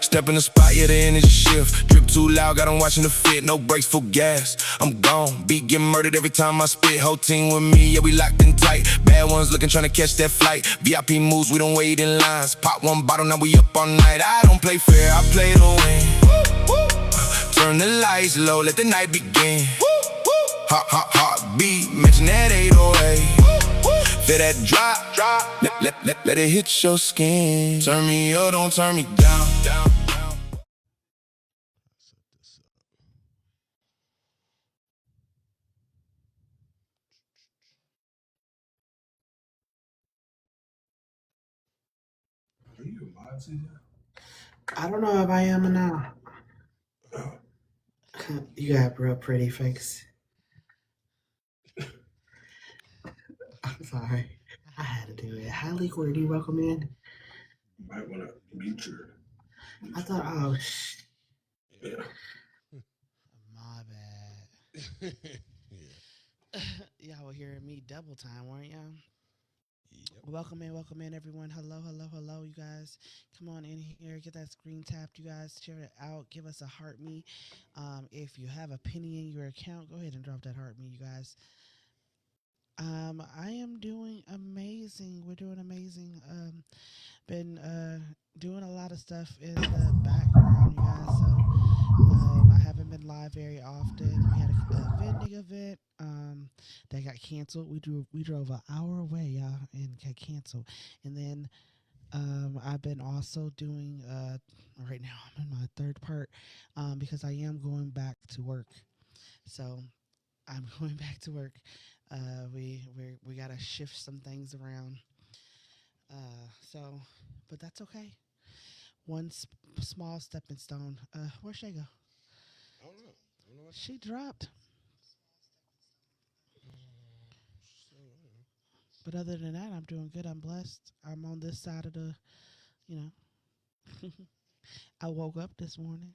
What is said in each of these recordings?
Step in the spot, yeah, the energy shift. Drip too loud, got 'em watching the fit. No brakes, full gas. I'm gone. Beat get murdered every time I spit. Whole team with me, yeah, we locked in tight. Bad ones looking, trying to catch that flight. VIP moves, we don't wait in lines. Pop one bottle, now we up all night. I don't play fair, I play to win. Turn the lights low, let the night begin. Heartbeat, mention that 808. Feel that drop, let it hit your skin. Turn me up, don't turn me down. Set this up. Are you live, CJ? I don't know if I am or not. You got real pretty face. I'm sorry. I had to do it. Hi, Lee Courtney. Welcome in. You might want to mute your. I thought, oh, Yeah. My bad. Yeah. Y'all were hearing me double time, weren't y'all? Yep. Welcome in, everyone. Hello, you guys. Come on in here, get that screen tapped, you guys. Share it out. Give us a heart me. If you have a penny in your account, go ahead and drop that heart me, you guys. I am doing amazing. We're doing amazing. Been doing a lot of stuff in the background, you guys. So I haven't been live very often. We had a vending event that got canceled. We drove an hour away, y'all, and got canceled. And then I've been also doing right now. I'm in my third part because I am going back to work. So I'm going back to work. We gotta shift some things around. But that's okay. One small stepping stone. Where'd Shay go? I don't know. She dropped. But other than that, I'm doing good. I'm blessed. I'm on this side of the, you know. I woke up this morning.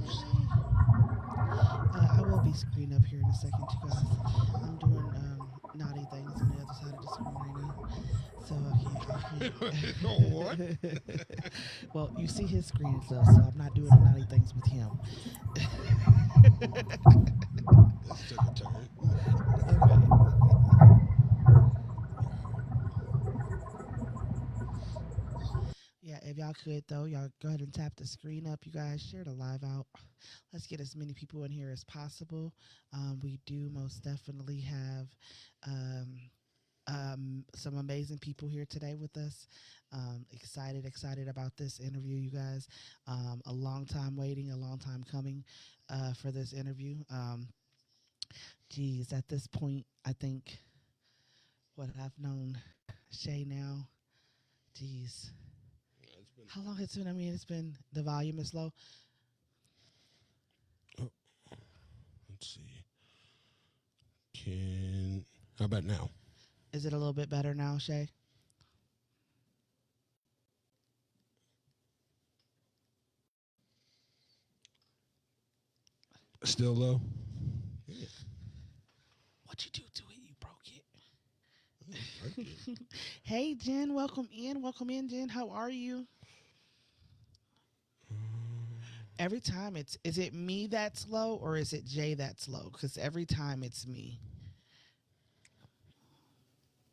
Shay. I will be screen up here in a second, you guys. I'm doing naughty things on the other side of the screen right now, so What? I can't. Well, you see his screen stuff, so I'm not doing the naughty things with him. This took a turn. Okay. Yeah, if y'all could though, y'all go ahead and tap the screen up. You guys share the live out. Let's get as many people in here as possible. We do most definitely have um, some amazing people here today with us. Excited about this interview, you guys. A long time waiting, a long time coming for this interview. Geez, at this point, I think what I've known Shay now. Geez, how long it's been? I mean, it's been the volume is low. Oh, let's see. How about now? Is it a little bit better now, Shay? Still low? Yeah. What you do to it? You broke I it. Hey, Jen, welcome in, Jen. How are you? Every time is it me that's low or is it Jay that's low? Because every time it's me.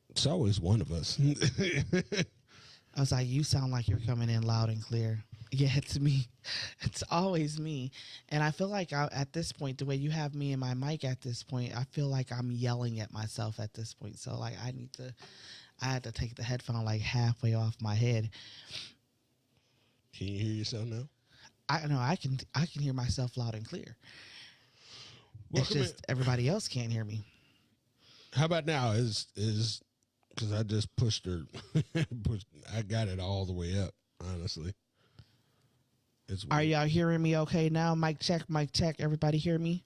It's always one of us. I was like, you sound like you're coming in loud and clear. Yeah, it's me. It's always me. And I feel like at this point, the way you have me and my mic at this point, I feel like I'm yelling at myself at this point. So like I had to take the headphone like halfway off my head. Can you hear yourself now? I know I can hear myself loud and clear. Welcome it's just everybody else can't hear me. How about now? Is because I just pushed her. I got it all the way up. Honestly, Are y'all hearing me okay now? Mic check. Everybody hear me?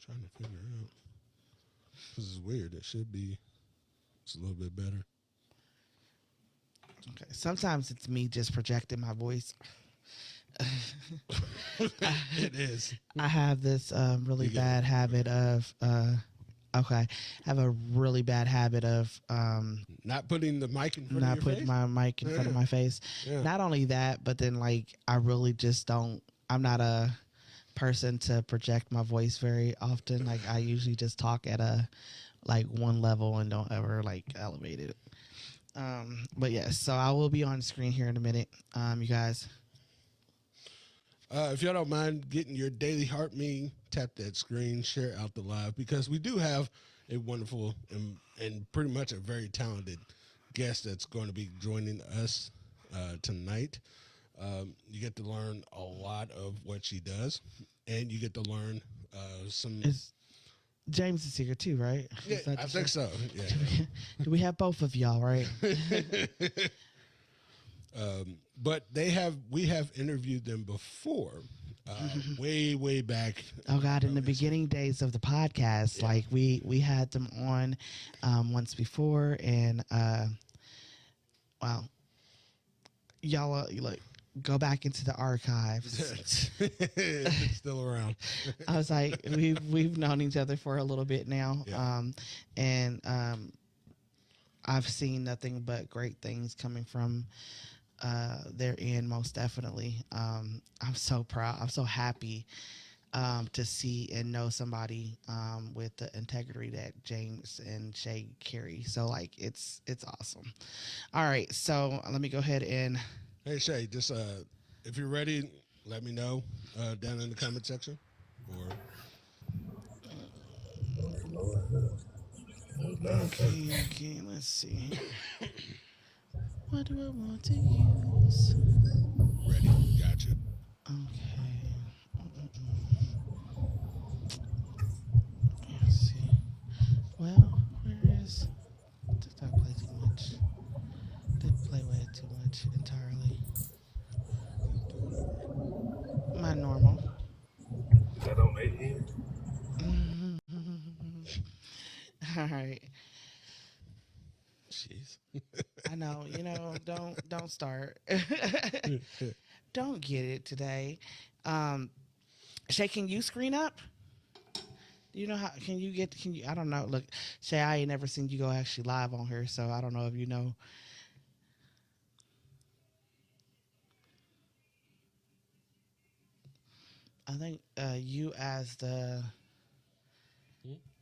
Trying to figure out. This is weird. It should be. It's a little bit better. Okay. Sometimes it's me just projecting my voice. It is. I have this really You get bad it. habit of okay. I have a really bad habit of Not putting the mic in front not of your putting face. my mic in front of Yeah. my face. Yeah. Not only that, but then like I really just don't. I'm not a person to project my voice very often. Like I usually just talk at a like one level and don't ever like elevate it. But yes, so I will be on screen here in a minute. You guys. If y'all don't mind getting your daily heart meeting, tap that screen, share out the live, because we do have a wonderful and pretty much a very talented guest that's going to be joining us tonight. You get to learn a lot of what she does, and you get to learn some. Is James is here too, right? Yeah, Is that I the think show? so. Yeah. Do we have both of y'all, right? But we have interviewed them before, way back. Oh God! In the beginning days of the podcast, Yeah. like we had them on once before, and wow, y'all like go back into the archives. It's still around. I was like, we've known each other for a little bit now, Yeah. and I've seen nothing but great things coming from their end, most definitely. I'm so proud. I'm so happy to see and know somebody with the integrity that James and Shay carry. So like it's awesome. All right, so let me go ahead and Hey Shay, just if you're ready, let me know down in the comment section. Or okay, let's see. What do I want to use? ready? Gotcha. Okay. Let's see. Well, where is? Did I play too much? Did play way too much entirely. My normal. Is that on 8 All right. Jeez. I know. Don't start. Don't get it today. Shay, can you screen up? You know how? Can you? I don't know. Look, Shay, I ain't never seen you go actually live on her, so I don't know if you know. I think you as the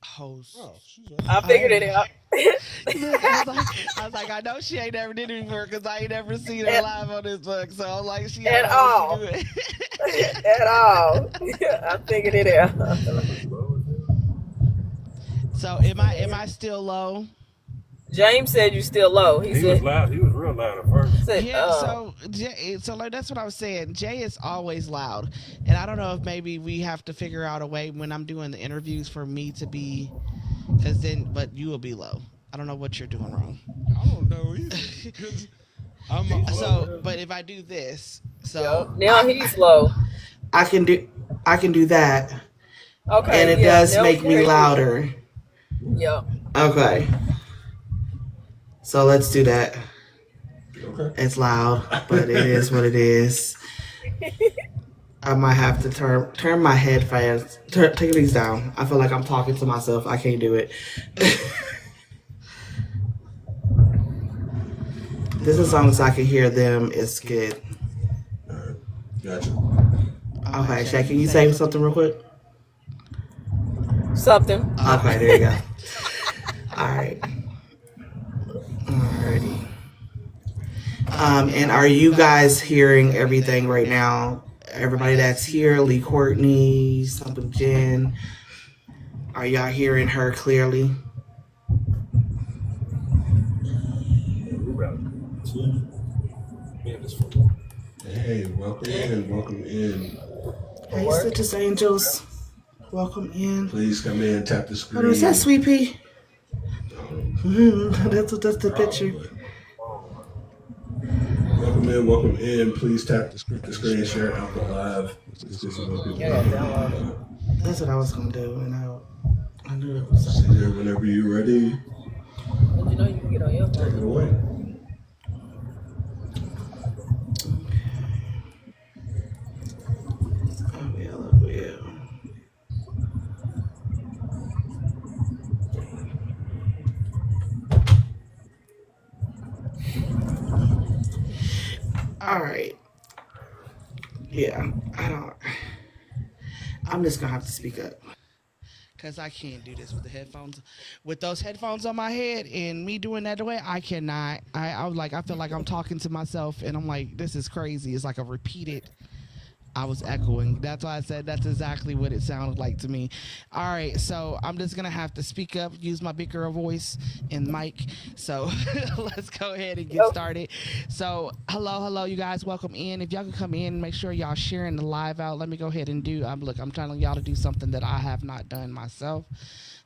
host. Oh, she's right. I figured it out. Look, I was like, I know she ain't never did it before because I ain't never seen her live on this book. So I'm like, she At I know all. she do it. At all. I figured it out. So am I still low? James said you still low. He He was said, loud. He was real loud at first. Yeah, so like that's what I was saying. Jay is always loud, and I don't know if maybe we have to figure out a way when I'm doing the interviews for me to be, but you will be low. I don't know what you're doing wrong. I don't know either. 'Cause But if I do this, so Yup. Now he's low. I can do that, Okay. and it yeah, does now make we me hear you. louder. Yep. Okay, so let's do that. okay. It's loud, but it is what it is. I might have to turn my headphones. Take these down. I feel like I'm talking to myself. I can't do it. This is as long as I can hear them. It's good. All right. Gotcha. Okay, Shay, can you say something real quick? Something. Okay, there you go. All right. Alrighty. And are you guys hearing everything right now? Everybody that's here, Lee Courtney, something Jen. Are y'all hearing her clearly? We're about 2 minutes from Hey, welcome in. Hey, Citrus Angels. Welcome in. Please come in, tap the screen. Oh, is that Sweet Pea? That's the picture. Welcome in. Please tap the screen, share out the live. Let's get some more people. Yeah, download it. That's what I was gonna do, and I knew it was See there whenever you're ready. But you know you can get on your Take it phone. away. All right. Yeah, I don't. I'm just gonna have to speak up. Cause I can't do this with the headphones, with those headphones on my head, and me doing that the way I cannot. I was like, I feel like I'm talking to myself, and I'm like, this is crazy. It's like a repeated. I was echoing. That's why I said that's exactly what it sounded like to me. All right, so I'm just gonna have to speak up, use my big girl voice and mic. So let's go ahead and get started. So hello, you guys. Welcome in. If y'all can come in, make sure y'all sharing the live out. Let me go ahead and do. Look, I'm telling y'all to do something that I have not done myself.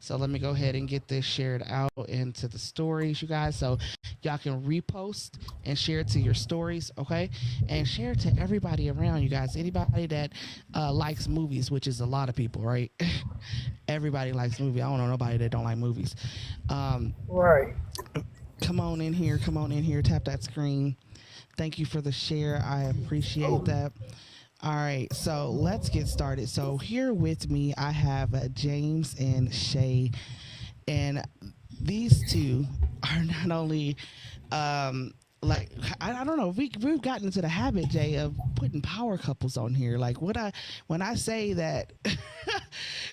So let me go ahead and get this shared out into the stories, you guys. So y'all can repost and share it to your stories, okay? And share it to everybody around you guys. Anybody that likes movies, which is a lot of people, right? Everybody likes movies. I don't know nobody that don't like movies. Right. Come on in here. Come on in here. Tap that screen. Thank you for the share. I appreciate that. All right, so let's get started. So here with me, I have James and Shay, and these two are not only like I don't know, we've gotten into the habit, Jay, of putting power couples on here. Like when I say that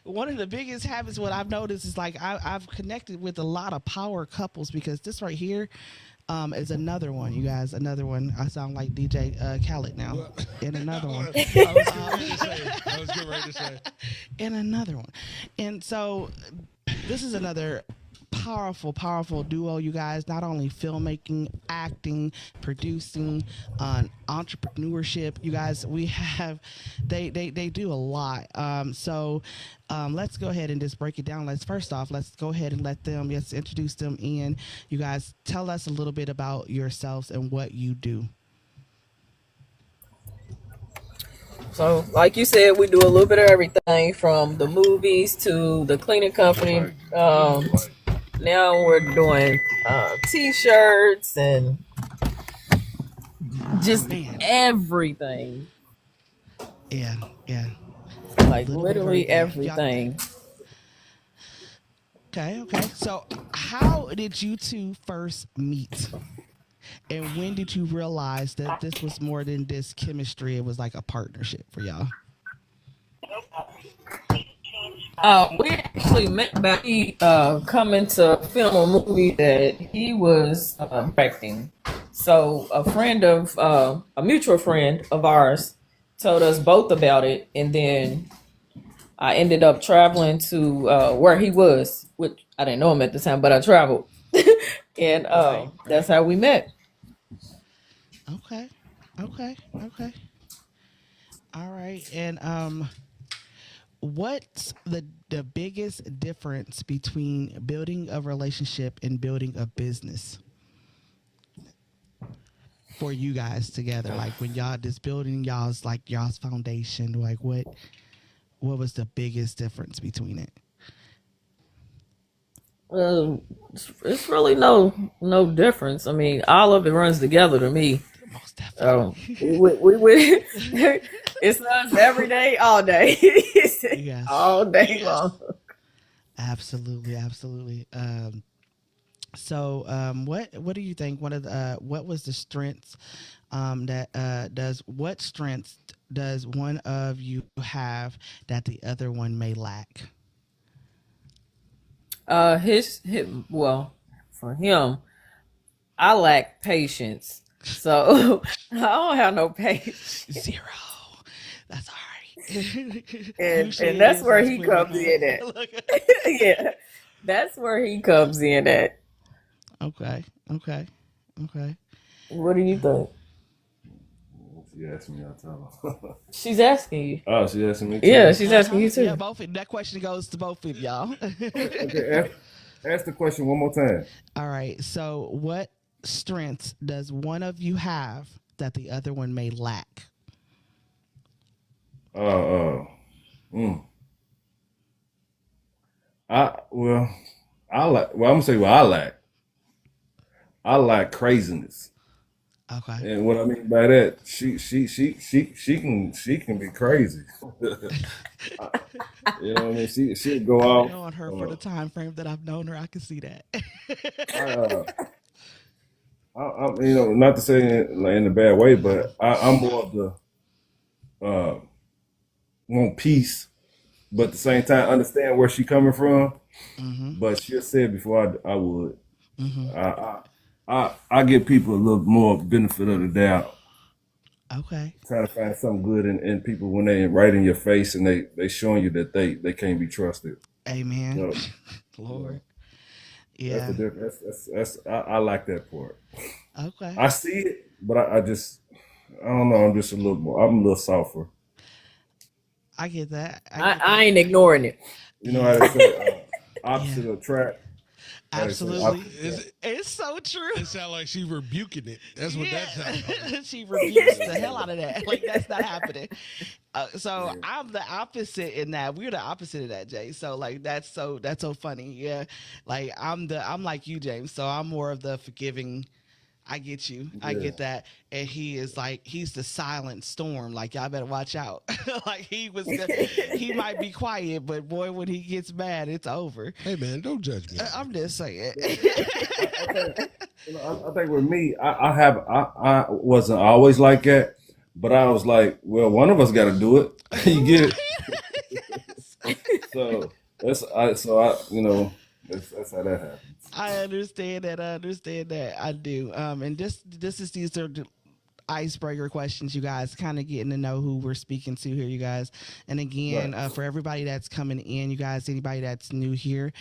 one of the biggest habits what I've noticed is like I've connected with a lot of power couples because this right here is another one, you guys. Another one. I sound like DJ Khaled now. And another one. I was getting ready to say. And another one. And so this is another powerful duo, you guys. Not only filmmaking, acting, producing, entrepreneurship, you guys. We have they do a lot. So let's go ahead and just break it down. Let's go ahead and let them introduce them in. You guys, tell us a little bit about yourselves and what you do. So, like you said, we do a little bit of everything from the movies to the cleaning company. Now we're doing t-shirts and just everything. Yeah. Like literally everything. Okay. So how did you two first meet? And when did you realize that this was more than this chemistry? It was like a partnership for y'all. We actually met by coming to film a movie that he was directing. So a mutual friend of ours told us both about it, and then I ended up traveling to where he was, which I didn't know him at the time, but I traveled. And that's how we met. Okay. All right. And what's the biggest difference between building a relationship and building a business for you guys together? Like when y'all just building y'all's foundation, like what was the biggest difference between it? It's really no difference. I mean, all of it runs together to me. Most definitely. We it's us every day, all day. Yes. All day long. Absolutely. So what do you think? What was the strengths what strengths does one of you have that the other one may lack? Well, for him, I lack patience. So I don't have no patience. 0. That's all right. And that's where he comes in at. Yeah. That's where he comes in at. Okay. What do you think? She asked me, I tell her. She's asking you. Oh, she's asking me too? Yeah, she's asking you too. Yeah, both. That question goes to both of y'all. Okay, ask the question one more time. All right. So what strengths does one of you have that the other one may lack? I'm gonna say what I lack. I lack craziness. Okay. And what I mean by that, she can be crazy. You know what I mean? She'll go out. I've known her for the time frame that I've known her. I can see that. not to say in a bad way, but I'm more of the uh, want peace, but at the same time understand where she coming from. Mm-hmm. But she'll say it before I would. Mm-hmm. I, I give people a little more benefit of the doubt. Okay. Try to find something good in people when they right in your face and they showing you that they can't be trusted. Amen. So, you Lord. know, that's Yeah. the difference. I like that part. Okay. I see it, but I just I don't know. I'm just a little more. I'm a little softer. I get that. I I, get I that. ain't ignoring it. You know how they Yeah. say Yeah. opposite attract. How they say Absolutely. opposite attract. It's so true. It sounds like she rebuking it. That's what that sounds like. Yeah. She rebukes the hell out of that. Like that's not happening. So Yeah. I'm the opposite in that. We're the opposite of that, Jay. So like that's so funny. Yeah. Like I'm like you, James. So I'm more of the forgiving. I get you. I Yeah. get that. And he is like he's the silent storm. Like y'all better watch out. Like he might be quiet, but boy, when he gets mad, it's over. Hey man, don't judge me. I'm just saying. Yeah. I think I think with me, I wasn't always like that, but I was like, well, one of us got to do it. You get it? So that's how that happens. I understand that. I understand that. I do. And these are the icebreaker questions, you guys, kind of getting to know who we're speaking to here, you guys. And again, Right. for everybody that's coming in, you guys, anybody that's new here,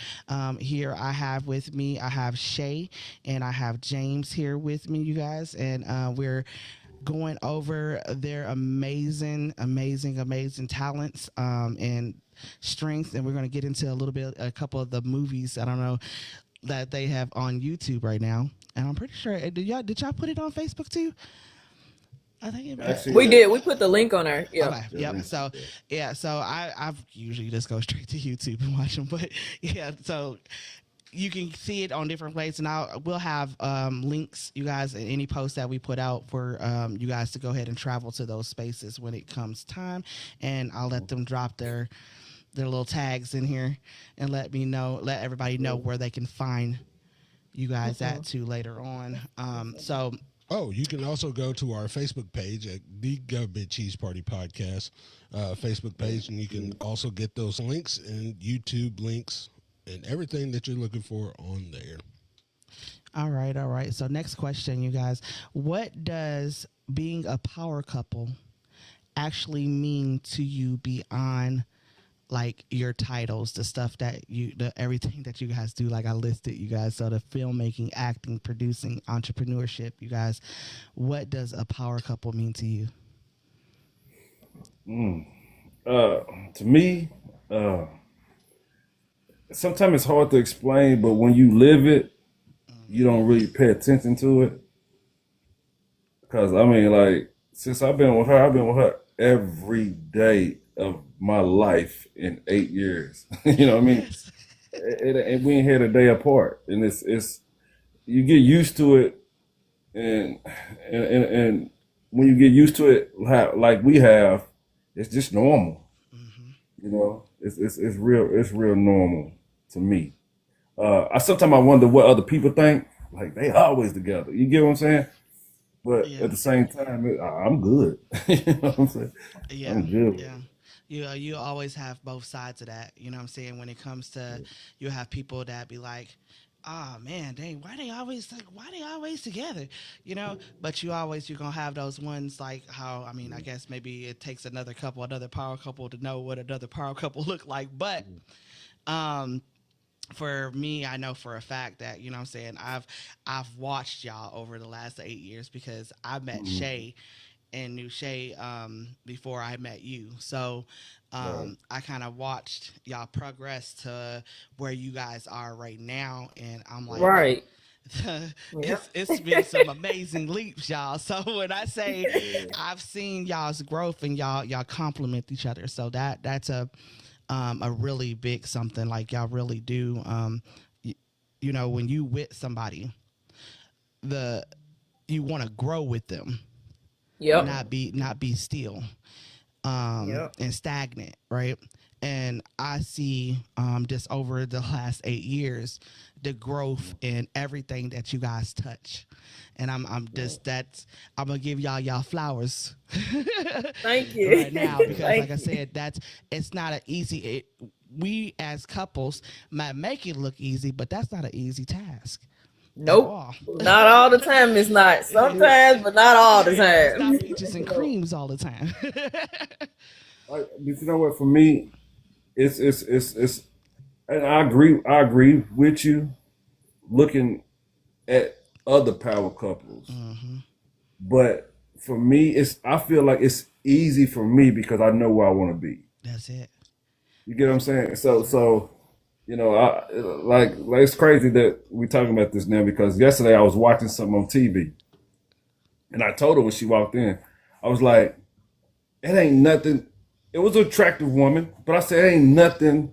here I have with me, I have Shay and I have James here with me, you guys, and we're going over their amazing talents and strengths, and we're going to get into a couple of the movies. I don't know that they have on YouTube right now, and I'm pretty sure did y'all put it on Facebook too? I think it might. Actually, We did. We put the link on our. Yeah. Okay. Yep. So yeah. So I've usually just go straight to YouTube and watch them, but yeah. So you can see it on different places, and we'll have links, you guys, in any post that we put out for you guys to go ahead and travel to those spaces when it comes time, and I'll let them drop their little tags in here and let everybody know where they can find you guys at too later on. So Oh, you can also go to our Facebook page at the Government Cheese Party Podcast Facebook page, and you can also get those links and YouTube links and everything that you're looking for on there. all right. So next question, you guys. What does being a power couple actually mean to you beyond like your titles, the stuff that everything that you guys do, like I listed, you guys? So the filmmaking, acting, producing, entrepreneurship, you guys, what does a power couple mean to you? to me, uh, sometimes it's hard to explain, but when you live it, you don't really pay attention to it. Because I mean, like since I've been with her every day of my life in 8 years. You know what I mean? Yes. And we ain't had a day apart, and it's you get used to it, and and when you get used to it, like we have, it's just normal. You know, it's real normal to me. I sometimes I wonder what other people think. Like they always together. You get what I'm saying? But Yeah. at the same time, I'm good. You know what I'm saying? Yeah, I'm good. yeah. You always have both sides of that. You know what I'm saying? When it comes to, you have people that be like, oh man, dang, why they always together? You know, but you're gonna have those ones like how, I mean, I guess maybe it takes another power couple to know what another power couple look like. But um for me, I know for a fact that, you know what I'm saying, I've watched y'all over the last 8 years because I met Shay and knew Shay before I met you. So Right. I kind of watched y'all progress to where you guys are right now, and I'm like, Right. Yep. it's been some amazing leaps, y'all. So when I say I've seen y'all's growth and y'all complement each other, so that's a really big something, like y'all really do. You, you know, when you with somebody, you want to grow with them, Yep. not be still. Yep. and stagnant, right? And I see just over the last 8 years the growth in everything that you guys touch, and I'm just that's I'm gonna give y'all flowers Thank you. right now because, like Thank I you. said, it's not an easy. We as couples might make it look easy, but that's not an easy task at Nope. all. Not all the time. It's not. Sometimes, but not all the It's not time. peaches and You know, creams all the time. but you know what? For me, it's, and I agree with you. Looking at other power couples, but for me, I feel like it's easy for me because I know where I want to be. That's it. You get what I'm saying? So you know, like it's crazy that we're talking about this now because yesterday I was watching something on TV and I told her when she walked in, I was like, it ain't nothing. It was an attractive woman, but I said, it ain't nothing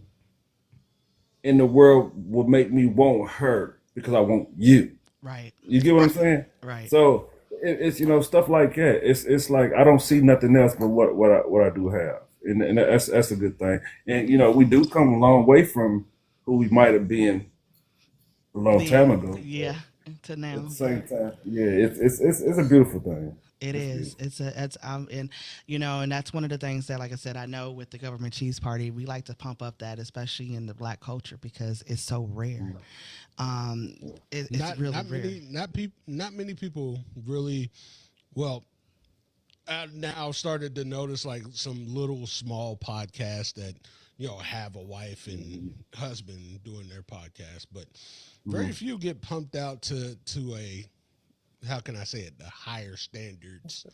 in the world will make me want her because I want you. Right. You get what I'm saying? Right. So it's stuff like that. It's like I don't see nothing else but what I do have, and that's a good thing. And we do come a long way from who we might have been a long time ago. Yeah. To At now. the same time, yeah, it's a beautiful thing. It It's is. beautiful. It's and and that's one of the things that, like I said, I know with the government cheese party, we like to pump up that, especially in the black culture, because it's so rare. Um, it's really Not rare. not many people really. Well, I now started to notice like some little small podcasts that have a wife and husband doing their podcast, but very few get pumped out to a, how can I say it, the higher standards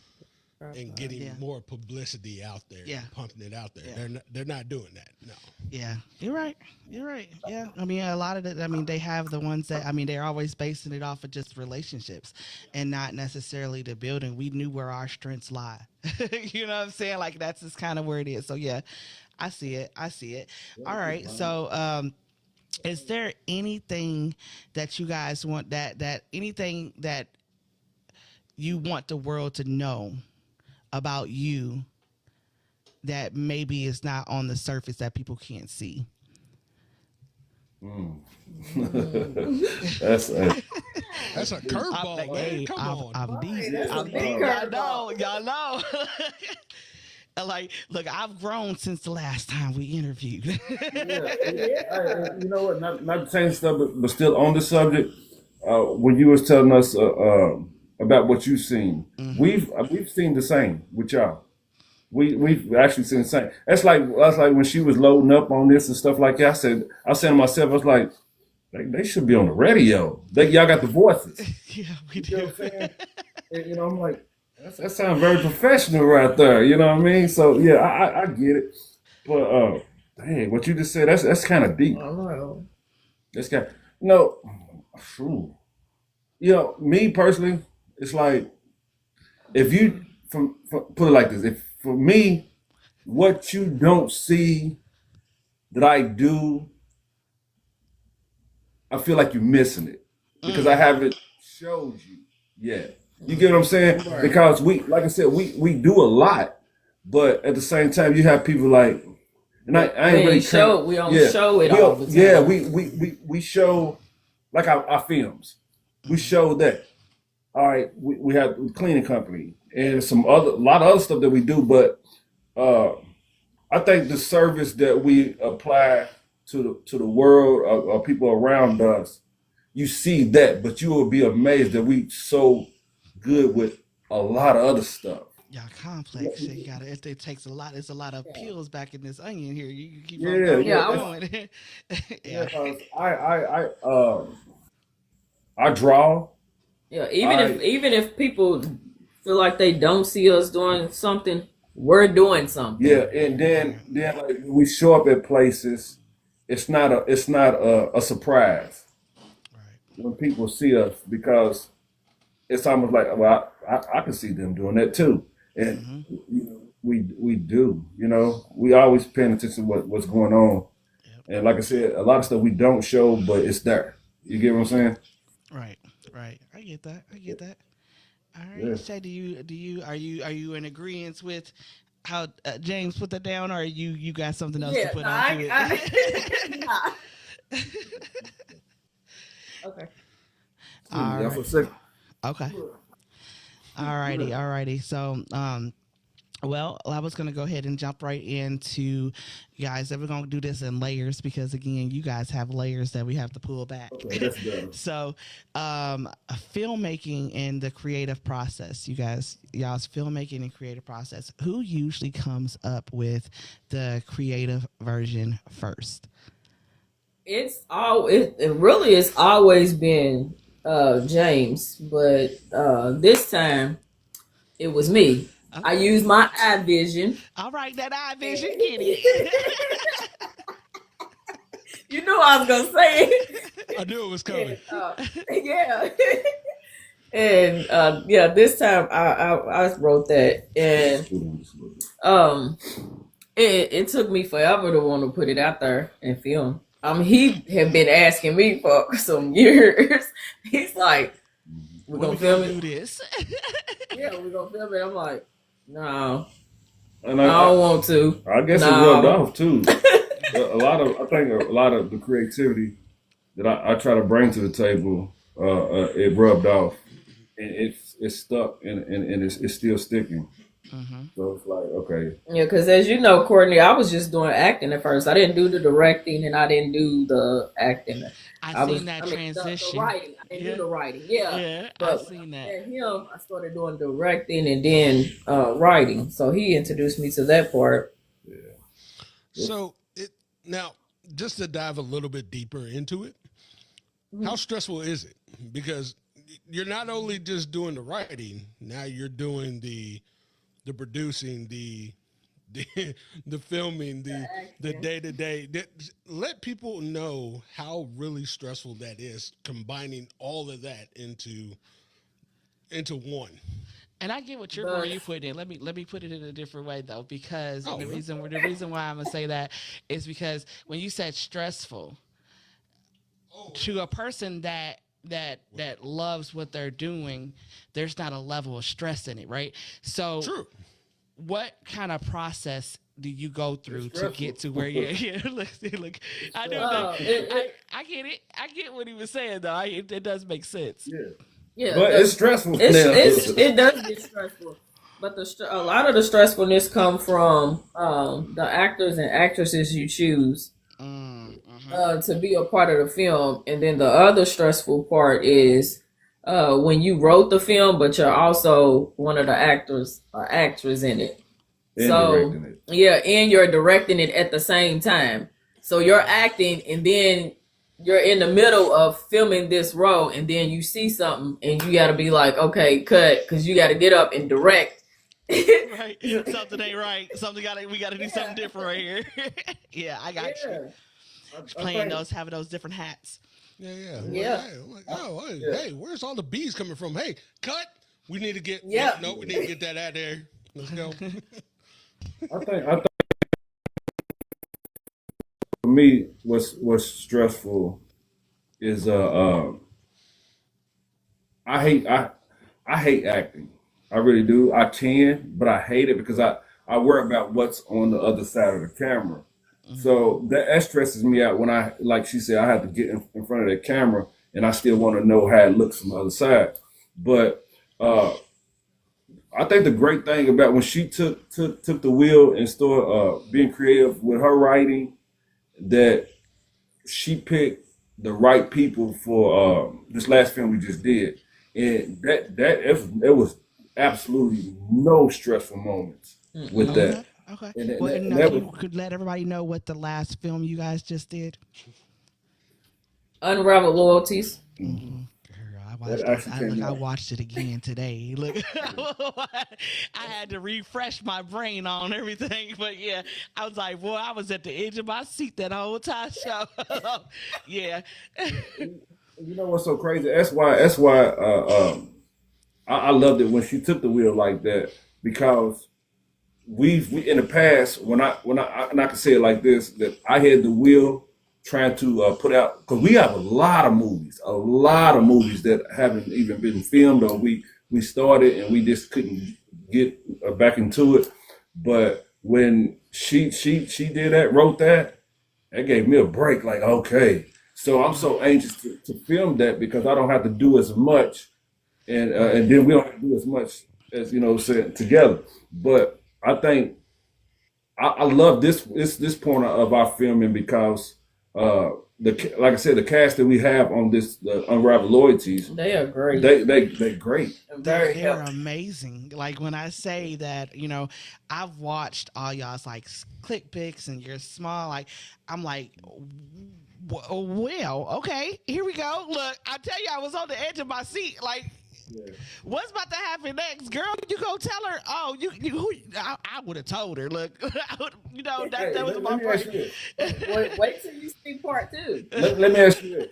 and getting Yeah. more publicity out there, Yeah. and pumping it out there. Yeah. They're not doing that. No. Yeah, you're right. You're right. Yeah, I mean, a lot of it. I mean, they have the ones that. I mean, they're always basing it off of just relationships, and not necessarily the building. We knew where our strengths lie. You know what I'm saying? Like that's just kind of where it is. So yeah, I see it. I see it. All right. So, is there anything that you guys want that anything that you want the world to know about you that maybe is not on the surface that people can't see? That's That's a I'm curveball, like, man. hey, Come I'm, on. I'm deep. That's a I'm big deep. curveball. Y'all know. Like, look, I've grown since the last time we interviewed. yeah. You know what? Not the same stuff, but still on the subject. When you was telling us about what you've seen, we've seen the same with y'all. We've actually seen the same. That's like when she was loading up on this and stuff like that. I said to myself, I was like, they should be on the radio. Y'all got the voices. Yeah, we You know do. what I'm saying? And, I'm like, that sounds very professional right there. You know what I mean? So yeah, I get it. But dang, what you just said, that's kind of deep. Oh, no. That's kind. No, phew. Me personally, it's like if you from put it like this, if for me, what you don't see that I do, I feel like you're missing it because I haven't showed you yet. You get what I'm saying? Because like I said, we do a lot, but at the same time, you have people like, and I We ain't really ain't show. We don't show it we all the time. yeah, we show like our films. We show that. All right, we have a cleaning company and a lot of other stuff that we do, but I think the service that we apply to the world or people around us, you see that, but you will be amazed that we so good with a lot of other stuff. Y'all complex. So you gotta. It takes a lot. It's a lot of peels back in this onion here. You can keep on Yeah, going Yeah, and I was, going. yeah. Yeah. 'Cause I draw. yeah. I Even if people feel like they don't see us doing something, we're doing Yeah, something. and then like we show up at places. It's not a surprise Right. when people see us because it's almost like, well, I can see them doing that too, and we do. We always paying attention to what's going on, Yep. and like I said, a lot of stuff we don't show, but it's there. You get what I'm saying? Right. Right. I get that. I get that. All right, Yeah. Shay. Are you in agreement with how James put that down, or you got something else to Yeah, put no, onto it? nah. Okay. All That's right. what second. Okay. Alrighty. So, well, I was gonna go ahead and jump right into, guys. That we're gonna do this in layers because again, you guys have layers that we have to pull back. Okay, that's better. So, filmmaking and the creative process, y'all's filmmaking and creative process. Who usually comes up with the creative version first? It really has always been James, but this time it was me. I used my eye vision. All right, that eye vision, get it. You knew I was gonna say it. I knew it was coming. Yeah. And yeah, this time I wrote that, and it took me forever to want to put it out there and film. He had been asking me for some years. He's like, "We're gonna film it." Do this. Yeah, we're gonna film it. I'm like, no, And I don't want to. I guess it No. rubbed off too. I think a lot of the creativity that I try to bring to the table, it rubbed off, and it's stuck, and it's still sticking. So it's like, okay, Yeah, because as you know, Courtney, I was just doing acting at first. I didn't do the directing, and I didn't do the acting. I seen that transition. The writing. I didn't do the writing. Yeah, but I seen that. at him, I started doing directing and then writing. So he introduced me to that part. So now, just to dive a little bit deeper into it, how stressful is it? Because you're not only just doing the writing, now you're doing the producing, the filming, the day-to-day. Let people know how really stressful that is, combining all of that into one. And I get what where you put it in. Let me put it in a different way though, because the reason why I'm gonna say that is because when you said stressful, to a person that loves what they're doing, there's not a level of stress in it, right? So, True. What kind of process do you go through to get to where you're? Yeah, look, I do. I get it. I get what he was saying though. It does make sense. Yeah, but it's stressful. It does get stressful, but a lot of the stressfulness come from the actors and actresses you choose to be a part of the film, and then the other stressful part is when you wrote the film, but you're also one of the actors or actress in it. And so directing it. Yeah, and you're directing it at the same time. So you're acting, and then you're in the middle of filming this role, and then you see something, and you got to be like, okay, cut, because you got to get up and direct. Right, something ain't right. We got to do something different right here. Yeah, I got you. Playing having those different hats. Yeah. I'm like, hey, where's all the bees coming from? Hey, cut. We need to get. Yeah. No, we need to get that out there. Let's go. I think for me, what's stressful is I hate acting. I really do. I can, but I hate it because I worry about what's on the other side of the camera. So that stresses me out when like she said, I have to get in front of the camera and I still want to know how it looks from the other side. But I think the great thing about when she took the wheel and started being creative with her writing, that she picked the right people for this last film we just did, and that was absolutely no stressful moments with that. Okay. And you could let everybody know what the last film you guys just did. Unraveled loyalties. I watched it again today. Look, I had to refresh my brain on everything, but yeah, I was like, boy, I was at the edge of my seat that whole time. So, yeah. You know what's so crazy? That's why I loved it when she took the wheel like that, because we in the past when I can say it like this, that I had the wheel trying to put out, because we have a lot of movies that haven't even been filmed, or we started and we just couldn't get back into it. But when she did that, wrote that, that gave me a break. Like, okay, so I'm so anxious to film that because I don't have to do as much, and then we don't have to do as much as said together. But I think I love this point of our filming because like I said, the cast that we have on this Unraveled Loyalties, They are great. they great. Very They're helpful. amazing. Like when I say that, I've watched all y'all's like click pics and you're small. Like I'm like, well, okay, here we go. Look, I tell you, I was on the edge of my seat. Like, what's about to happen next, girl? You go tell her. Oh, I would have told her. Look, that was my Let me ask you brain. this. Wait till you see part 2. Let me ask you this.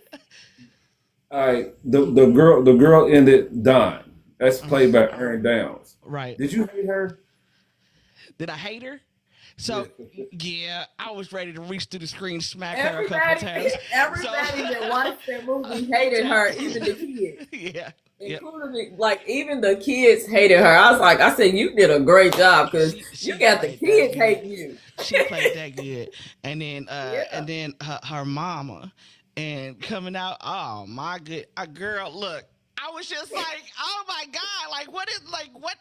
All right, the girl ended Don. That's played by Erin Downs. Right. Did you hate her? Did I hate her? So yeah, I was ready to reach through the screen, smack her a couple times. Everybody that watched that movie hated her, even the kids. Yeah. Including, like, even the kids hated her. I said, you did a great job because you got the kids hating you. She played that good, and then her mama, and coming out. Oh my good, girl, look. I was just like, oh my God, what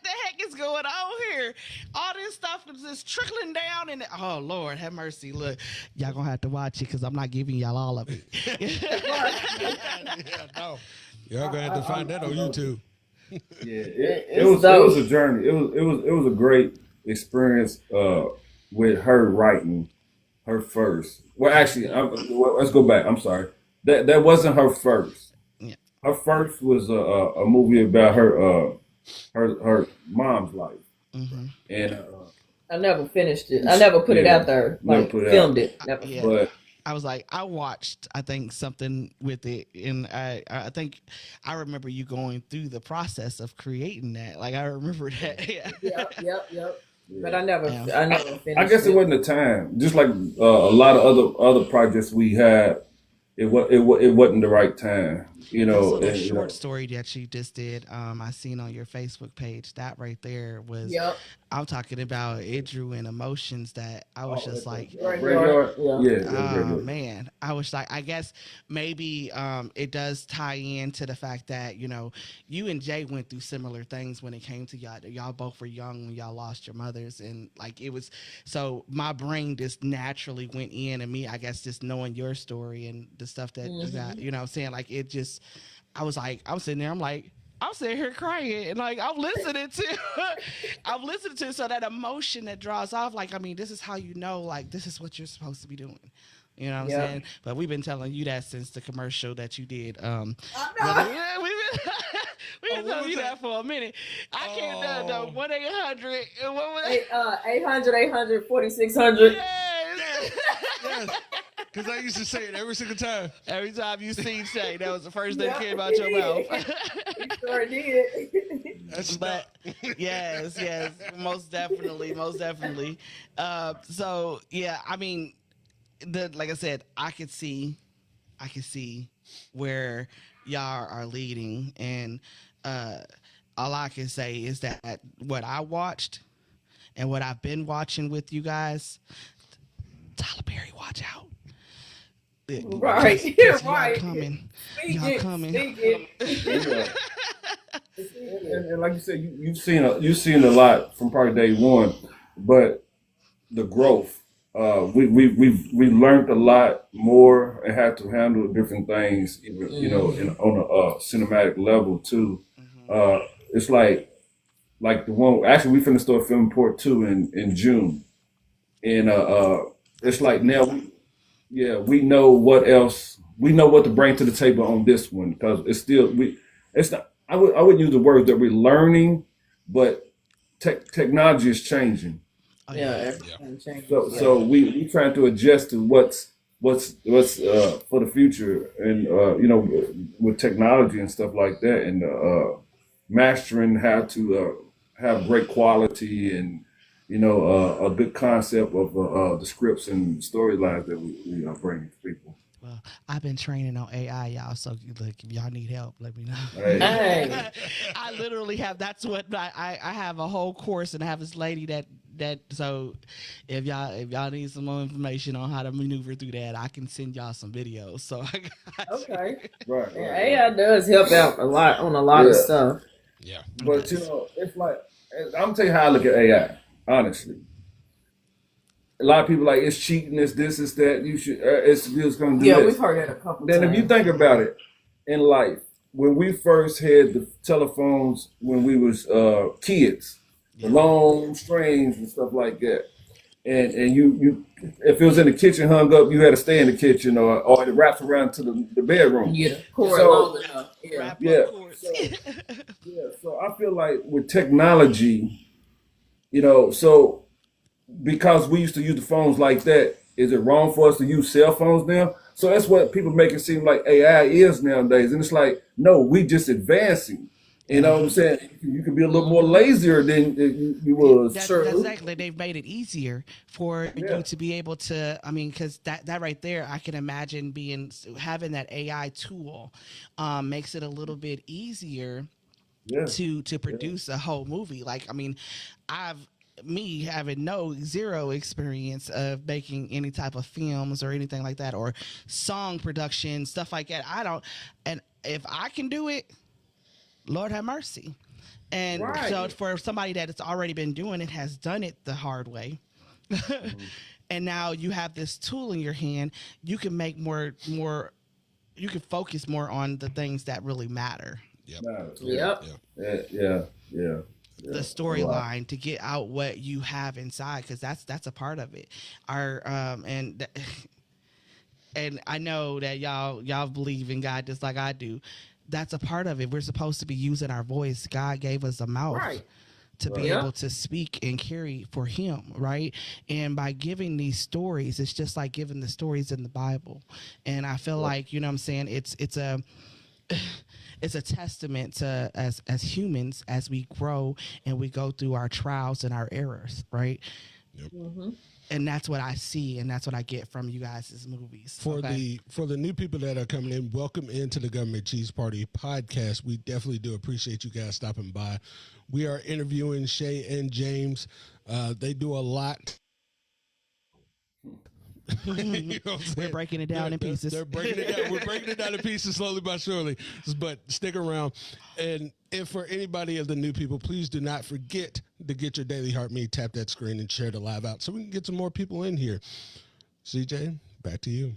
the heck is going on here? All this stuff is just trickling down, and oh Lord, have mercy. Look, y'all gonna have to watch it because I'm not giving y'all all of it. No. Y'all gonna have to find that on YouTube. Yeah, it was a journey. It was a great experience with her writing her first. Well, actually, let's go back. I'm sorry. That wasn't her first. Yeah. Her first was a movie about her mom's life, and I never finished it. I never put it out there. Filmed it. Never. Yeah. but I was like, I watched, I think, something with it, and I think I remember you going through the process of creating that. Like I remember that. Yeah. Yep. But I never finished. I guess it wasn't the time. Just like a lot of other projects we had, it wasn't the right time. This little short story that you just did, I seen on your Facebook page. That right there was. Yep. I'm talking about. It drew in emotions that I was just like, Graveyard. Yeah. oh man, I was like, I guess maybe it does tie into the fact that you and Jay went through similar things when it came to y'all. Y'all both were young when y'all lost your mothers, and like it was. So my brain just naturally went in, and me, I guess, just knowing your story and the stuff that you got. You know what I'm saying? Like it just. I was sitting there. I'm sitting here crying, and like I'm listening to so that emotion that draws off. Like, I mean, this is how this is what you're supposed to be doing. You know what I'm saying? But we've been telling you that since the commercial that you did. We've been telling you that for a minute. I can't the 1-800. What was it? 800 4600. Yes. Because I used to say it every single time. Every time you seen Shay, that was the first thing that came out your mouth. You sure did. But yes, most definitely. So yeah, I mean, like I said, I could see where y'all are leading, and all I can say is that what I watched and what I've been watching with you guys, Tyler Perry, watch out. Right. Y'all coming. Y'all coming. And like you said, you've seen a lot from probably day one, but the growth. We learned a lot more and had to handle different things, on a cinematic level too. It's like the one. Actually, we finna start filming part 2 in June, and it's like now we know what else. We know what to bring to the table on this one because it's still it's not. I would use the word that we're learning, but technology is changing. So we trying to adjust to what's for the future, and with technology and stuff like that, and mastering how to have great quality and a good concept of the scripts and storylines that we bring to people. Well, I've been training on AI, y'all. So look, if y'all need help, let me know. Hey. I literally have. That's what I have a whole course, and I have this lady that So if y'all need some more information on how to maneuver through that, I can send y'all some videos. So I got you. Okay. Right, Yeah, right, AI right. does help out a lot on a lot of Yeah. stuff. Yeah. But Yes. it's like I'm gonna tell you how I look at AI. Honestly, a lot of people like it's cheating, it's this, it's that. You should, it's just gonna do Yeah, this. we've heard that a couple Then if you times. think about it, in life, when we first had the telephones, when we was kids, the Yeah. long strings and stuff like that, and you if it was in the kitchen hung up, you had to stay in the kitchen, or it wraps around to the bedroom. Yeah, cord So long enough. Yeah. Wrap yeah, up cords. so yeah, so I feel like with technology, so because we used to use the phones like that, is it wrong for us to use cell phones now? So that's what people make it seem like AI is nowadays. And it's like, no, we just advancing. You know what I'm saying? You can be a little more Mm-hmm. lazier than you Yeah, was. that's True. exactly. They've made it easier for Yeah, you to be able to. I mean, because that right there, I can imagine having that AI tool, makes it a little bit easier yeah, to yeah. produce a whole movie. Like, I mean, I've me having zero experience of making any type of films or anything like that, or song production, stuff like that. I don't, and if I can do it, Lord have mercy. And so Right. for somebody that it's already been doing it, has done it the hard way, Mhm. and now you have this tool in your hand, you can make more, you can focus more on the things that really matter. Yep. Nah, yeah, Yep. Yeah. yeah, yeah, yeah, The yeah. A lot. storyline to get out what you have inside, because that's a part of it. Our and I know that y'all believe in God just like I do. That's a part of it. We're supposed to be using our voice. God gave us a mouth Right. to be Right. able Yep. to speak and carry for him, right? And by giving these stories, it's just like giving the stories in the Bible. And I feel Right. like, you know what I'm saying, it's a it's a testament to as humans, as we grow and we go through our trials and our errors, right? Mm-hmm. And that's what I see, and that's what I get from you guys' movies. For Okay. the new people that are coming in, welcome into the Government Cheese Party podcast. We definitely do appreciate you guys stopping by. We are interviewing Shay and James. They do a lot. You know what I'm We're saying? breaking it down in pieces. They're breaking it down. We're breaking it down in pieces slowly but surely. But stick around. And if for anybody of the new people, please do not forget to get your Daily Heart Me, tap that screen and share the live out so we can get some more people in here. CJ, back to you.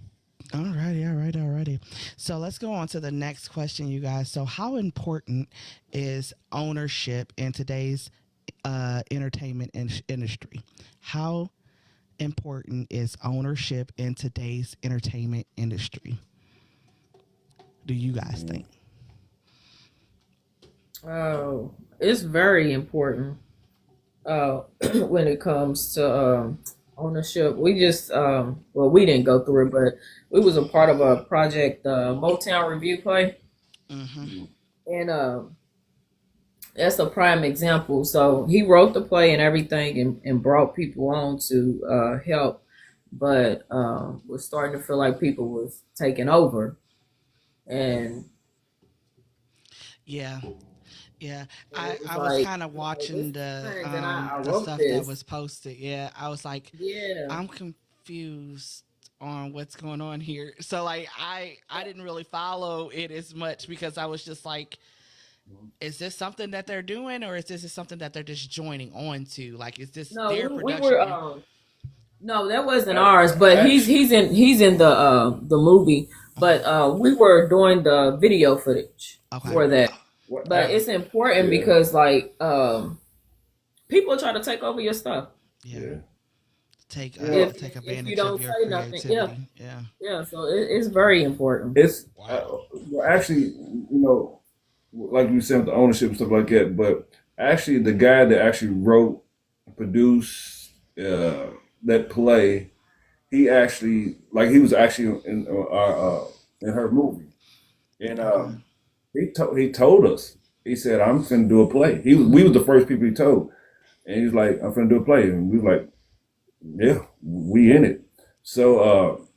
Alrighty. So let's go on to the next question, you guys. So, how important is ownership in today's entertainment industry? How important is ownership in today's entertainment industry? Do you guys think? Oh, it's very important. When it comes to ownership. We just well, we didn't go through it, but we was a part of a project, Motown Review Play, Mm-hmm. and that's a prime example. So he wrote the play and everything, and brought people on to help, but was starting to feel like people was taking over, and Yeah. Yeah, it was I was like, kind of this watching thing that I the wrote stuff that this. was posted. Yeah, I was like, Yeah. I'm confused on what's going on here. So like I didn't really follow it as much because I was just like, is this something that they're doing, or is this just something that they're just joining on to? Like, is this No, their we were production? no, that wasn't Ac- ours, but Actually, he's in the movie, but we were doing the video footage Okay. for that. what? But it's important Yeah, because like people try to take over your stuff. Yeah. yeah. Take Well, take If you advantage of don't your say nothing, yeah, creativity. Yeah. yeah. So it's very important. It's Wow. well, actually, like you said, with the ownership and stuff like that. But actually, the guy that actually wrote, produced that play, he actually he was actually in her movie, and Okay. he told us. He said, "I'm finna do a play." We was the first people he told, and he was like, "I'm finna do a play," and we was like, "Yeah, we in it." So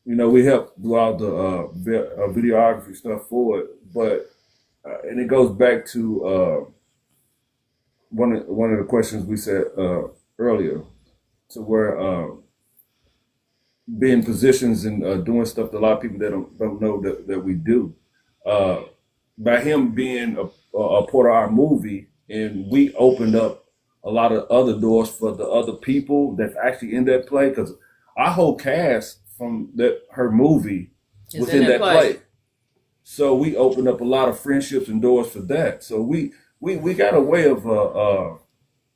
we help do all the videography stuff for it, but and it goes back to one of the questions we said earlier, to where being positions and doing stuff that a lot of people that don't know that we do. Uh, by him being a part of our movie, and we opened up a lot of other doors for the other people that's actually in that play, because our whole cast from that her movie Is was in in that that play. play. So we opened up a lot of friendships and doors for that. So we got a way of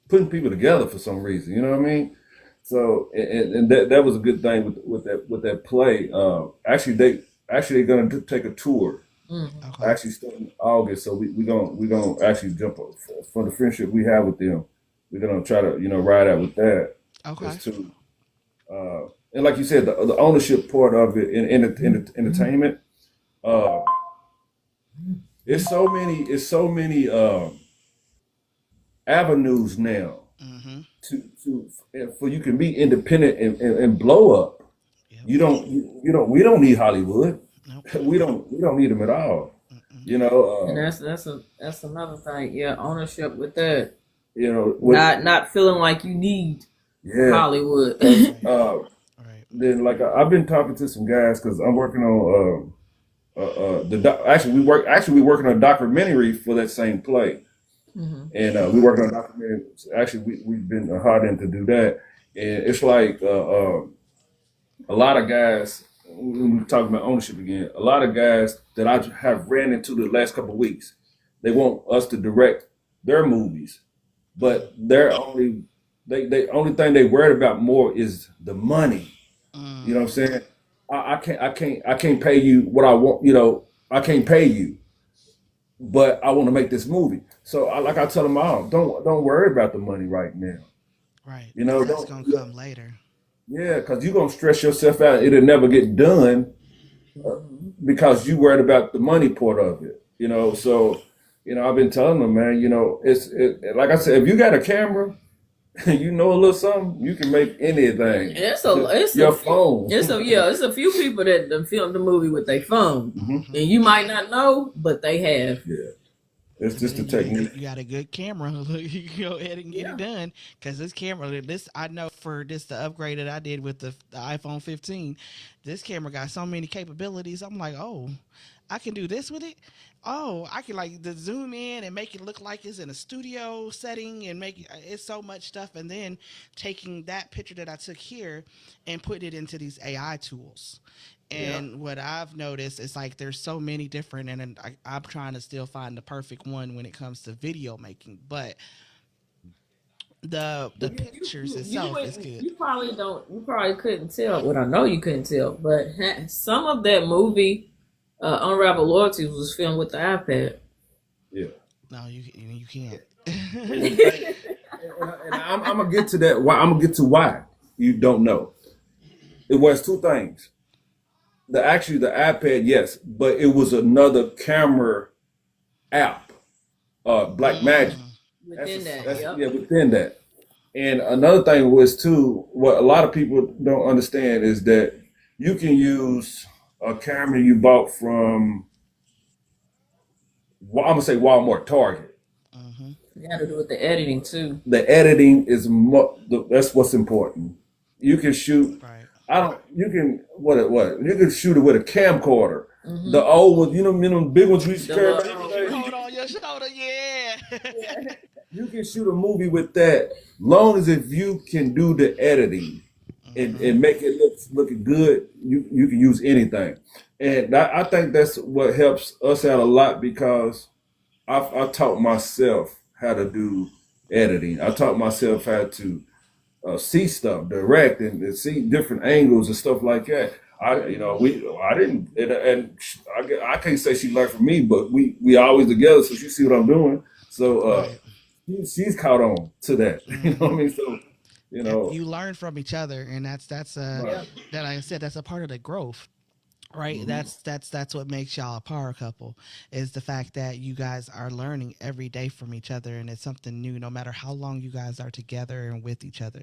putting people together for some reason. You know what I mean? So and that was a good thing with that play. They're gonna take a tour. Okay. Actually, starting August. So we gonna actually jump up from the friendship we have with them. We're gonna try to ride out with that. Okay. As to and like you said, the ownership part of it in entertainment. Uh, it's so many avenues now Mm-hmm. to for you can be independent and blow up. Yep. We don't need Hollywood. Nope. We don't need them at all. Mm-mm. You know, And that's another thing. Yeah, ownership with that. with, Not feeling like you need yeah. Hollywood. Right. Uh, Right. then like I've been talking to some guys because I'm working on actually we working on a documentary for that same play. hmm And we worked on a documentary. Actually, we've been hard in to do that. And it's like a lot of guys, when we talk about ownership again, a lot of guys that I have ran into the last couple of weeks, they want us to direct their movies, but they only thing they worried about more is the money. You know what I'm saying? I can't pay you what I want. I can't pay you, but I want to make this movie. So like I tell them all, don't worry about the money right now. Right. That's Don't. gonna come later. Yeah, because you're gonna stress yourself out. It'll never get done because you worried about the money part of it. So I've been telling them, man. Like I said, if you got a camera, you know a little something, you can make anything. Your phone. It's a few people that done filmed the movie with their phone, Mhm. and you might not know, but they have. Yeah, it's And just a then technique. you got a good camera. Look, you can go ahead and get Yeah. it done. Because this camera, this I know for this the upgrade that I did with the iPhone 15, this camera got so many capabilities. I'm like, oh, I can do this with it. Oh, I can like the zoom in and make it look like it's in a studio setting and make it's so much stuff. And then taking that picture that I took here and putting it into these AI tools. Yeah. And what I've noticed is like there's so many different, and I'm trying to still find the perfect one when it comes to video making. But the pictures itself is good. You probably don't. You probably couldn't tell. Well, I know you couldn't tell, but some of that movie, Unraveled Loyalties, was filmed with the iPad. Yeah. No, you can't. And I'm gonna get to that. Why I'm gonna get to why you don't know. It was two things. The iPad, yes, but it was another camera app, Black Magic. Within that, yep. Yeah, within that. And another thing was too, what a lot of people don't understand is that you can use a camera you bought from, I'm gonna say Walmart, Target. You got to do with the editing too. The editing is that's what's important. You can shoot. Right. You can what? You can shoot it with a camcorder. The old ones, big ones we used to carry back in the day. Hold on your shoulder, yeah. You can shoot a movie with that, long as if you can do the editing and make it look good. You can use anything, and I think that's what helps us out a lot because I taught myself how to do editing. I taught myself how to see stuff, direct, and see different angles and stuff like that. I didn't, and I can't say she learned from me, but we always together, so she see what I'm doing. So Right. she's caught on to that. You know what I mean? So You learn from each other, and that's Right. that like I said, that's a part of the growth. Right, that's what makes y'all a power couple, is the fact that you guys are learning every day from each other, and it's something new. No matter how long you guys are together and with each other,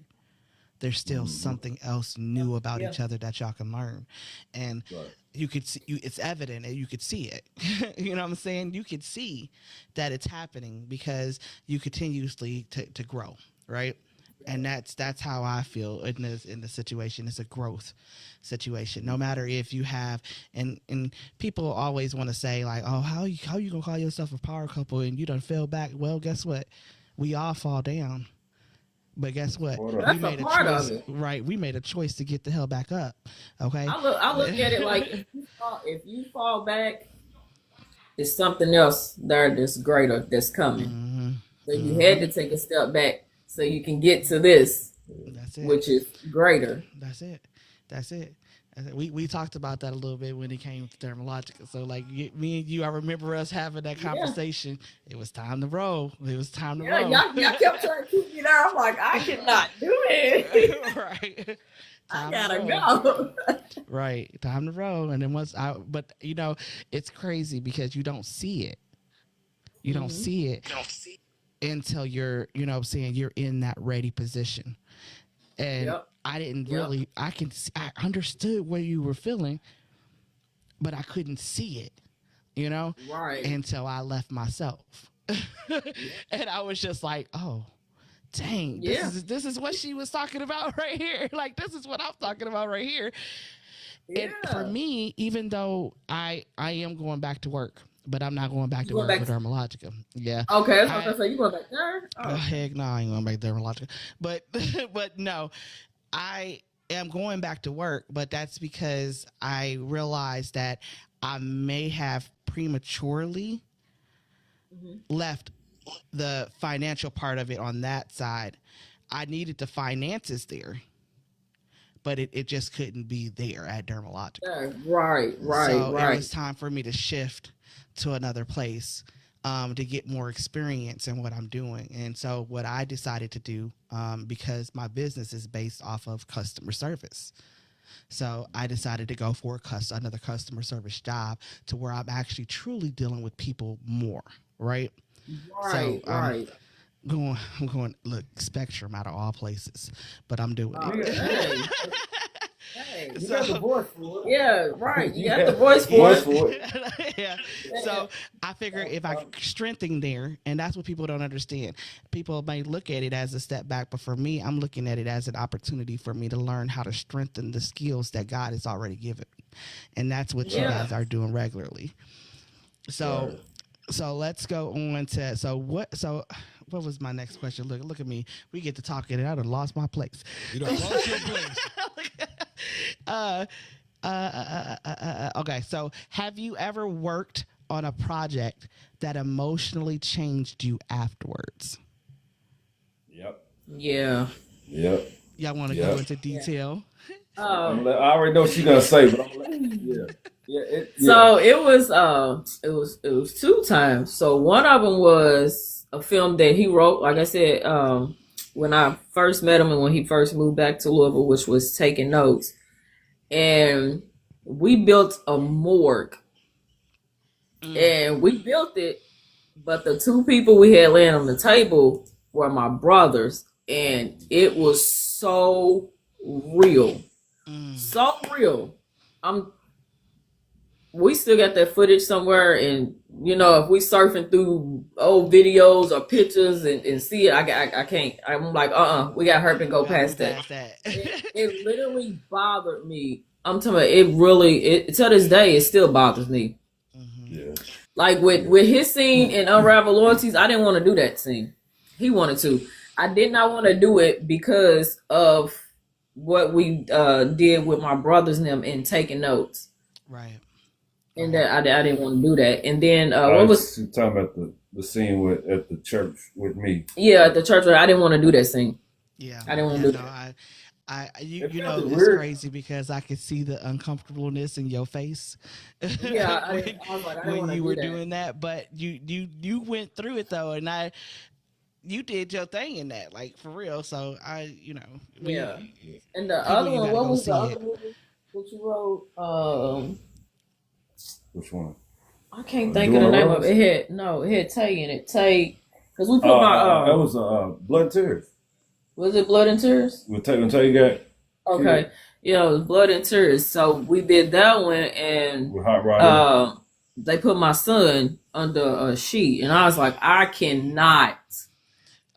there's still something else new about Yeah. each other that y'all can learn, and Right. you could see it's evident, and you could see it. You know what I'm saying? You could see that it's happening because you continuously to grow, right? And that's how I feel in the situation. It's a growth situation. No matter if you have and people always want to say like, oh, how you gonna call yourself a power couple and you done fell back? Well, guess what? We all fall down. But guess what? That's a part of it. Right? We made a choice to get the hell back up. Okay. I look at it like if you fall back, it's something else there that's greater that's coming. Mm-hmm. So you had to take a step back so you can get to this, That's it. which is greater. That's it. That's it. We talked about that a little bit when it came to Dermalogica. So like me and you, I remember us having that conversation. Yeah. It was time to roll. It was time to roll. Y'all kept trying to keep me there. I'm like, I cannot do it. Right. I gotta go. Right. Time to roll. And then but you know, it's crazy because you don't see it. You don't see it until you're, you know what I'm saying, you're in that ready position. And I didn't really, I understood what you were feeling, but I couldn't see it, you know? Right. Until I left myself. And I was just like, oh, dang, this is what she was talking about right here. Like, this is what I'm talking about right here. Yeah. And for me, even though I am going back to work, but I'm not going back to work for Dermalogica. Yeah. Okay, that's what I was gonna say. You going back there? Oh, heck no, I ain't going back to Dermalogica. But no, I am going back to work, but that's because I realized that I may have prematurely left the financial part of it on that side. I needed the finances there, but it just couldn't be there at Dermalogica. Yeah, right. So it was time for me to shift to another place to get more experience in what I'm doing. And so what I decided to do, because my business is based off of customer service. So I decided to go for another customer service job to where I'm actually truly dealing with people more, right? Right, so, right. I'm going, look, Spectrum out of all places, but I'm doing it. Hey, you got the voice for it. Yeah, right. You got the voice for it. Yeah. So I figure if I strengthen there, and that's what people don't understand. People may look at it as a step back, but for me, I'm looking at it as an opportunity for me to learn how to strengthen the skills that God has already given me. And that's what you guys are doing regularly. So let's go on to what was my next question? Look at me. We get to talking and I done lost my place. You done lost your place. Okay, so have you ever worked on a project that emotionally changed you afterwards? Yep. Yeah. Yep. Y'all want to go into detail? I already know what she's gonna say, but So it was 2 times. So one of them was a film that he wrote, like I said, when I first met him and when he first moved back to Louisville, which was Taking Notes. And we built a morgue. And we built it, but the 2 people we had laying on the table were my brothers. And it was so real. So real. We still got that footage somewhere, and you know, if we surfing through old videos or pictures and see it, I can't. I'm like, we got hurt and go past that. It literally bothered me. I'm talking about it. Really, to this day, it still bothers me. Yeah. Like with his scene in Unraveled Loyalties, I didn't want to do that scene. He wanted to. I did not want to do it because of what we did with my brothers and them in Taking Notes. Right. And that I didn't want to do that. And then what was you talking about the scene at the church with me? Yeah, at the church. I didn't want to do that scene. Yeah, I didn't want to do that. You know, it's crazy because I could see the uncomfortableness in your face. Yeah, when you were doing that, but you went through it though, and you did your thing in that, like for real. So yeah. And the other one, what was the other movie that you wrote? Which one? I can't think of the name of it. It had Tay in it. Tay, because we put that was Blood and Tears. Was it Blood and Tears? With Tay got. Okay, yeah, it was Blood and Tears. So we did that one, and with Hot Rod. They put my son under a sheet, and I was like, I cannot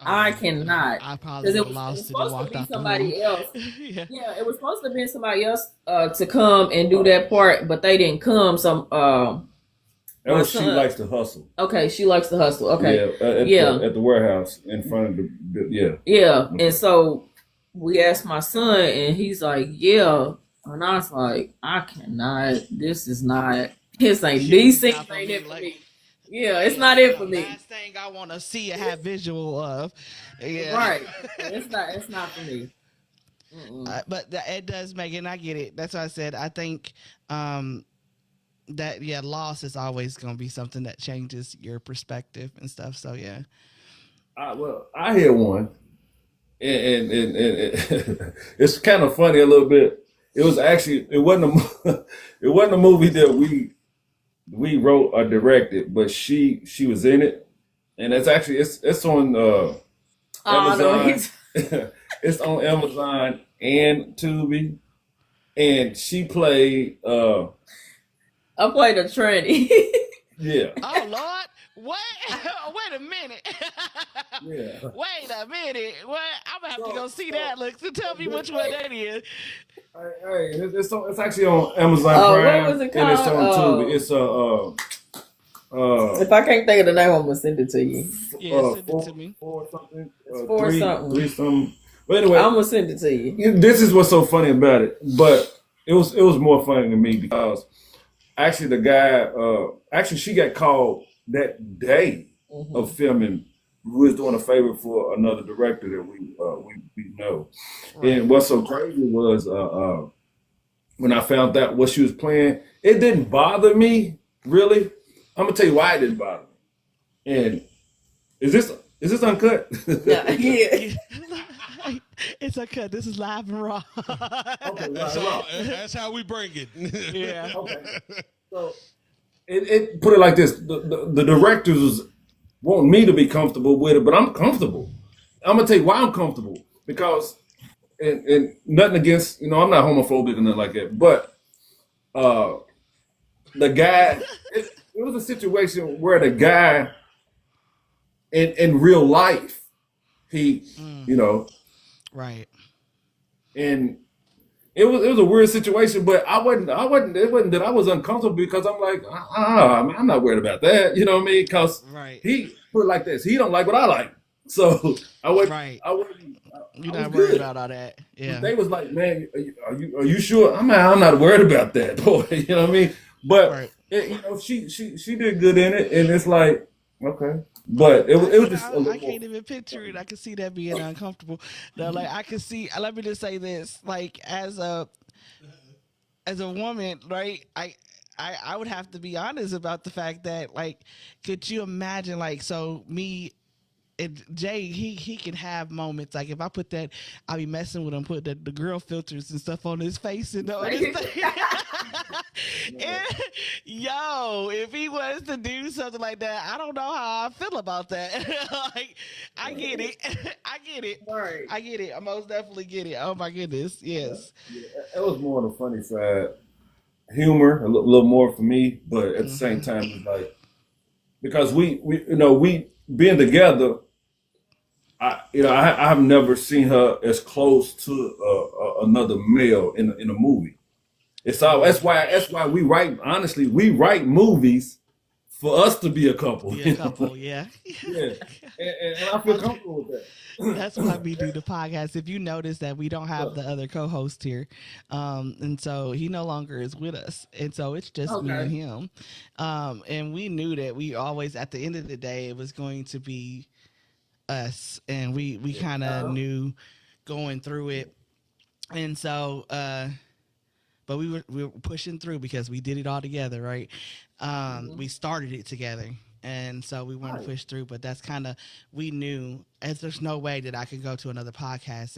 I cannot. I probably Because would have it was lost it and supposed to walked be out the room. somebody else. Yeah. Yeah, it was supposed to be somebody else to come and do that part, but they didn't come. That My was She son. Likes to Hustle. Okay, she likes to hustle. Okay, Yeah, at the warehouse in front of the yeah. And so we asked my son, and he's like, "Yeah," and I was like, "I cannot. This is not. This ain't decent. Not for Ain't me, it for like- me? Yeah, it's not it for me. Last thing I want to see or have visual of. Yeah. Right? It's not. It's not for me. But it does make it, and I get it. That's why I said I think that loss is always going to be something that changes your perspective and stuff. So yeah. I hear one, and it's kind of funny a little bit. It wasn't it wasn't a movie that we wrote or directed, but she was in it, and it's on Amazon. It's on Amazon and Tubi, and she played I played a tranny. yeah. Oh Lord, what? Wait a minute. Yeah. Wait a minute. What? I'm gonna have to go see that. Look, so tell me which one that is. Hey, it's actually on Amazon Oh, Prime, what was it and it's called? on Tubi. It's If I can't think of the name, I'm gonna send it to you. Yeah, send it to me. Four something. Four something. Three something. But anyway, I'm gonna send it to you. this is what's so funny about it. But it was more funny to me because actually the guy, she got called that day of filming. We was doing a favor for another director that we know. Right. And what's so crazy was when I found out what she was playing, it didn't bother me really. I'm gonna tell you why it didn't bother me. And is this uncut? Yeah. It's okay. This is live and raw. Okay, That's how we bring it. Yeah. Okay. So it put it like this: the directors was want me to be comfortable with it, but I'm comfortable. I'm gonna tell you why I'm comfortable because, and nothing against, I'm not homophobic or nothing like that, but the guy, it was a situation where the guy in real life, he, right, and it was a weird situation, but it wasn't that I was uncomfortable because I'm like, I'm not worried about that. You know what I mean? Because he put it like this. He don't like what I like. So I wasn't, right. You're I not was worried good. about all that. Yeah. They was like, man, are you sure? I'm not worried about that, boy. You know what I mean? But she did good in it, and it's like, okay. But it was just a little I can't even picture it. I can see that being uncomfortable. No, like I can see. Let me just say this: like as a woman, right? I would have to be honest about the fact that, like, could you imagine, like, so me. Jay, he can have moments like if I put that, I'll be messing with him, put the girl filters and stuff on his face and all this stuff. Yo, if he wants to do something like that, I don't know how I feel about that. Like, I get it. I get it. Right. I get it. I most definitely get it. Oh my goodness, yes. Yeah, it was more on the funny side, humor a little more for me, but at the same time, it's like because we being together. I have never seen her as close to another male in a movie. It's all that's why we write movies for us to be a couple. Be a couple, yeah. Yeah, and I feel comfortable with that. That's why we do the podcast. If you notice that we don't have the other co-host here, and so he no longer is with us, and so it's just me and him. And we knew that we always, at the end of the day, it was going to be us, and we kind of knew going through it, and so but we were pushing through because we did it all together, right? We started it together, and so we wanted to push through, but that's kind of, we knew as there's no way that I could go to another podcast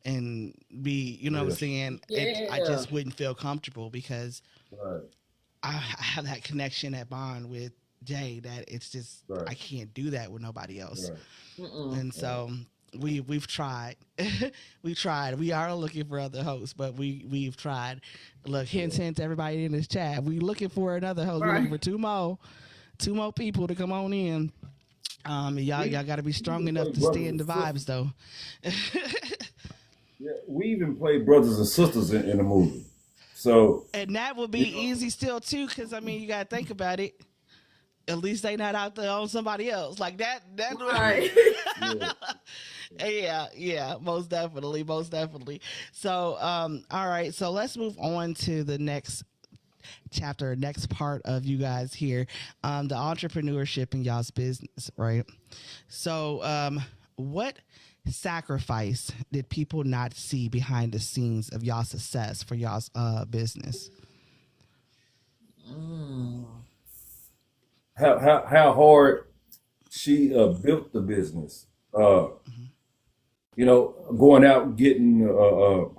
and be, you know what I'm saying? I just wouldn't feel comfortable because I have that connection, that bond with Jay, that it's just I can't do that with nobody else. And so we've tried. We've tried. We are looking for other hosts, but we've tried. Look, hint to everybody in this chat. We looking for another host. We're looking for two more people to come on in. Y'all got to be strong enough to Brothers stay in and the vibes, though. Yeah, we even played brothers and sisters in the movie. So And that would be you know, easy still too, because I mean, you got to think about it. At least they not out there on somebody else like that. That Right. yeah, most definitely, most definitely. So, all right, so let's move on to the next chapter, next part of you guys here, the entrepreneurship in y'all's business, right? So, what sacrifice did people not see behind the scenes of y'all success for y'all's business? how hard she built the business. You know, going out getting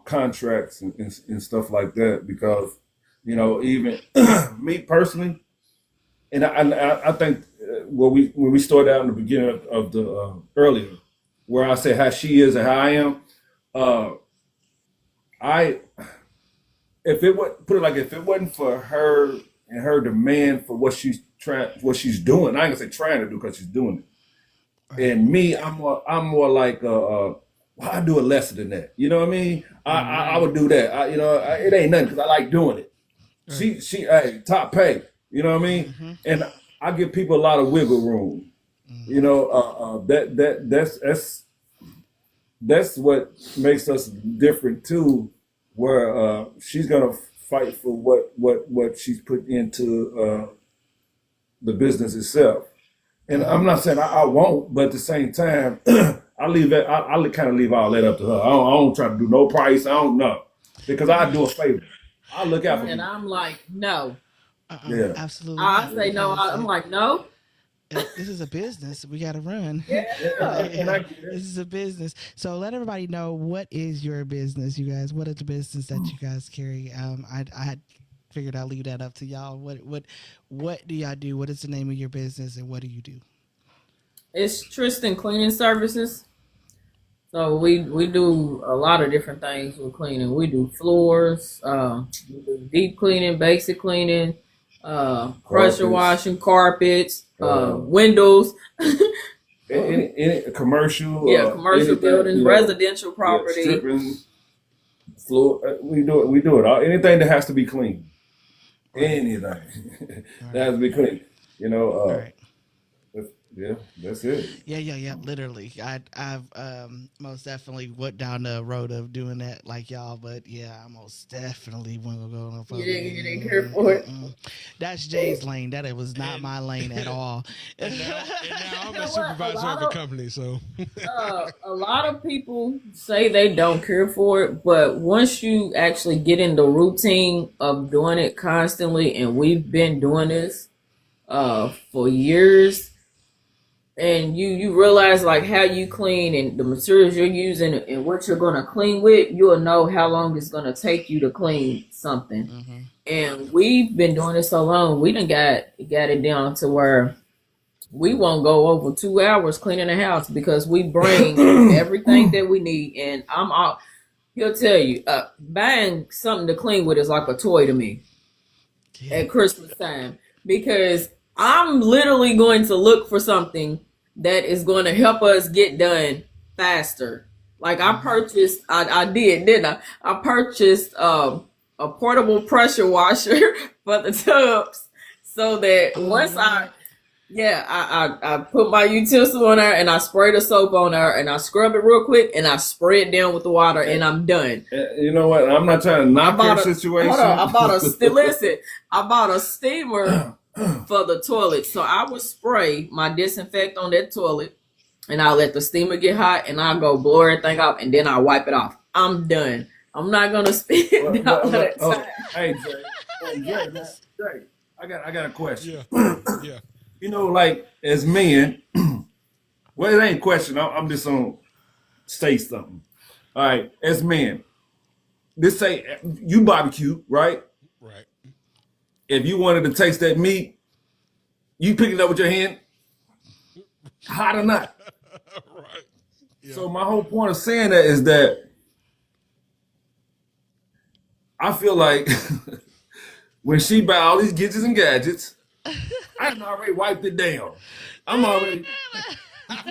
contracts and stuff like that. Because you know, even me personally, and I think when we started out in the beginning of the earlier, where I say how she is and how I am, I if it would put it like if it wasn't for her and her demand for what she's doing, I ain't gonna say trying to do because she's doing it. And me, I'm more like well, I do it lesser than that. You know what I mean? I would do that. It ain't nothing because I like doing it. She hey, top pay. You know what I mean? And I give people a lot of wiggle room. You know, that's what makes us different too. Where she's gonna fight for what she's put into the business itself. And I'm not saying I won't, but at the same time, I leave that. I kind of leave all that up to her. I don't try to do no price. I don't know because I do a favor. I look out for And people. I'm like, no. Yeah. Absolutely. I say no. I'm like, no. This is a business. We got to run. And I This is a business. So let everybody know, what is your business, you guys? What is the business that you guys carry? I had figured I'd leave that up to y'all. What do y'all do? What is the name of your business, and what do you do? It's Tristan Cleaning Services. So we do a lot of different things with cleaning. We do floors, we do deep cleaning, basic cleaning, pressure washing, carpets, windows. any commercial, Yeah, commercial anything, buildings, residential property. stripping, floor. We do it. We do it. Anything that has to be clean. Anything that has to be clean. You know. All right. Yeah, that's it. Yeah. Literally, I've most definitely went down the road of doing that like y'all, but yeah, I most definitely wasn't gonna go no You didn't care for it. That's Jay's lane. That was not my lane at all. And now I'm You know a what? supervisor of a company, so A lot of people say they don't care for it, but once you actually get in the routine of doing it constantly, and we've been doing this for years, and you realize like how you clean and the materials you're using and what you're gonna clean with, you'll know how long it's gonna take you to clean something. And we've been doing it so long, we done got it down to where we won't go over 2 hours cleaning the house because we bring everything that we need. And he'll tell you, buying something to clean with is like a toy to me at Christmas time, because I'm literally going to look for something that is going to help us get done faster. Like I purchased, I did, didn't I? I purchased a portable pressure washer for the tubs, so that once I put my utensil on there and I spray the soap on there and I scrub it real quick and I spray it down with the water and I'm done. You know what? I'm not trying to knock your situation. Hold on, I bought a steamer for the toilet. So I would spray my disinfect on that toilet and I let the steamer get hot and I go blow everything off and then I wipe it off. I'm done. I'm not gonna spend that time. Hey Jay, I got a question. yeah. You know, like as men, well, it ain't a question. I'm just gonna say something. All right, as men, let's say you barbecue, right? Right. If you wanted to taste that meat, you pick it up with your hand, hot or not. Right. Yeah. So my whole point of saying that is that I feel like when she buy all these gadgets and gadgets, I done already wiped it down. I'm already.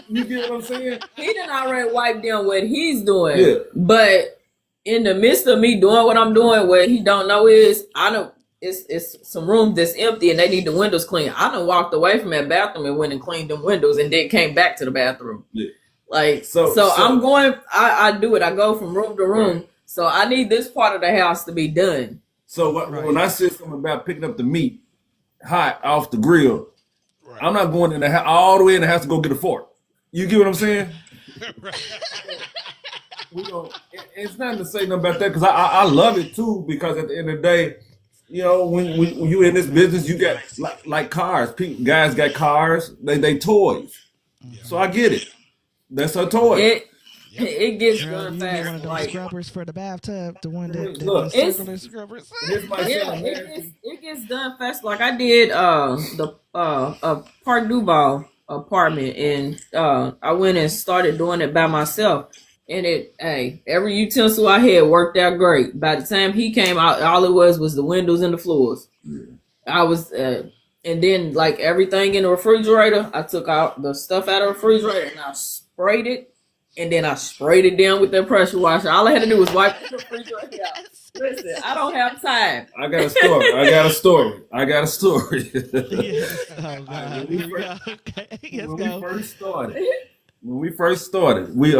You get what I'm saying? He done already wiped down what he's doing. Yeah. But in the midst of me doing what I'm doing, what he don't know is I know it's some room that's empty and they need the windows cleaned. I done walked away from that bathroom and went and cleaned them windows and then came back to the bathroom. Yeah. Like So I'm going. I do it. I go from room to room. Right. So I need this part of the house to be done. So when I said something about picking up the meat hot off the grill, right. I'm not going in the house all the way in the house to go get a fork. You get what I'm saying? It's nothing to say nothing about that because I love it too because at the end of the day, you know, when you in this business, you got like cars. Guys got cars. They toys. Yeah. So I get it. That's a toy. It gets done fast. One of those scrubbers for the bathtub, the one that look, circular scrubbers. It gets done fast. Like I did the Park Duval apartment, and I went and started doing it by myself. And every utensil I had worked out great. By the time he came out, all it was the windows and the floors. Yeah. I was, and then like everything in the refrigerator, I took out the stuff out of the refrigerator and I sprayed it. And then I sprayed it down with that pressure washer. All I had to do was wipe the refrigerator out. Listen, I don't have time. I got a story. When we first started, we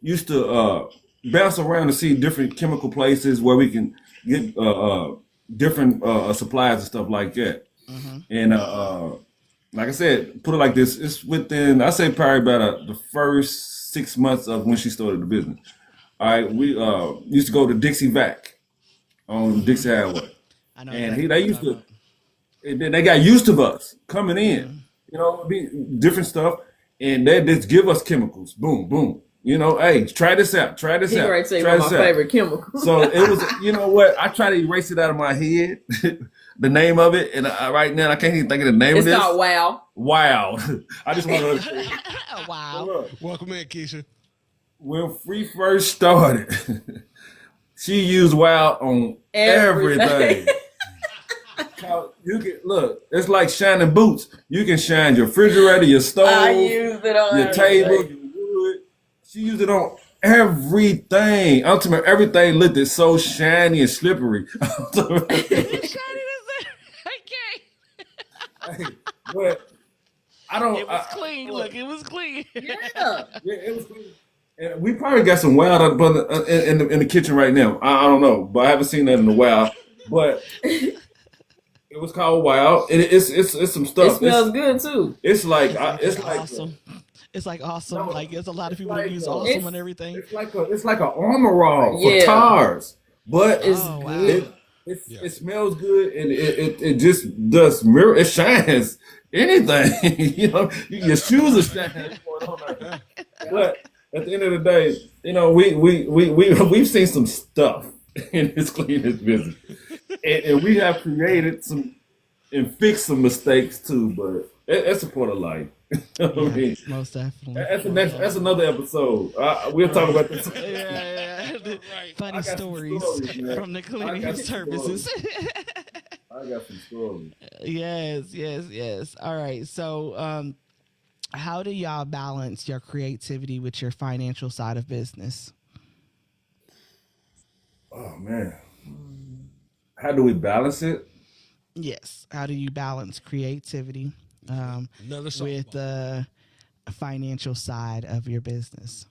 used to bounce around to see different chemical places where we can get different supplies and stuff like that. Mm-hmm. And like I said, put it like this: it's within I say probably about the first 6 months of when she started the business. All right, we used to go to Dixie Vac on Dixie Highway, and they got used to us coming in, you know, different stuff, and they just give us chemicals. Boom, boom. You know, hey, try this out. Try this out. Right, try this my favorite chemical. So it was, you know what? I try to erase it out of my head, the name of it, and right now I can't even think of the name of this. It's called Wow. Wow. I just want to. Wow. Welcome in, Keisha. When we first started, she used Wow on everything. You can look. It's like shining boots. You can shine your refrigerator, your stove, I used it on your table, your wood. She used it on everything. Ultimately, everything looked so shiny and slippery. But I don't. It was clean. Look, it was clean. Yeah, it was clean. And we probably got some wild in the kitchen right now. I don't know, but I haven't seen that in a while. But it was called Wild. It's some stuff. It smells good too. It's like awesome. It's like awesome. No, like there's a lot of people that use awesome and everything. It's like an armor all for tires, but it smells good and it just does mirror. It shines anything. You know, your shoes are shining. But at the end of the day, you know, we've seen some stuff in this cleaning business, and we have created some and fixed some mistakes too. But that's a part of life. I mean, most definitely. That's another episode. We'll talk about this. Funny stories from the cleaning services. I got some stories. Yes. All right. So, how do y'all balance your creativity with your financial side of business? Oh man, how do we balance it? Yes. How do you balance creativity with the financial side of your business?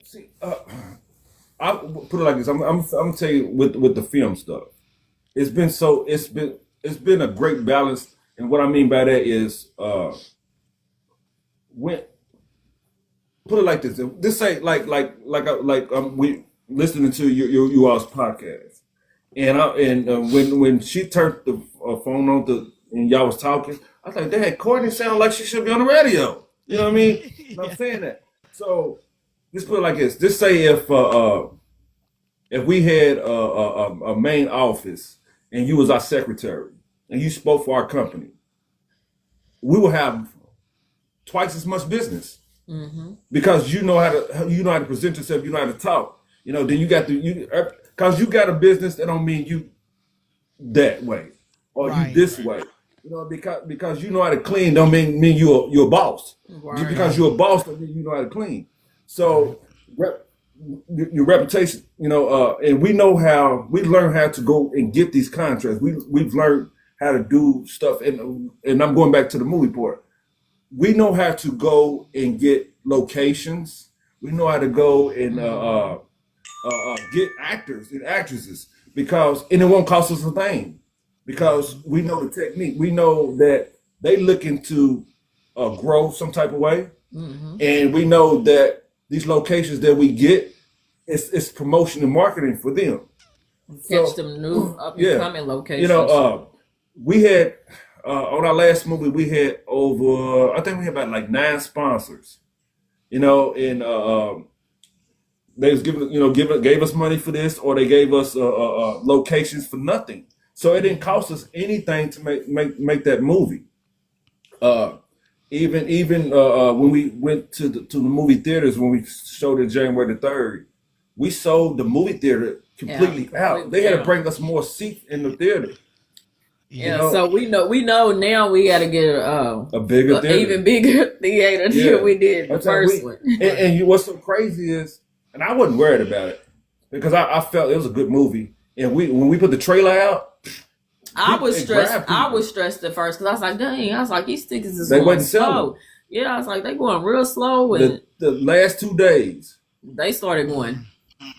See, I'll put it like this. I'm gonna tell you with the film stuff. It's been a great balance, and what I mean by that is when put it like this. This ain't like we listening to your all's podcast, and when she turned the phone on and y'all was talking, I was like, "Dad, Courtney sounded like she should be on the radio." You know what I mean? I'm saying that. So just put it like this. Just say if we had a main office and you was our secretary and you spoke for our company, we will have twice as much business because you know how to present yourself, you know how to talk. You know, then you got because you got a business that don't mean you that way or you this way. You know, because you know how to clean don't mean you're a boss. Just because Right. you're a boss don't mean you know how to clean. So rep, your reputation, and we know how we learn how to go and get these contracts. We've learned how to do stuff, and I'm going back to the movie part. We know how to go and get locations. We know how to go and get actors and actresses and it won't cost us a thing because we know the technique. We know that they looking to grow some type of way, and we know that these locations that we get, it's promotion and marketing for them. Catch So them new up and yeah, coming you locations. know, we had on our last movie we had over I think we had about like 9 sponsors. And they was gave us money for this, or they gave us locations for nothing. So it didn't cost us anything to make that movie. Even when we went to the movie theaters when we showed it January 3rd, we sold the movie theater completely out. They had to bring us more seats in the theater. Yeah, so we know now we got to get A bigger theater, even bigger theater than we did the first one. What's so crazy is, and I wasn't worried about it because I felt it was a good movie. And when we put the trailer out, I was stressed. I was stressed at first because I was like, dang, I was like, these tickets is They going wasn't selling. slow. Yeah, I was like, they going real slow, and the last 2 days. they started going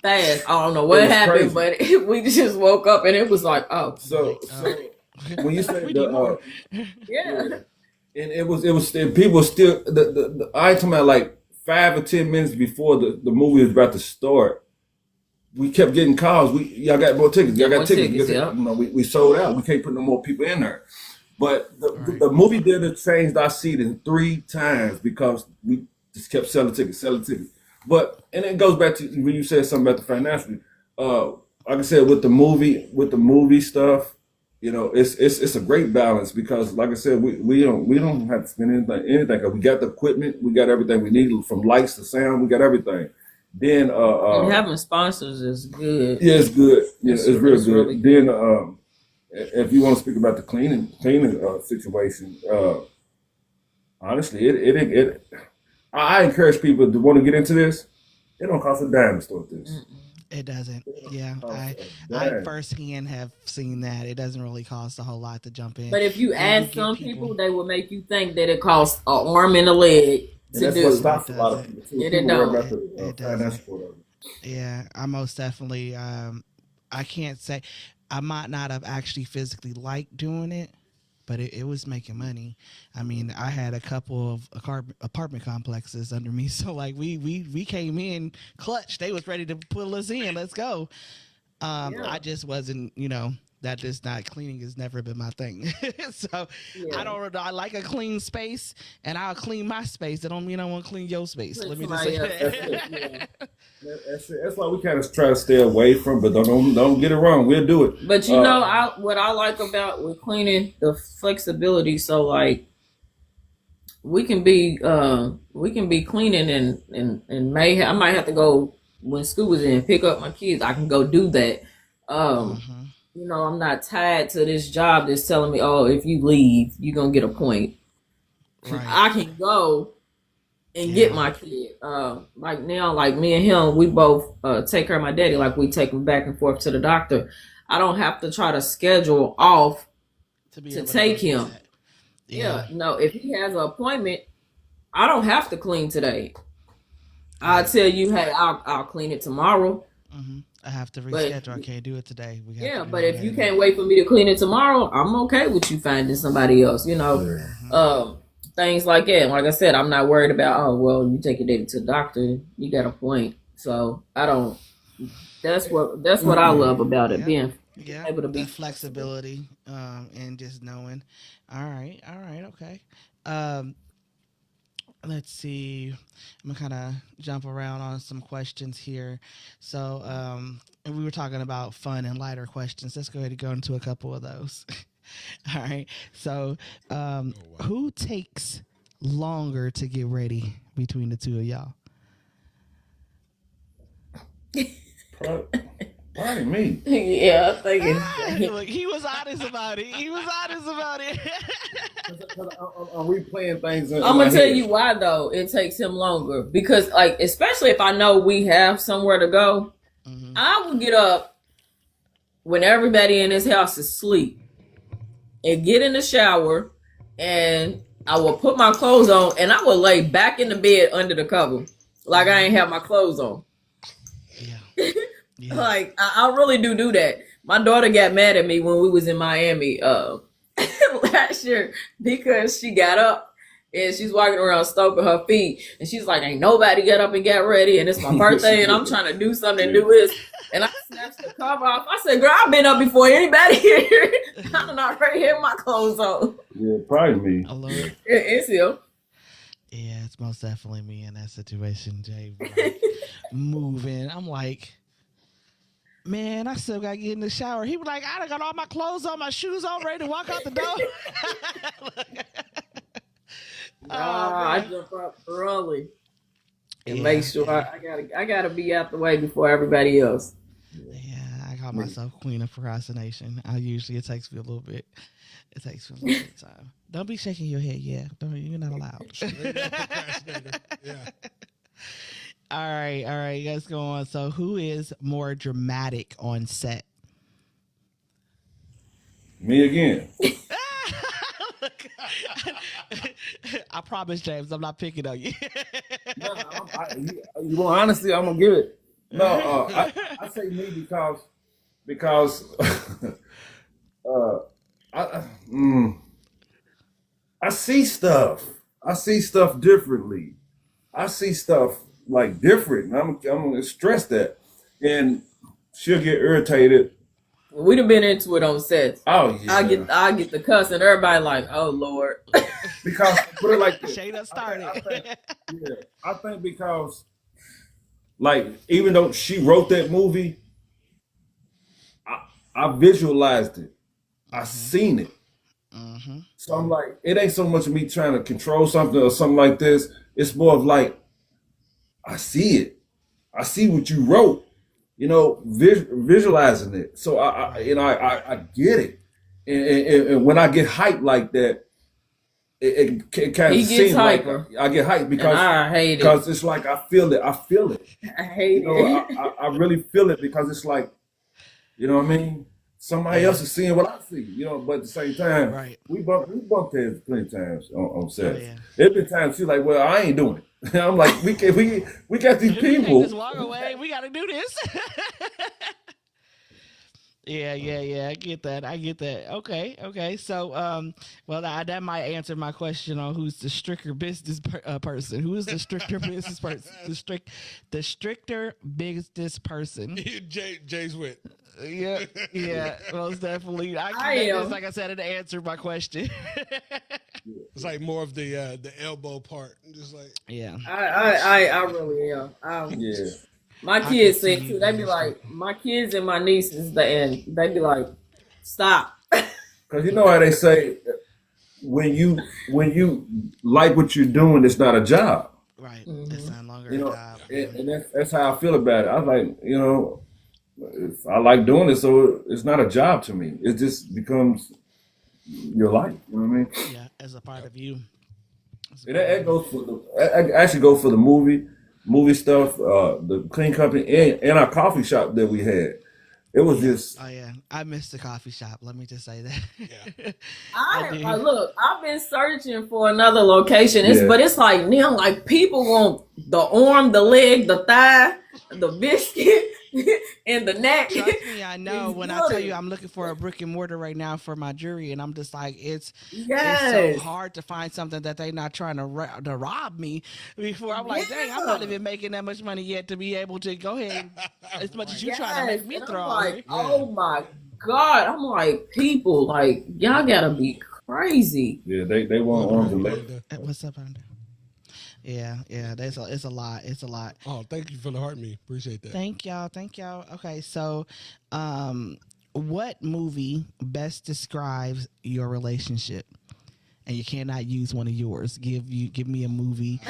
fast. I don't know what was happened, but we just woke up and it was like, oh, So when you say yeah. and it was and people were still I talking about like 5 or 10 minutes before the movie was about to start. We kept getting calls. Y'all got more tickets. Y'all got tickets. Yeah. We sold out. We can't put no more people in there. But the movie theater changed our seating 3 times because we just kept selling tickets. And it goes back to when you said something about the financial. Like I said, with the movie stuff, it's a great balance because, like I said, we don't have to spend anything. 'Cause we got the equipment, we got everything we need from lights to sound, we got everything. Then And having sponsors is good. yeah, it's good. Yeah, it's real good. Really Then if you want to speak about the cleaning situation, honestly, I encourage people to want to get into this. It don't cost a dime to start this. It doesn't. Yeah, I dang. firsthand have seen that. It doesn't really cost a whole lot to jump in. But if you And ask get some people, they will make you think that it costs an arm and a leg And to that's do. what stops a lot of people too. It People don't. worry about the It financial doesn't. part of it. Yeah, I most definitely. I can't say I might not have actually physically liked doing it, but it was making money. I mean, I had a couple of apartment complexes under me, so like we came in clutch. They was ready to pull us in. Let's go. I just wasn't, that just not cleaning has never been my thing. So Yeah. I like a clean space, and I'll clean my space. That don't mean I want to clean your space. Let me just say that. That's why we kind of try to stay away from. But don't get it wrong. We'll do it. But what I like about with cleaning, the flexibility. So like we can be cleaning and I might have to go when school is in pick up my kids. I can go do that. I'm not tied to this job that's telling me, oh, if you leave, you're gonna get a point. Right. I can go and get my kid. Like now, like me and him, we both take care of my daddy. Like we take him back and forth to the doctor. I don't have to try to schedule off to take him. Yeah. No, if he has an appointment, I don't have to clean today. I'll tell you, hey, I'll clean it tomorrow. I have to reschedule. I can't do it today. But if you can't wait for me to clean it tomorrow, I'm okay with you finding somebody else. Things like that. Like I said, I'm not worried about, oh, well, you take your daddy to the doctor, you got a point. So I don't. That's what I love about it, being able to be flexibility, and just knowing. All right, okay. Let's see. I'm gonna kind of jump around on some questions here. So, and we were talking about fun and lighter questions. Let's go ahead and go into a couple of those. All right. So, who takes longer to get ready between the two of y'all? Probably me. Yeah, I think it's. Look, he was honest about it. He was honest about it. I'm replaying things. In I'm my gonna tell head. you why though it takes him longer because like especially if I know we have somewhere to go, I will get up when everybody in his house is asleep and get in the shower and I will put my clothes on and I will lay back in the bed under the cover like I ain't have my clothes on. Yeah. Yeah. Like I really do that. My daughter got mad at me when we was in Miami last year because she got up and she's walking around stomping her feet and she's like, ain't nobody get up and get ready and it's my birthday and I'm trying to do something and do this and I snatched the cover off. I said, girl, I've been up before anybody here. I'm not right here with my clothes on. Yeah, probably me. I love it. It's him. Yeah, it's most definitely me in that situation, Jay. Like, moving. I'm like, man, I still gotta get in the shower. He was like, I done got all my clothes on, my shoes on, ready to walk out the door. I jump up early and Yeah, make sure I gotta be out the way before everybody else. Yeah, I call myself queen of procrastination. It takes me a little bit. It takes me a little bit of time. Don't be shaking your head. Yeah, you're not allowed. Yeah. All right. Let's go on. So, who is more dramatic on set? Me again. I promise, James, I'm not picking on you. You want honestly, I'm gonna give it. No, I say me because I see stuff. I see stuff differently. I see stuff like different. I'm gonna stress that, and she'll get irritated. We'd have been into it on set. Oh yeah, I get the cuss and everybody like, oh Lord. because put it like this. Shade up started. I think because like even though she wrote that movie, I visualized it. I seen it. So I'm like, it ain't so much of me trying to control something or something like this. It's more of like, I see it. I see what you wrote. Visualizing it. So I get it. And when I get hyped like that, it kind He of gets seems like hyper. I get hyped And I hate it. because it's like I feel it. I feel it. I hate it. I really feel it because it's like, you know what I mean? Somebody else is seeing what I see, but at the same time, Right. we bumped heads plenty of times on set. Oh, yeah. There's been times she's like, well, I ain't doing it. I'm like, we got these We can't people. just walk away. We got to do this. Yeah. I get that. Okay. So, that might answer my question on who's the stricter business person. Who is the stricter business person? The stricter business person. Jay's with. Yeah, most definitely. I am. Like I said, it answered my question. It's like more of the elbow part. Just like Yeah. I really am. Yeah. My kids say too. They be like, my kids and my nieces, they be like, stop. Because you know how they say, when you like what you're doing, it's not a job. Right. It's no longer You know, a job. and that's how I feel about it. I was like, if I like doing it, so it's not a job to me. It just becomes your life. You know what I mean? Yeah, as a part of you. And that goes for actually go for the movie stuff, the clean company, and our coffee shop that we had. It was just. Oh yeah, I missed the coffee shop. Let me just say that. Yeah. Look, I've been searching for another location. But it's like now, like people want the arm, the leg, the thigh, the biscuit, and the neck. Trust me, I know. It's When I tell good. you I'm looking for a brick and mortar right now for my jewelry, and I'm just like, it's Yes. so hard to find something that they're not trying to rob me before. I'm like, dang, I'm not even making that much money yet to be able to go ahead as much as you trying to make me And throw. I'm like, oh my God. I'm like, people, like, y'all gotta be crazy. Yeah, they want arms and legs. What's up, Andrew? Yeah, it's a lot. It's a lot. Oh, thank you for the heart, me. Appreciate that. Thank y'all. Okay, so what movie best describes your relationship? And you cannot use one of yours. Give me a movie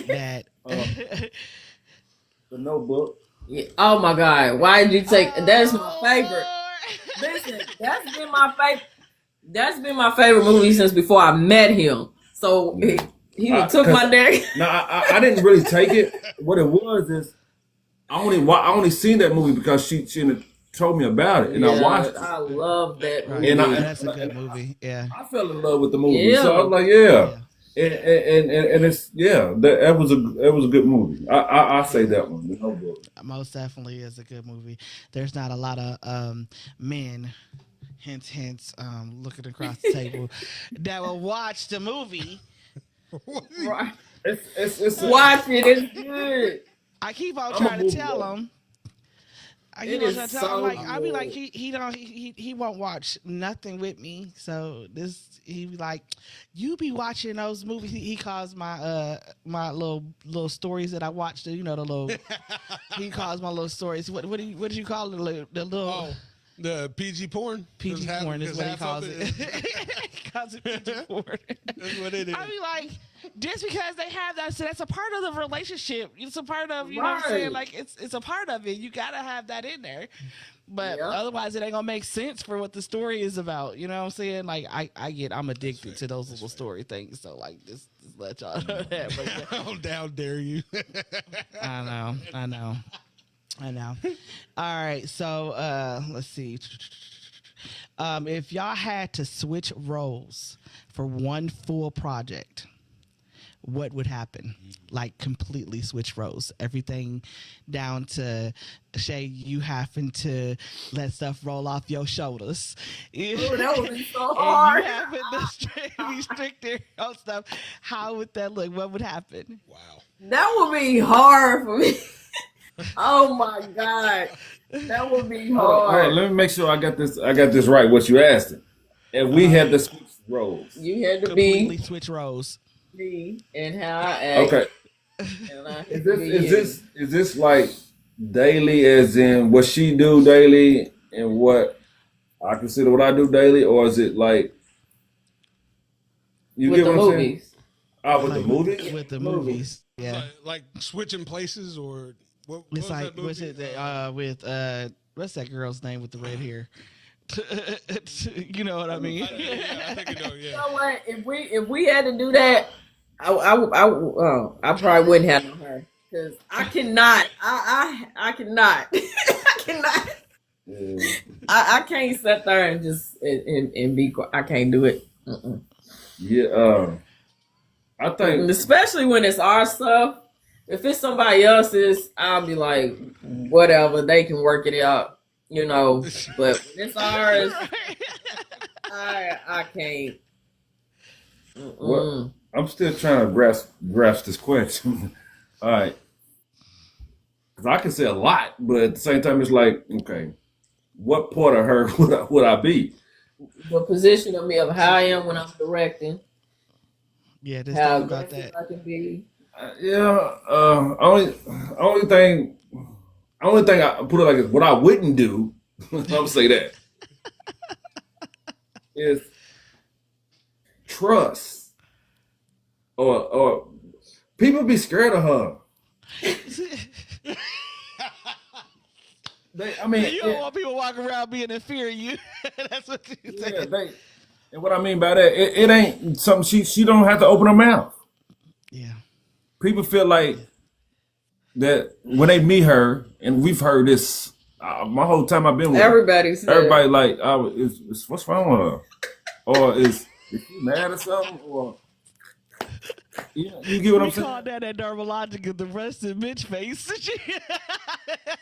that The Notebook. Yeah. Oh my God! Why did you take? That's my Oh, favorite. Lord. Listen, That's been my favorite movie since before I met him. So he done took Cause my dad. no, I didn't really take it. What it was is I only seen that movie because she had told me about it, and I Yeah, watched it, I love that Right. and movie. That's a good movie. Yeah. I fell in love with the movie. So I Yeah. was like, yeah, Yeah. and it's that was a good movie. I say that one. The Notebook. Most definitely is a good movie. There's not a lot of men, hence, looking across the table, that will watch the movie. Right. It's Watch it. It's good. I keep on I'm a trying to movie tell buff. him. I It keep on is trying to tell him. so Like I be like good. he don't he won't watch nothing with me. So this he be like, you be watching those movies. He calls my little stories that I watch. The little he calls my little stories. What do you call it? The little. Oh, the PG porn. PG porn is what he calls it. Is, He calls it PG porn. that's what it is. I be like, just because they have that, so that's a part of the relationship. It's a part of, you know what I'm saying? Right. Like, it's a part of it. You gotta have that in there. But Yeah. otherwise, it ain't gonna make sense for what the story is about. You know what I'm saying? Like, I'm addicted to those little story things. So, like, just let y'all know that. But yeah, How down dare you? I know. All right, so let's see. If y'all had to switch roles for one full project, what would happen? Like completely switch roles. Everything down to Shay, you having to let stuff roll off your shoulders. Ooh, that would be so And hard. you having to be stricter on stuff. How would that look? What would happen? Wow. That would be hard for me. Oh my God. That would be Hold on, hard. let me make sure I got this right. What you asked it, and we had to switch roles. You had to Completely be switch roles. me and how I act. Okay, And I had is to this be is you. this is this like daily, as in what she do daily and what I consider what I do daily, or is it like you With get the what I'm saying? movies? With the Like movie? with the Movies. movies. Yeah. Like switching places or what It's was like that what's movie? it with what's that girl's name with the red hair? You know what I mean? I think I know. You Yeah. know what? If we had to do that, I probably wouldn't have her because I cannot. I cannot. I cannot. Yeah. I can't sit there and just and be. I can't do it. Mm-mm. Yeah, I And think especially when it's our stuff. If it's somebody else's, I'll be like, whatever. They can work it out, you know. But when it's ours, I can't. what Mm-mm. I'm still trying to grasp this question. All right, because I can say a lot, but at the same time, it's like, okay, what part of her would I be? The position of me of how I am when I'm directing, Yeah, just how think about aggressive that. I can be. Yeah, only thing I put it like is what I wouldn't do. I'm gonna say that is trust or people be scared of her. I mean, You don't want people walking around being in fear of you. That's what you yeah, say. and what I mean by that, it ain't something she don't have to open her mouth. Yeah. People feel like that when they meet her, and we've heard this my whole time I've been with her. Everybody's Everybody like, what's wrong with her? Or is she mad or something? Or you get what I'm We saying? call that a dermalogic of the rusted bitch face.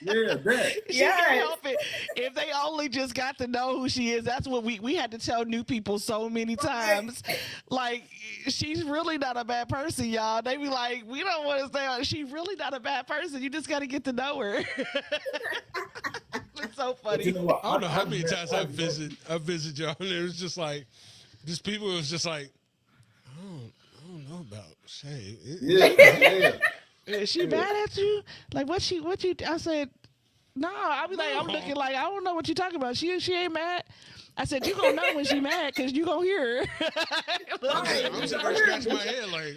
Yeah, that. She Yes. can't help it. If they only just got to know who she is, that's what we had to tell new people so many times. Like, she's really not a bad person, y'all. They be like, we don't want to say she's really not a bad person. You just got to get to know her. It's so But you funny. know what? I don't know how many times I visit y'all, and it was just like, just people was just like, I don't know about Shay. Yeah. Is she mad at you? Like, what you? I said, no. I be like, I'm looking like I don't know what you talking about. She ain't mad. I said, you gonna know when she mad because you gonna hear her. I'm sitting there scratching my head like,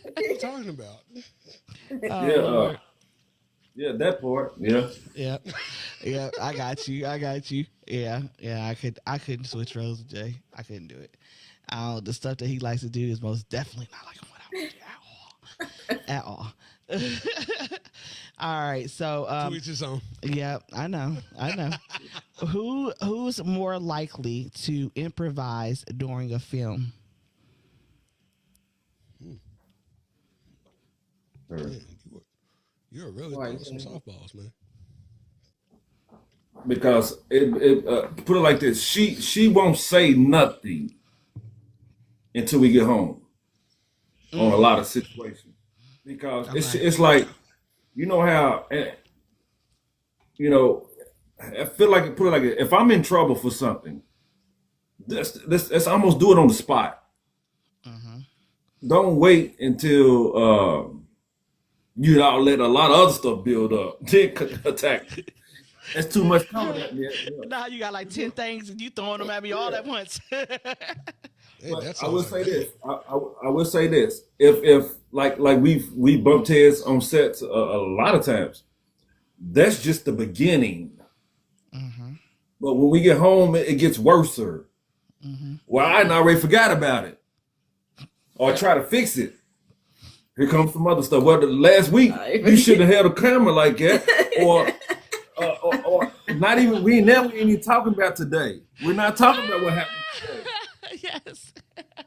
what are you talking about? Oh, Yeah. Lord. Yeah, that part. Yeah. Yeah, yeah. I got you. I got you. Yeah, yeah. I couldn't switch roles with Jay. I couldn't do it. The stuff that he likes to do is most definitely not like what I would do at all. At all. All right. So, To each his own. yeah, I know. I know. Who's more likely to improvise during a film? Man, you're really Why throwing you some saying softballs, man. Because put it like this, she won't say nothing until we get home on a lot of situations. Because Okay. it's like, you know how, you know, I feel like, put it like, if I'm in trouble for something, let's almost do it on the spot. Mm-hmm. Don't wait until you know let a lot of other stuff build up. Then attack. That's too much coming at me. Now you got like 10 things and you throwing them at me all at once. Hey, But that I will sounds say like this. I will say this. If like we bumped heads on sets a lot of times. That's just the beginning. Mm-hmm. But when we get home, it gets worse. Mm-hmm. Well, I already forgot about it, or try to fix it. Here comes some other stuff. Well, the last week you shouldn't have held a camera like that, or not even. We ain't even talking about today. We're not talking about what happened today. Yes.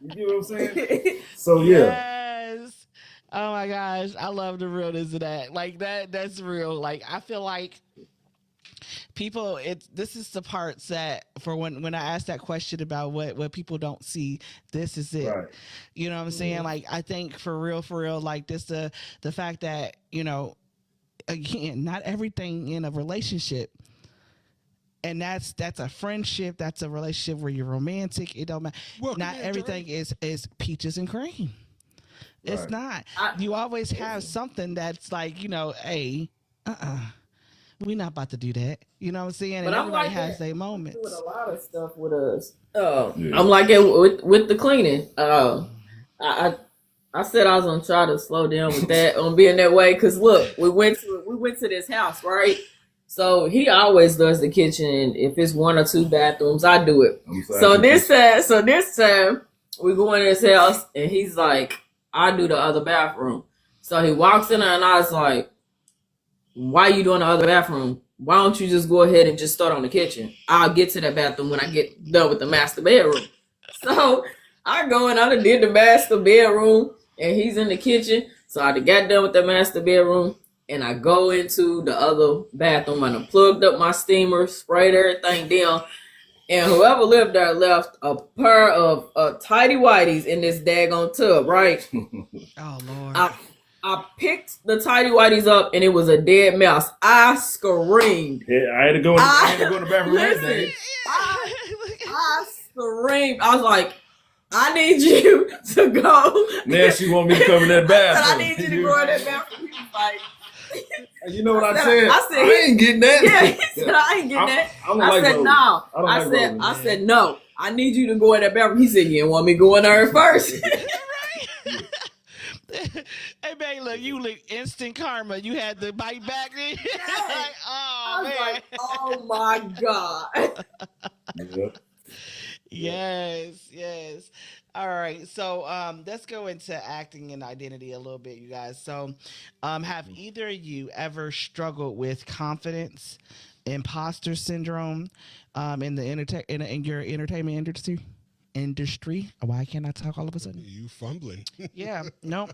You get what I'm saying? So yeah. Yes. Oh my gosh, I love the realness of that. Like that's real. Like I feel like people this is the parts that for when I ask that question about what people don't see, this is it. Right. You know what I'm saying? Like I think for real, like this the fact that, again, not everything in a relationship, and that's a friendship, that's a relationship where you're romantic. It don't matter. Welcome Not in, everything is peaches and cream. It's Right. not. You always have something that's like, hey, we're not about to do that. You know what I'm saying? But And I'm everybody like has that their with moments. a lot of stuff with us. Yeah. I'm like it with the cleaning. I I said I was gonna try to slow down with that on being that way. Cause look, we went to this house, right? So he always does the kitchen. If it's one or two bathrooms, I do it. So this time we go in his house and he's like, I do the other bathroom. So he walks in there and I was like, why are you doing the other bathroom? Why don't you just go ahead and just start on the kitchen? I'll get to that bathroom when I get done with the master bedroom. So I go and I done did the master bedroom and he's in the kitchen. So I done got done with the master bedroom and I go into the other bathroom and I plugged up my steamer, sprayed everything down. And whoever lived there left a pair of tidy whities in this daggone tub, right? Oh Lord. I picked the tidy whities up and it was a dead mouse. I screamed. Yeah, I had to go in the bathroom that day. I screamed. I was like, I need you to go. Now she want me to come in that bathroom. I need you to go in that bathroom. He was like, You know what I said? I said, I ain't getting that. yeah, he said, I ain't getting that. I don't I like said, rolling. no. I don't I like said, rolling. I said, no. I need you to go in that bathroom. He said, you didn't want me going there first. Hey, babe, look, you look instant karma. You had to bite back. Like, I oh, was man. like, oh my God. Yeah. Yes. All right. So let's go into acting and identity a little bit, you guys. So have either of you ever struggled with confidence, imposter syndrome in the in your entertainment industry? Why can't I talk all of a sudden? You fumbling. Yeah, no,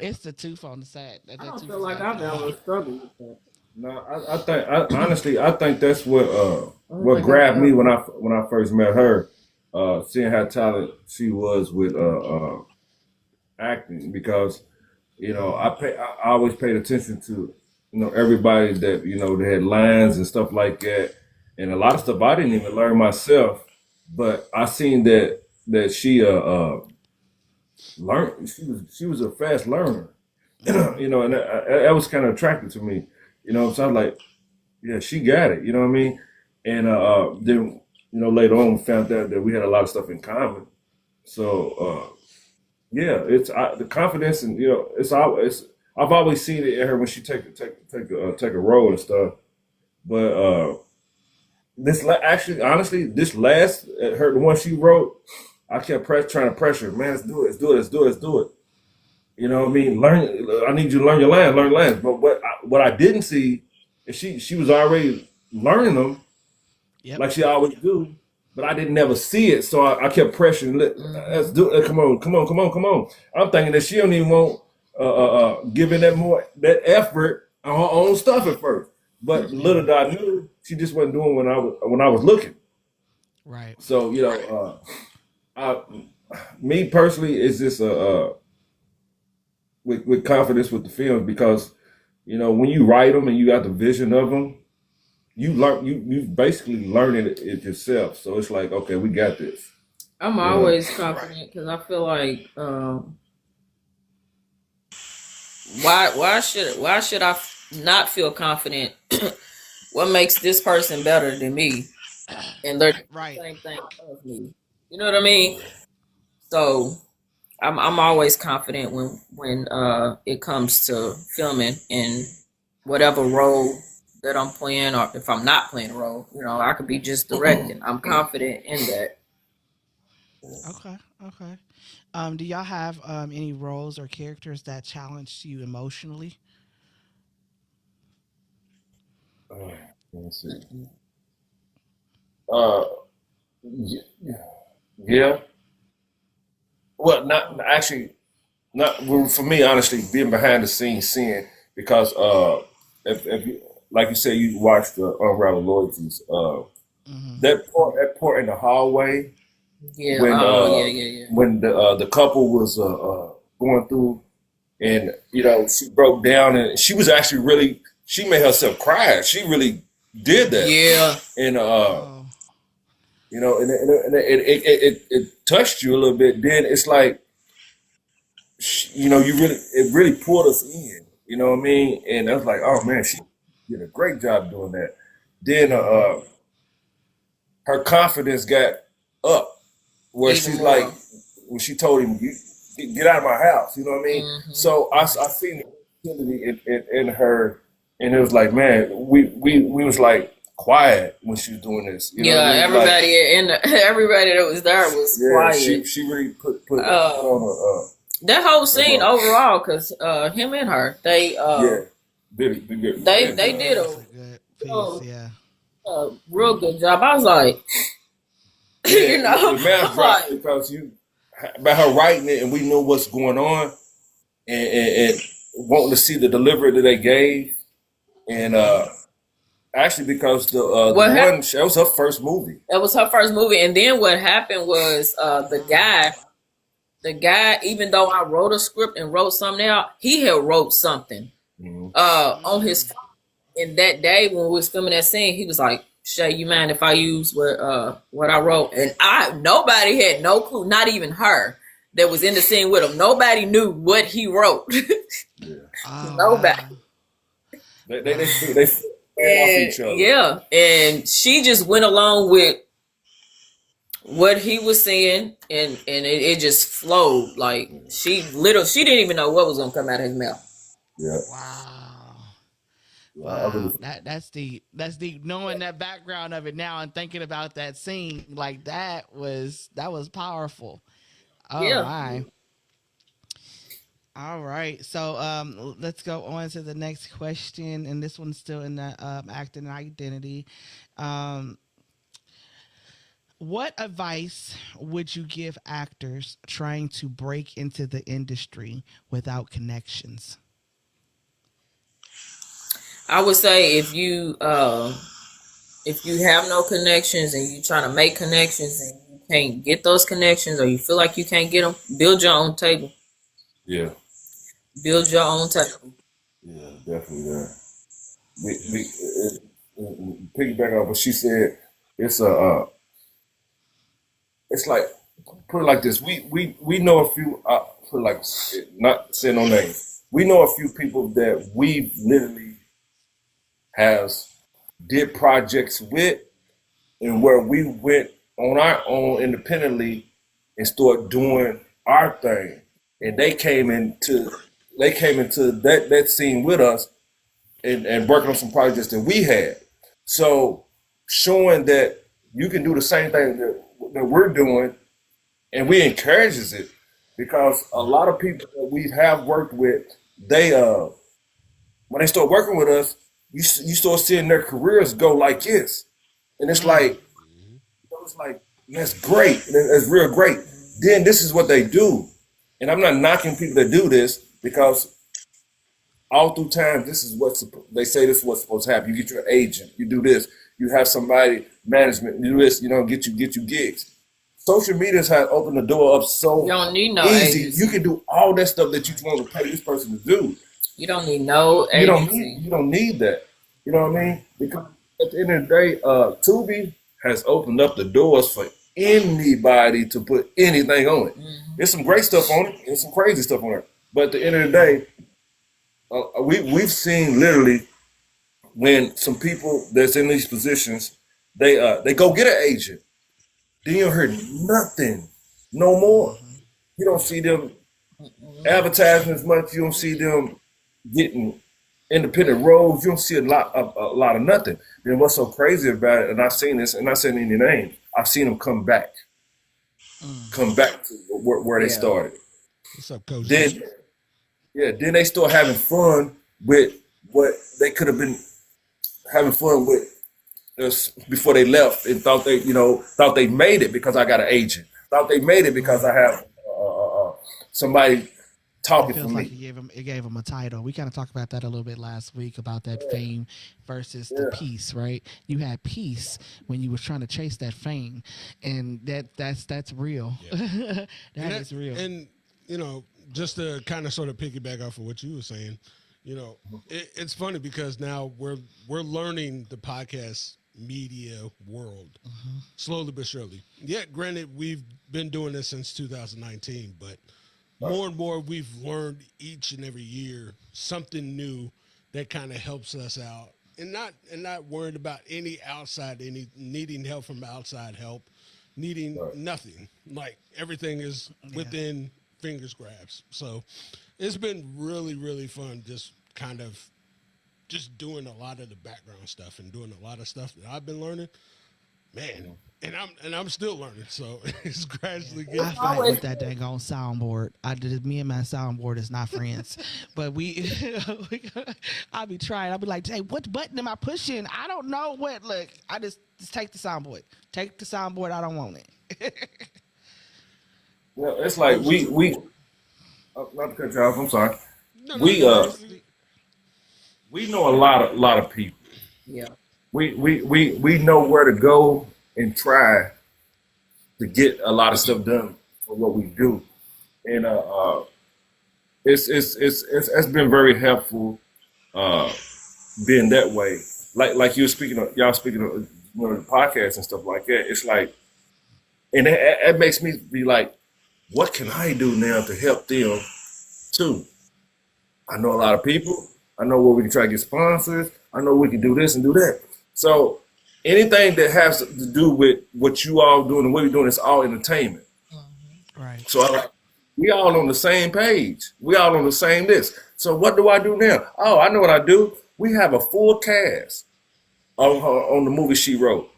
it's the tooth on the side. I don't feel like I've ever struggled with that. No, honestly, I think that's what grabbed me when I first met her, seeing how talented she was with acting, because I always paid attention to everybody that they had lines and stuff like that, and a lot of stuff I didn't even learn myself, but I seen that she learned. She was a fast learner, and that was kind of attractive to me. So I was like, yeah, she got it. You know what I mean? And then later on we found out that we had a lot of stuff in common. So yeah, it's the confidence, and it's always I've always seen it in her when she take a role and stuff. But actually, honestly, this last her the one she wrote, I kept trying to pressure. Man, let's do it. Let's do it. Let's do it. Let's do it. You know what I mean? Learn. I need you to learn your lines. Learn lines. But what I didn't see is she was already learning them Yep. like she always do. But I didn't never see it, so I kept pressuring. Let's do it. Come on, come on, come on, come on. I'm thinking that she don't even want giving that effort on her own stuff at first. But little did I knew she just wasn't doing when I was looking. Right. So me personally is just with confidence with the films because when you write them and you got the vision of them, you basically learning it yourself. So it's like, okay, we got this. I'm always confident because I feel like why should I not feel confident? What makes this person better than me? And they're doing Right. the same thing as me. You know what I mean? So I'm always confident when it comes to filming in whatever role that I'm playing, or if I'm not playing a role, I could be just directing. I'm confident in that. Okay. Okay. Do y'all have any roles or characters that challenged you emotionally? Let's see. Uh, yeah. Well, not actually, not well, for me. Honestly, being behind the scenes, seeing because if you, like you said, you watched the Unraveled loyalties. Mm-hmm. That part in the hallway Yeah. when Yeah. when the couple was going through, and she broke down, and she was actually really she made herself cry. She really did that, Yeah. and Oh. it touched you a little bit. Then it's like it really pulled us in. You know what I mean? And I was like, oh man, she did a great job doing that. Then her confidence got up where Even she's like, more. when she told him, you get out of my house. You know what I mean? Hmm. So I seen the opportunity in her, and it was like, man, we was like quiet when she was doing this. You know what Yeah. I mean? Like, Everybody that was there was yeah, quiet. she really put Uh, on that whole a scene overall, because him and her, they yeah, did good. they did That's a good a, piece. Yeah. a real good job. I was like, Yeah, the mask I'm dropped like, because by her writing it, and we know what's going on, and wanting to see the delivery that they gave, and actually because the what happened? one that was her first movie. That was her first movie, and then what happened was the guy, even though I wrote a script and wrote something out, he had wrote something Mm-hmm. on his phone. And that day when we was filming that scene, he was like, Shay, you mind if I use what I wrote? And nobody had no clue, not even her that was in the scene with him. Nobody knew what he wrote. Yeah, Oh Nobody. wow. they fed off each other. Yeah, and she just went along with what he was saying, and it just flowed. Like she didn't even know what was gonna come out of his mouth. Yeah, Wow. I really, Wow. That's deep. That's deep. Knowing that background of it now and thinking about that scene, like that was powerful. Oh Yeah. my. All right. So let's go on to the next question. And this one's still in the acting and identity. Um what advice would you give actors trying to break into the industry without connections? I would say if you have no connections and you trying to make connections and you can't get those connections, or you feel like you can't get them, build your own table. yeah, Build your own table. yeah, definitely. Yeah. Piggyback off what she said, it's it's like put it like this. We know a few. Put it like not saying no names. We know a few people that we literally has did projects with, and where we went on our own independently and started doing our thing, and they came into they came into that scene with us and working on some projects that we had. So showing that you can do the same thing that we're doing, and we encourages it because a lot of people that we have worked with, they when they start working with us, you start seeing their careers go like this, and it's like that's great, that's real great. Then this is what they do, and I'm not knocking people that do this because all through time, this is what they say. This is what's supposed to happen. You get your agent. You do this. You have somebody management. You do this. Get you gigs. Social media has opened the door up so You don't need no easy. agency. You can do all that stuff that you want to pay this person to do. You don't need no You don't agency. need. You don't need that. You know what I mean? Because at the end of the day, Tubi has opened up the doors for anybody to put anything on it. There's some great stuff on it. There's some crazy stuff on it. But at the end of the day, we've seen literally when some people that's in these positions, they go get an agent. Then you don't hear nothing no more. You don't see them advertising as much. You don't see them getting independent roles. You don't see a lot of nothing. Then what's so crazy about it? And I've seen this, and not saying any names. I've seen them come back to where they started. What's up, Coach? Then they start having fun with what they could have been having fun with before they left, and thought they made it because I got an agent. Thought they made it because I have somebody It talking for feels like me. it gave him a title. We kind of talked about that a little bit last week about that fame versus the peace, right? You had peace when you was trying to chase that fame, and that's real. That is real. And just to kind of sort of piggyback off of what you were saying, it's funny because now we're learning the podcast media world slowly but surely. Yeah, granted, we've been doing this since 2019, but more and more we've learned each and every year something new that kind of helps us out, and not worried about any needing help from outside help, needing nothing. Like everything is within fingers grabs. So it's been really, really fun just kind of just doing a lot of the background stuff and doing a lot of stuff that I've been learning. Man, and I'm still learning, so it's gradually getting. I fight with that dang on soundboard. Me and my soundboard is not friends, but I'll be trying. I'll be like, "Hey, what button am I pushing? I don't know what." Look, I just take the soundboard. Take the soundboard. I don't want it. Well, it's like we not to cut you off. I'm sorry. No, We know a lot of people. Yeah. We know where to go and try to get a lot of stuff done for what we do, and it's been very helpful being that way. Like you were speaking of, y'all speaking of the podcast and stuff like that. It's like, and it makes me be like, what can I do now to help them too? I know a lot of people. I know where we can try to get sponsors. I know we can do this and do that. So anything that has to do with what you all doing and what we're doing is all entertainment. Right. So we all on the same page. We all on the same list. So what do I do now? Oh, I know what I do. We have a full cast on the movie she wrote.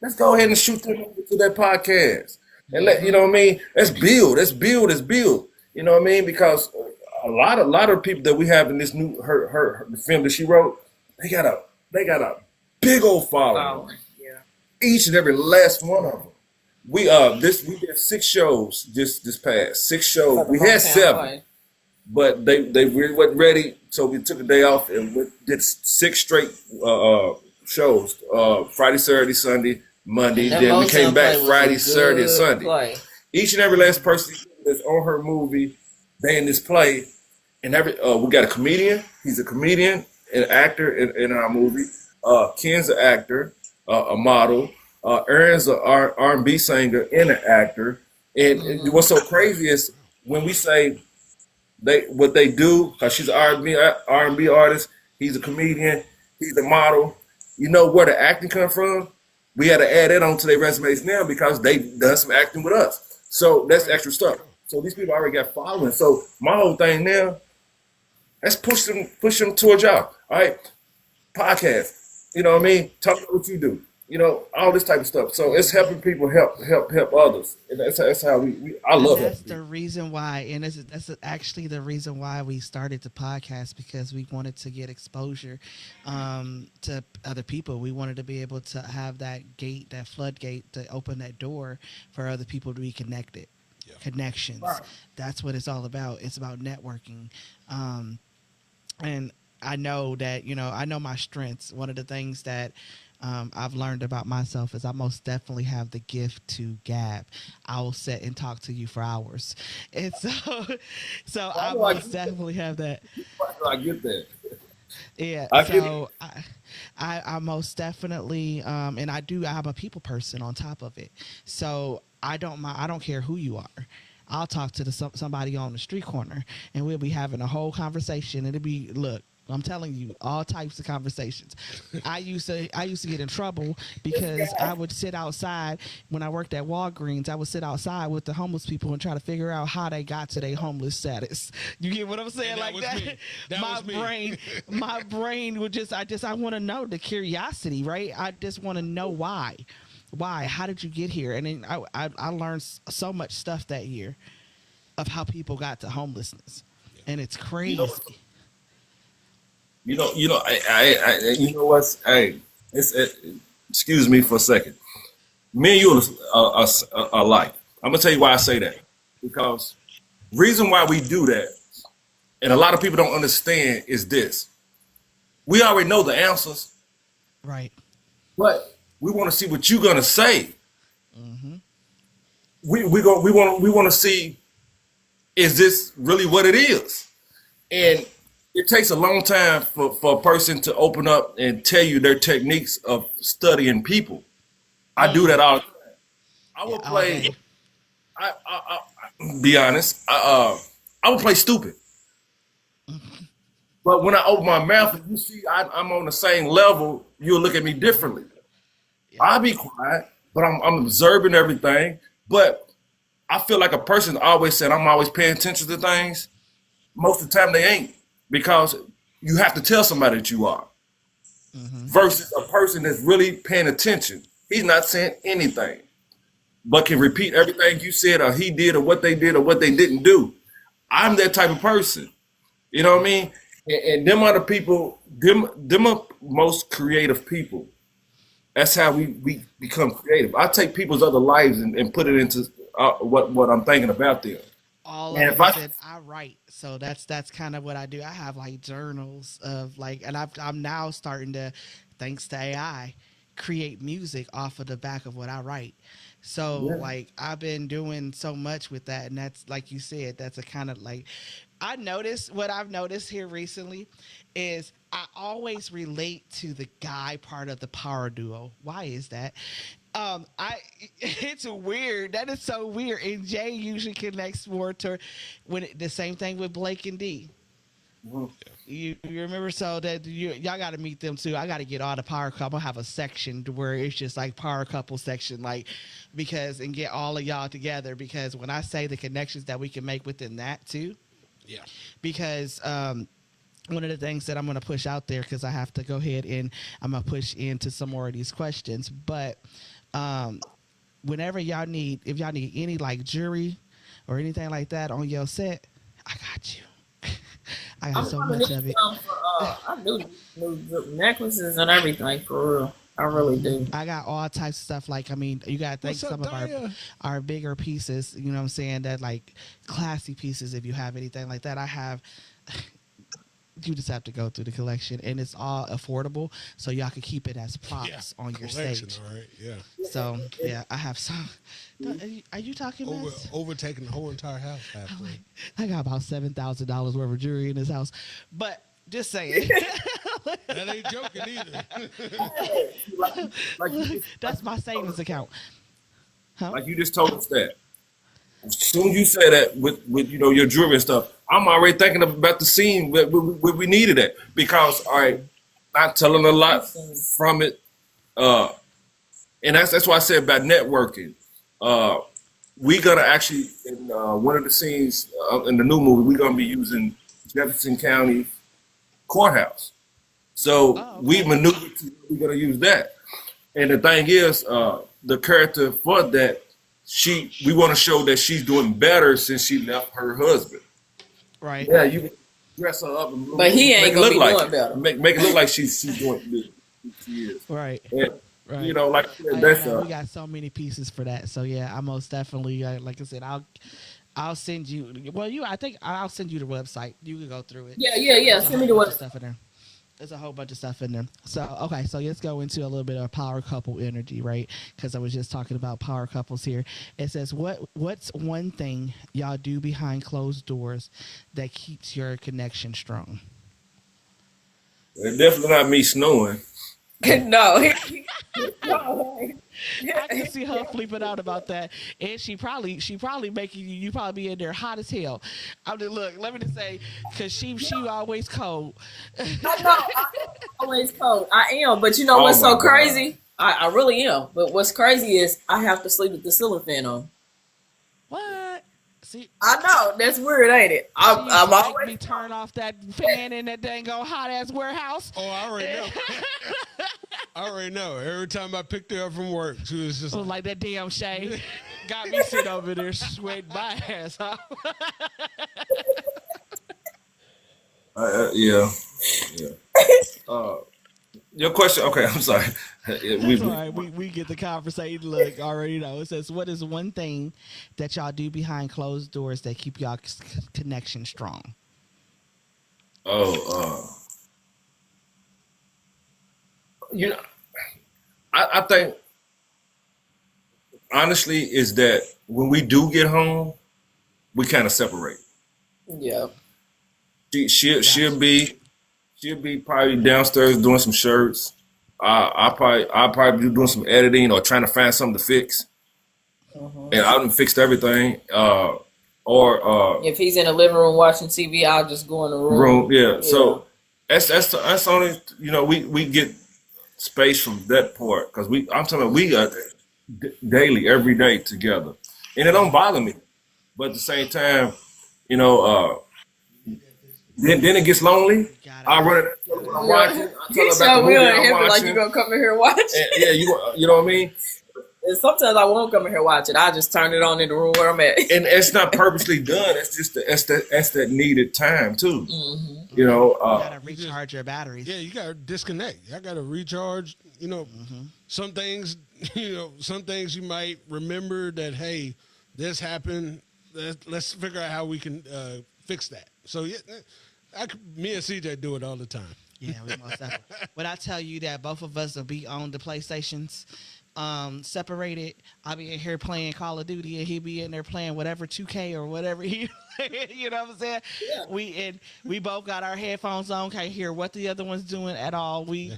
Let's go ahead and shoot them over to that podcast. And you know what I mean? Let's build. You know what I mean? Because a lot of people that we have in this new the film that she wrote, they got a big old following. Yeah. Each and every last one of them. We did 6 shows this past 6 shows. We had 7, but they really wasn't ready, so we took a day off and did 6 straight shows. Friday, Saturday, Sunday, Monday. Then we came back Friday, Saturday, and Sunday. Play. Each and every last person that's on her movie, they in this play, and we got a comedian. He's a comedian and actor in our movie. Ken's an actor, a model. Aaron's an R&B singer and an actor. And what's so crazy is when we say what they do, because she's an R&B artist, he's a comedian, he's a model. You know where the acting come from? We had to add that onto their resumes now because they done some acting with us. So that's extra stuff. So these people already got following. So my whole thing now, Let's push them towards y'all. All right, podcast. You know what I mean? Talk about what you do. You know, all this type of stuff. So it's helping people help others. And that's how I And love that's helping the people. reason why, and that's actually the reason why we started the podcast, because we wanted to get exposure to other people. We wanted to be able to have that gate, that floodgate, to open that door for other people to be connected. Yeah. Connections. That's what it's all about. It's about networking. And I know that, I know my strengths. One of the things that I've learned about myself is I most definitely have the gift to gab. I will sit and talk to you for hours, and so Why I do I most get that? definitely have that. Why do I get that? Yeah, I get it. so I most definitely, and I'm a people person on top of it. So I don't mind. I don't care who you are. I'll talk to somebody on the street corner, and we'll be having a whole conversation. It'll be, look, I'm telling you, all types of conversations. I used to get in trouble because I would sit outside when I worked at Walgreens. I would sit outside with the homeless people and try to figure out how they got to their homeless status. You get what I'm saying? And that Like was that. me. That my was me. brain, my brain would I want to know the curiosity, right? I just want to know why. Why? How did you get here? And then I learned so much stuff that year of how people got to homelessness, and it's You crazy. know, you know what's, hey, excuse me for a second. Me and you are alike. I'm gonna tell you why I say that. Because reason why we do that, and a lot of people don't understand, is this: we already know the answers, Right. but we want to see what you're gonna say. We want to see, is this really what it is? And it takes a long time for a person to open up and tell you their techniques of studying people. I do that all the time. I Yeah, will all play. day. Be honest. I will play stupid. But when I open my mouth and you see I'm on the same level, you'll look at me differently. Yeah. I'll be quiet, but I'm observing everything. But I feel like a person always said I'm always paying attention to things. Most of the time they ain't, because you have to tell somebody that you are. Versus a person that's really paying attention. He's not saying anything, but can repeat everything you said or he did or what they did or what they didn't do. I'm that type of person. You know what I mean? And them are the people, them are most creative people. That's how we become creative. I take people's other lives and put it into what I'm thinking about them. All And of it if I because I write. So that's kind of what I do. I have like journals of like, and I'm now starting to, thanks to AI, create music off of the back of what I write. So Yeah. like I've been doing so much with that, and that's like you said, that's a kind of like, I noticed what I've noticed here recently is I always relate to the guy part of the power duo. Why is that? I it's weird. That is so weird. And Jay usually connects more to the same thing with Blake and D. You remember, so that y'all got to meet them too. I got to get all the power couple. I'm gonna have a section to where it's just like power couple section, like, because, and get all of y'all together, because when I say the connections that we can make within that too, Yeah. because one of the things that I'm going to push out there, because I have to go ahead and I'm going to push into some more of these questions, but whenever y'all need, if y'all need any like jewelry or anything like that on your set, I got you. I got I'm so coming much in of it. for I do new necklaces and everything, for real. I really do. I got all types of stuff. Like, I mean, you got to think What's up, some of Daya? our bigger pieces, you know what I'm saying, that like classy pieces, if you have anything like that. I have, you just have to go through the collection, and it's all affordable, so y'all can keep it as props on your Collection, stage. all right. Yeah. So yeah, I have some. Are you talking mess? Overtaking the whole entire house halfway. I got about $7,000 worth of jewelry in this house, but just saying. That ain't joking either. like you just, That's my savings account. Huh? like you just told us that. As soon as you say that with your jewelry and stuff, I'm already thinking about the scene where we needed it, because all right, not telling a lot from it, and that's why I said about networking. We gonna actually, in one of the scenes in the new movie, we're gonna be using Jefferson County courthouse. So Oh, we okay. maneuvered to we're gonna use that. And the thing is, the character for that, we want to show that she's doing better since she left her husband. Right. Yeah, you dress her up and But he make ain't it gonna look be like doing it. better. Make it look like she's doing good. She is. Right. And Right. like I said, I that's know we got so many pieces for that. So yeah, I most definitely like I said, I'll send you. Well, I think I'll send you the website. You can go through it. Yeah. There's a Send me whole the bunch of what? stuff in there. There's a whole bunch of stuff in there. So okay, so let's go into a little bit of power couple energy, right? Because I was just talking about power couples here. It says, what's one thing y'all do behind closed doors that keeps your connection strong? it's definitely not me snowing. No. I can see her flipping out about that, and she probably making you probably be in there hot as hell. I'm just look. Let me just say, because she always cold. I know. I always cold. I am, but you know Oh what's my so God. crazy? I really am. But what's crazy is I have to sleep with the ceiling fan on. What? See, I know that's weird, ain't it? she used I'm to make always me turn off that fan in that dang old hot ass warehouse. Oh, I already know. I already know. Every time I picked her up from work, she was just I was like that damn Shay got me sitting over there sweating my ass off. Yeah. Your question? Okay, I'm sorry. That's all right. We get the conversation. Look, already know. It says, what is one thing that y'all do behind closed doors that keep y'all connection strong? You know, I think honestly is that when we do get home, we kind of separate. yeah. She'll be probably downstairs doing some shirts. I'll probably be doing some editing or trying to find something to fix. And I done fixed everything. Or If he's in the living room watching TV, I'll just go in the room, room. yeah. So that's only we get space from that part because I'm talking about we are daily every day together, and it don't bother me. But at the same time, you know, then it gets lonely. I run it. Tell her what I'm watching. I tell He her about the sure movie will I'm him like watching. you gonna come in here and watch. And, yeah, you know what I mean. And sometimes I won't come in here and watch it. I just turn it on in the room where I'm at. And it's not purposely done. It's just that's that needed time too. Mm-hmm. You know, You gotta recharge your batteries. yeah, you gotta disconnect. I gotta recharge. Some things, some things you might remember that hey, this happened. Let's figure out how we can fix that. So yeah, me and CJ do it all the time. Yeah, we most definitely. When I tell you that both of us will be on the PlayStations, separated, I'll be in here playing Call of Duty, and he'll be in there playing whatever 2K or whatever he, you know what I'm saying? Yeah. We both got our headphones on, can't hear what the other one's doing at all. We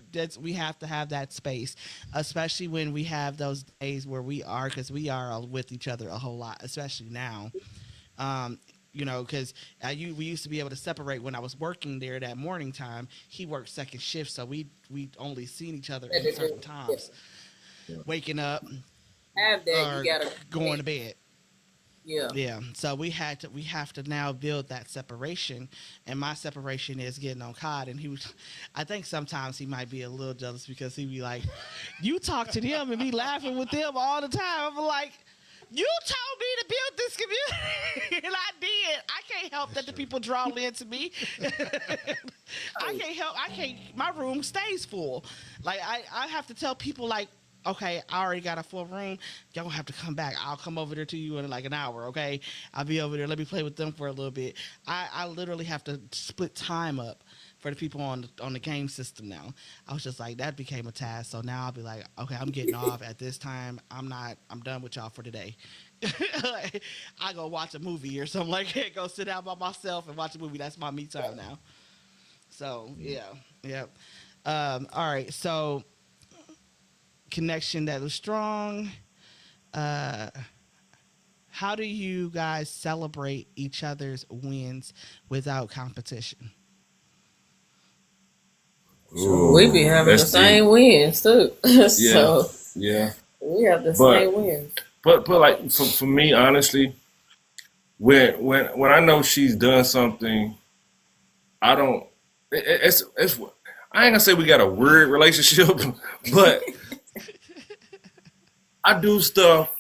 have to have that space, especially when we have those days where because we are with each other a whole lot, especially now. Because we used to be able to separate when I was working there that morning time. He worked second shift, so we only seen each other at certain times. Yeah. Waking up Have that, or you gotta going to bed. Yeah. Yeah. So we have to now build that separation, and my separation is getting on COD. And I think sometimes he might be a little jealous because he be like, "You talk to them and be laughing with them all the time." I'm like, you told me to build this community, and I did. I can't help that the people draw into me. I can't. My room stays full. Like I have to tell people like, okay, I already got a full room. Y'all don't have to come back. I'll come over there to you in like an hour. Okay, I'll be over there. Let me play with them for a little bit. I literally have to split time up for the people on the game system now. I was just like, that became a task. So now I'll be like, okay, I'm getting off at this time. I'm done with y'all for today. I go watch a movie or something like that. Go sit down by myself and watch a movie. That's my me time now. So yeah. All right. So connection that was strong. How do you guys celebrate each other's wins without competition? Ooh, We be having the that's same deep. wins too. So Yeah. we have the But- same wins. But like for me, honestly, when I know she's done something, I don't it's I ain't gonna say we got a weird relationship, but I do stuff.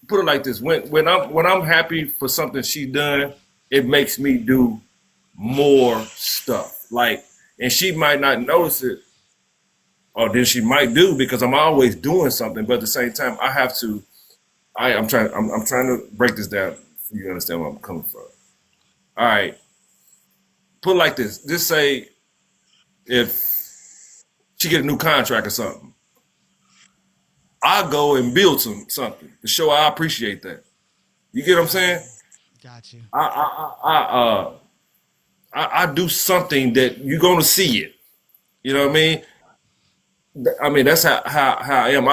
Put it like this: when I'm happy for something she done, it makes me do more stuff. Like, and she might not notice it, or then she might do because I'm always doing something. But at the same time, I have to. I'm trying to break this down. So you understand where I'm coming from. All right, put it like this: just say if she get a new contract or something, I go and build something to show I appreciate that. You get what I'm saying? Got you. I do something that you're gonna see it. You know what I mean? I mean that's how I am.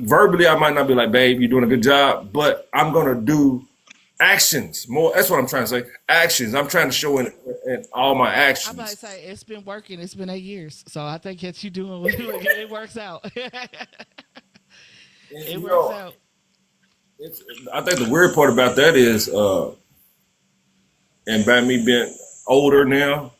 Verbally I might not be like, babe, you're doing a good job, but I'm gonna do actions more. That's what I'm trying to say. Actions. I'm trying to show in all my I'm about to actions. say it's been working. It's been 8 years, so I think that you doing it works out. And, It you works know, out. it's, I think the weird part about that is, and by me being older now,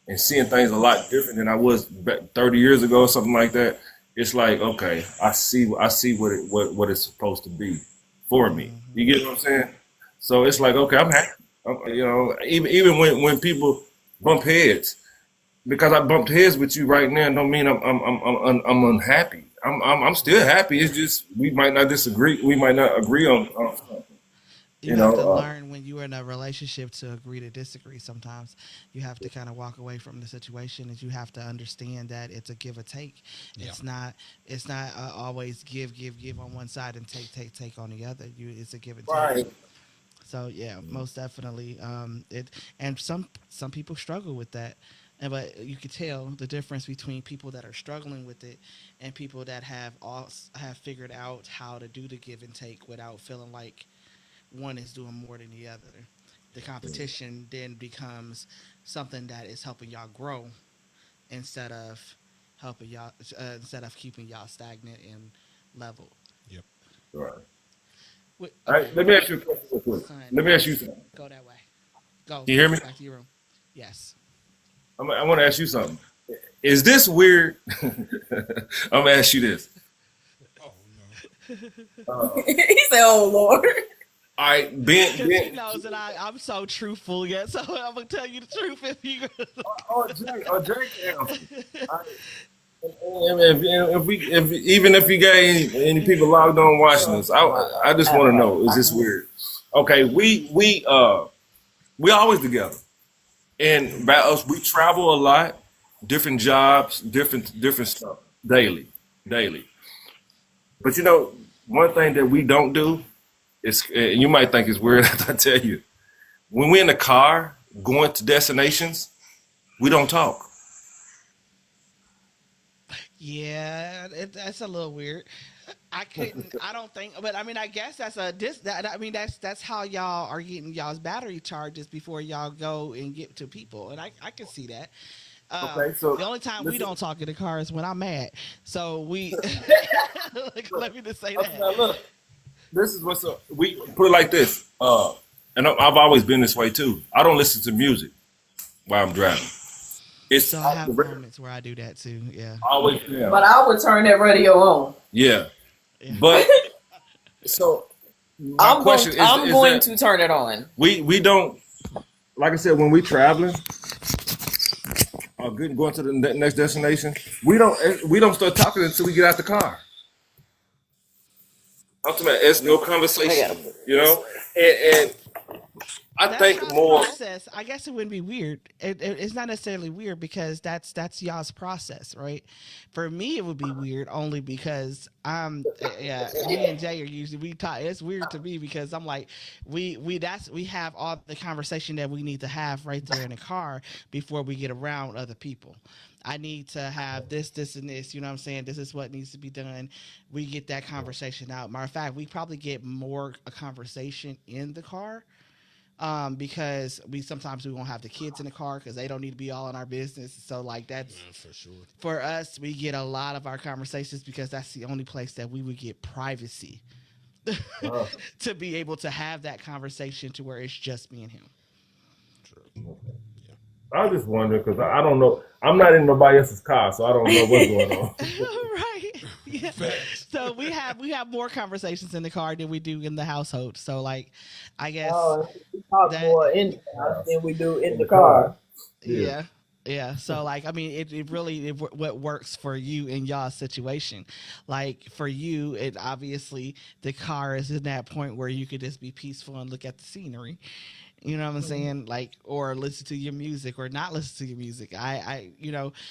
and seeing things a lot different than I was back 30 years ago or something like that, it's like, okay, I see what it's supposed to be for me. You get what I'm saying? So it's like, okay, I'm happy. Even when people bump heads, because I bumped heads with you right now, don't mean I'm unhappy. I'm still happy. It's just we might not disagree. We might not agree on something. You You have know, to learn when you're in a relationship to agree to disagree. Sometimes you have to kind of walk away from the situation, and you have to understand that it's a give or take. Yeah. It's not always give on one side and take on the other. It's a give and take. right? So yeah, most definitely. It and some people struggle with that, and but you can tell the difference between people that are struggling with it and people that have figured out how to do the give and take without feeling like one is doing more than the other. The competition then becomes something that is helping y'all grow instead of instead of keeping y'all stagnant and level. Yep. Right. All Okay, right. Let me ask you a question real quick. son, Let me ask you something. go that way. Go Can you hear me? back to your room. Yes. I want to ask you something. Is this weird? I'm gonna ask you this. Oh no. He said, "Oh Lord." All right, Because he knows that I'm so truthful, yet. So I'm gonna tell you the truth if you. Jake answer. All right, even if you got any people logged on watching us, I just want to know: is this weird? Okay, we always together, and by us, we travel a lot, different jobs, different stuff, daily. But one thing that we don't do is, you might think it's weird if I tell you, when we're in the car going to destinations, we don't talk. Yeah, that's a little weird. I couldn't. I don't think. But I mean, I guess that's a dis. That I mean, that's how y'all are getting y'all's battery charges before y'all go and get to people, and I can see that. Okay, so The only time we listen, don't talk in the car is when I'm mad. So we let me just say okay, that. now look, this is what's up. We put it like this, and I've always been this way too. I don't listen to music while I'm driving. It's So I off the have record. moments where I do that too. Yeah, Always, yeah, But I would turn that radio on. yeah. yeah. But so my question I'm is going that to turn it on. we don't, like I said, when we traveling or going to the next destination, we don't start talking until we get out the car. Ultimately, it's no I gotta conversation, put it you this know. way. And I That's think y'all's more. process. I guess it wouldn't be weird. It's not necessarily weird because that's y'all's process, right? For me, it would be weird only because yeah, me and Jay are usually we talk. It's weird to me because I'm like we have all the conversation that we need to have right there in the car before we get around other people. I need to have this, and this. You know what I'm saying? This is what needs to be done. We get that conversation out. Matter of fact, we probably get more a conversation in the car because we sometimes we won't have the kids in the car because they don't need to be all in our business. So like that's Yeah, for sure. for us, we get a lot of our conversations because that's the only place that we would get privacy Uh, to be able to have that conversation to where it's just me and him. True. Yeah. I was just wondering because I don't know. I'm not in nobody else's car, so I don't know what's going on. Right. Yeah. Facts. So we have more conversations in the car than we do in the household. So like, I guess Oh, we talk that more in the house than we do in the car. Yeah. yeah. Yeah, so like I mean, it really what works for you in y'all's situation. Like for you, it obviously the car is in that point where you could just be peaceful and look at the scenery. You know what I'm saying? Like or listen to your music or not listen to your music.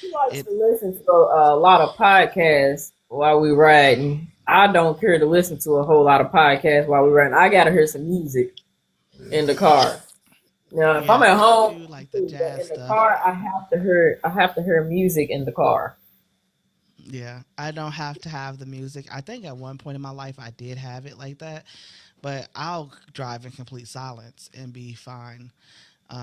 He likes It to listen to a lot of podcasts while we riding. I don't care to listen to a whole lot of podcasts while we riding. I gotta hear some music in the car. Now, if I'm yeah, at I home, do like the cool, but jazz in the stuff. car, I have to hear music in the car. Yeah, I don't have to have the music. I think at one point in my life I did have it like that, but I'll drive in complete silence and be fine.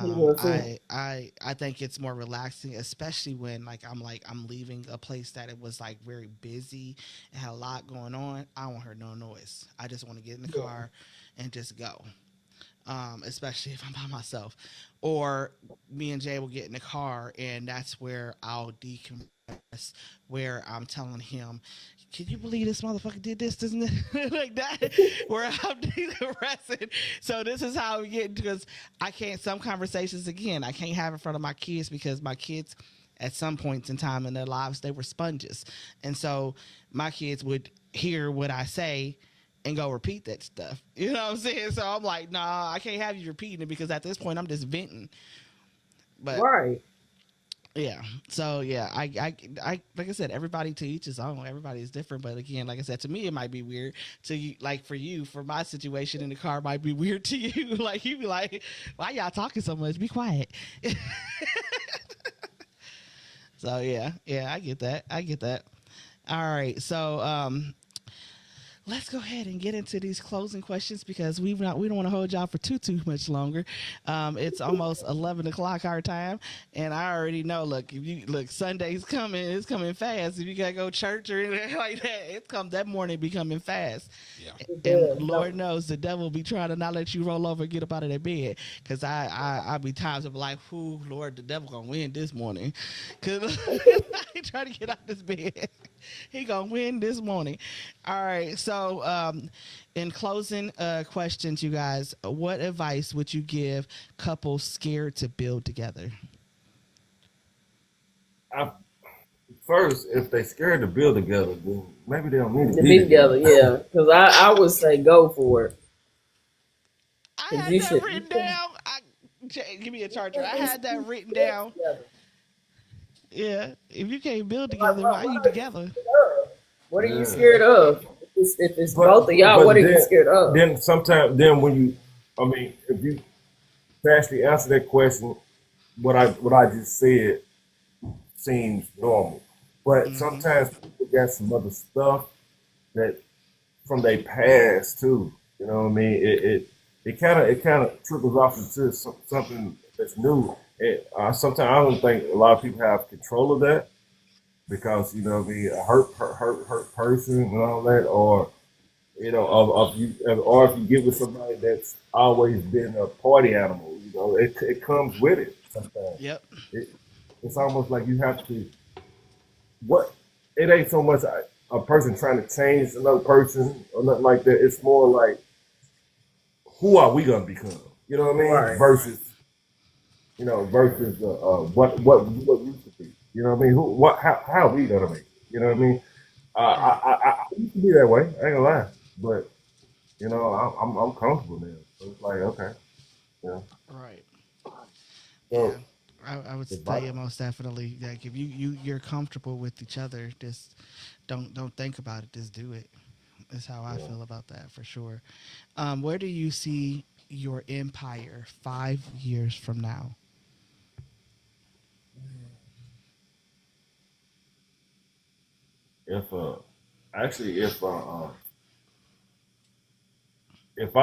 He will too. I think it's more relaxing, especially when like I'm leaving a place that it was like very busy and had a lot going on. I don't want to hear no noise. I just want to get in the car and just go. Especially if I'm by myself. Or me and Jay will get in the car, and that's where I'll decompress, where I'm telling him, can you believe this motherfucker did this, isn't it? Like that, where I'm decompressing. So this is how we get, because I can't, some conversations, again, I can't have in front of my kids because my kids, at some points in time in their lives, they were sponges. And so my kids would hear what I say and go repeat that stuff. You know what I'm saying? So I'm like, nah, I can't have you repeating it because at this point I'm just venting. But Right. yeah, so yeah, I like I said, everybody to each his own. Everybody is different. But again, like I said, to me it might be weird. To you, like for you, for my situation in the car might be weird to you. Like you be like, why y'all talking so much? Be quiet. So yeah, yeah, I get that. I get that. All right, so let's go ahead and get into these closing questions because we don't want to hold y'all for too much longer. It's almost 11 o'clock our time, and I already know. Look, if you look, Sunday's coming. It's coming fast. If you gotta go church or anything like that, it's come that morning be coming fast. Yeah. It And does. Lord No. knows the devil be trying to not let you roll over and get up out of that bed. Cause I be times of like, whoo, Lord, the devil gonna win this morning. Cause I ain't trying to get out this bed. He gonna win this morning. All right. So in closing questions, you guys, what advice would you give couples scared to build together? I, first, if they scared to build together, then maybe they don't need to To be be together, together. yeah. Because I would say go for it. I Because had you that should, you written should, down. Jay, give me a charger. I you had should that written build down. together. Yeah. If you can't build What, together, what, why what you are you together? scared of? What are you Yeah. scared of? If it's both of y'all, But what are you scared of? then sometimes then when you, I mean, if you to actually answer that question, what I just said seems normal. But Mm-hmm. sometimes people got some other stuff that from their past too. You know what I mean? It kind of trickles off into something that's new. Sometimes I don't think a lot of people have control of that because you know what I mean a hurt person and all that, or you know of you, or if you get with somebody that's always been a party animal, you know it comes with it. Sometimes Yep. it, it's almost like you have to what it ain't so much a person trying to change another person or nothing like that. It's more like who are we gonna become? You know what I mean? Right. Versus what used to be. You know what I mean? How are we gonna be? You know what I mean? Right. I used to be that way. I ain't gonna lie, but you know I'm comfortable now. So it's like okay, you know. Right. Yeah. So I would tell advice, you most definitely, like if you're comfortable with each other, just don't think about it, just do it. Is how I yeah. feel about that for sure. Where do you see your empire 5 years from now? If actually if I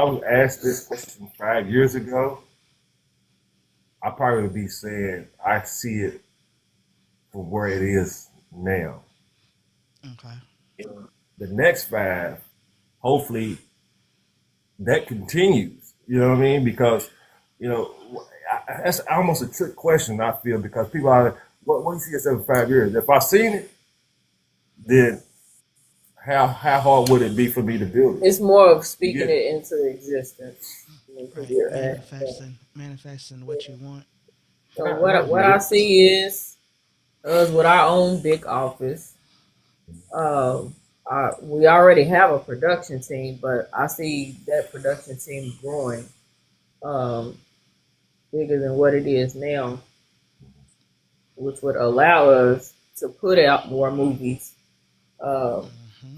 was asked this question 5 years ago, I probably would be saying I see it for where it is now. Okay. The next five, hopefully, that continues. You know what I mean? Because you know, that's almost a trick question. I feel because people are like, what do you see yourself in 5 years? If I seen it, then how hard would it be for me to build it? It's more of speaking Yeah. it into existence. Right. Manifesting what you want. So And I what get I it. see is us with our own big office. Um, we already have a production team, but I see that production team growing um, bigger than what it is now, which would allow us to put out more movies, uh, Hmm.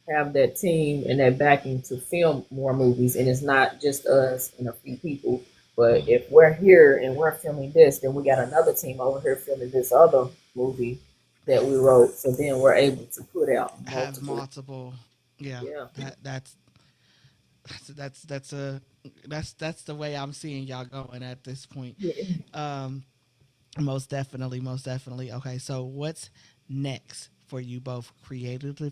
have that team and that backing to film more movies. And it's not just us and a few people. But if we're here and we're filming this, then we got another team over here filming this other movie that we wrote. So then we're able to put out Have multiple. multiple. Yeah. Yeah. That's a that's the way I'm seeing y'all going at this point. Yeah. Um, most definitely, most definitely. Okay, so what's next for you both creatively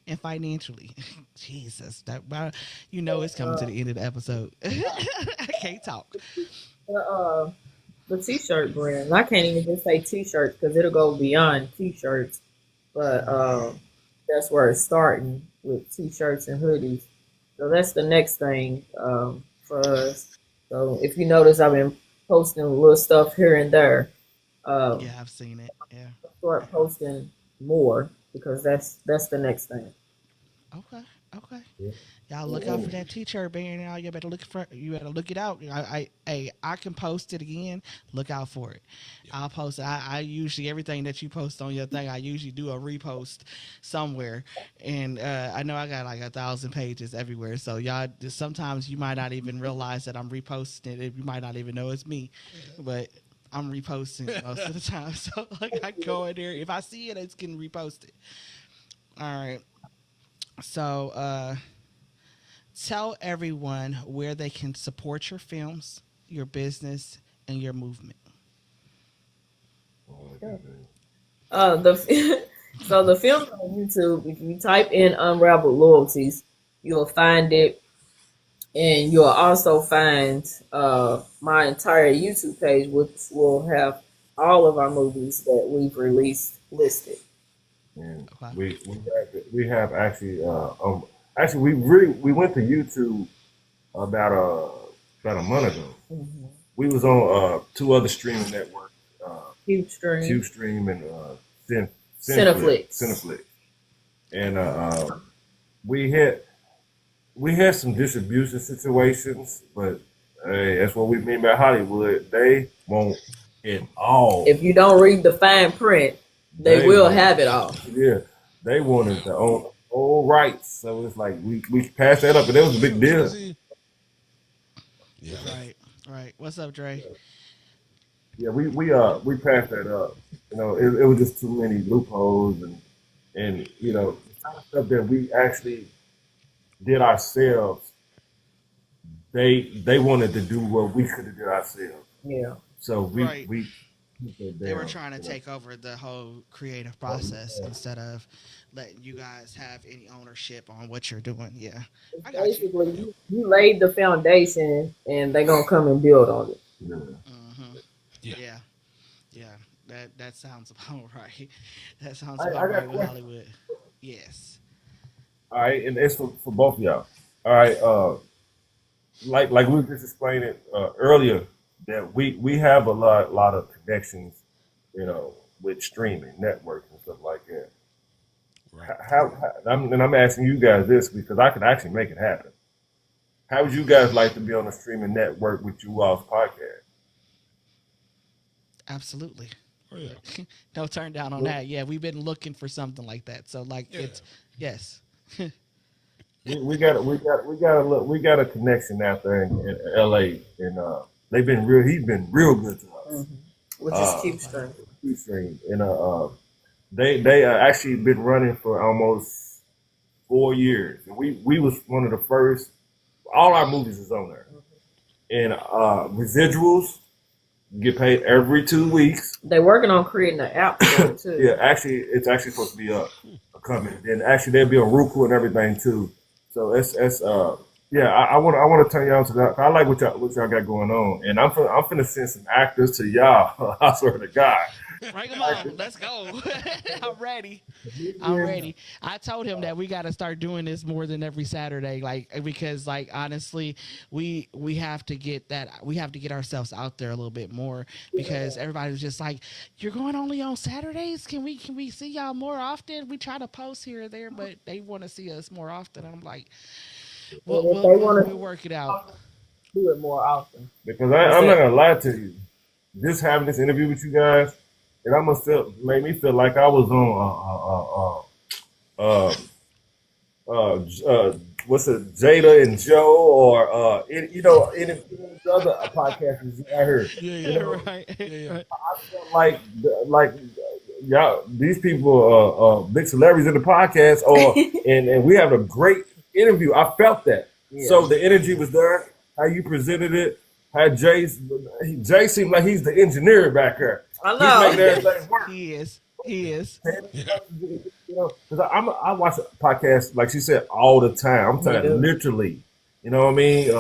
and financially? Jesus, you know it's coming to Uh, the end of the episode. I can't talk. the, uh, the t-shirt brand. I can't even just say t-shirts because it'll go beyond t-shirts. But that's where it's starting with t-shirts and hoodies. So that's the next thing for us. So if you notice, I've been posting little stuff here and there. Um, Yeah, I've seen it. Yeah. Start posting more because that's the next thing. Okay. Okay. Y'all look out for that t-shirt band now. You better look it out. I can post it again. Look out for it. I'll post it. I usually everything that you post on your thing, I usually do a repost somewhere. And I know I got like 1,000 pages everywhere. So y'all sometimes you might not even realize that I'm reposting it. You might not even know it's me. But I'm reposting it most of the time. So like I go in there. If I see it, it's getting reposted. All right. So tell everyone where they can support your films, your business, and your movement. The so the film on YouTube. If you type in Unraveled Loyalties, you'll find it, and you'll also find my entire YouTube page, which will have all of our movies that we've released listed. And Okay. we have actually we went to YouTube about about a month ago. Mm-hmm. We was on two other streaming networks, Huge stream. QStream and Cineflix. Cineflix, and we had we had some distribution situations, but hey, that's what we mean by Hollywood. They want it all. If you don't read the fine print, they will want, have it all. yeah, they wanted their own all rights. So it's like we passed that up, and it was a big deal. Yeah. Right. Right. What's up, Dre? Yeah, we passed that up. You know, it was just too many loopholes and you know the kind of stuff that we actually did ourselves. They wanted to do what we could have did ourselves. Yeah. So Right. we put that They were down. trying to take over the whole creative process instead of letting you guys have any ownership on what you're doing. Yeah. I got you. Basically, you laid the foundation, and they're gonna come and build on it. Yeah. Hmm. Yeah. Yeah. Yeah. That sounds about right. That sounds I about got a right with question. Hollywood. Yes. All right, and it's for both of y'all. All right, like we were just explaining earlier that we have a lot of connections, you know, with streaming networks and stuff like that. Right. I'm asking you guys this because I can actually make it happen. How would you guys like to be on a streaming network with you all's podcast? Absolutely. Oh yeah. No turn down on that. Yeah, we've been looking for something like that. So like Yeah. it's yes. We got a connection out there in LA, and he's been real good to us. Which is keep stream. Stream and they actually been running for almost 4 years, and we was one of the first. All our movies is on there, and residuals get paid every 2 weeks. They're working on creating an app for it too. Yeah, actually, it's actually supposed to be a coming. And actually, there'll be a Roku and everything too. So it's Yeah, I want to turn y'all to that. I like what y'all got going on, and I'm finna send some actors to y'all. I swear to God. Bring them on. Let's go. I'm ready. I'm ready. I told him that we got to start doing this more than every Saturday, like because like honestly, we have to get that we have to get ourselves out there a little bit more because everybody's just like, you're going only on Saturdays. Can we see y'all more often? We try to post here or there, but they want to see us more often. I'm like, we'll And if we'll, they we'll, want we'll work it out. to do it more often. Because Like I I'm not said, gonna lie to you. Just having this interview with you guys, it almost made me feel like I was on uh, what's it, Jada and Joe, or any other podcasters I heard. Yeah, You yeah, know, Right. yeah, yeah. Right. I felt like y'all, these people are big celebrities in the podcast, and we have a great interview. I felt that. yeah. So the energy was there. How you presented it. How Jay seemed like he's the engineer back there. I He's making know. everything work. He is. He is. Because I watch podcasts like she said all the time. I'm Me saying too. literally. You know what I mean?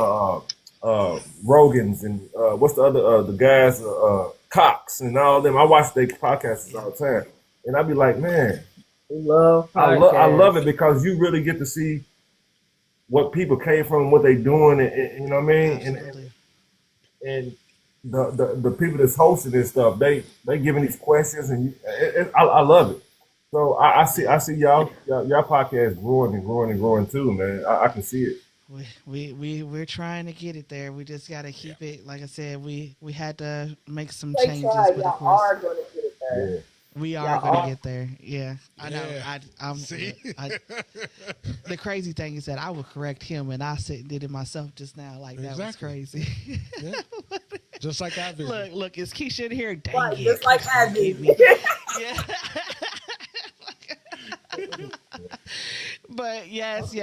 Rogan's and what's the other the guys Cox and all them. I watch their podcasts all the time, and I be like, man, We love I love podcasts. it because you really get to see what people came from, what they doing, and you know what I mean, Absolutely. and the people that's hosting this stuff, they giving these questions, and I love it. So I see y'all podcast growing and growing and growing too, man. I can see it. We're trying to get it there. We just got to Yeah. keep it. Like I said, we had to make some They changes, try. but of Y'all course are going to get it there. Yeah. we are Y'all gonna are. get there. Yeah, I know. Yeah. I'm. See? I, the crazy thing is that I would correct him, and I said and did it myself just now. Like that was Exactly. crazy. Yeah. Just like I did. Look, is Keisha in here? Dang Right, it, just like Keisha, I get did. me. Yeah. But yes.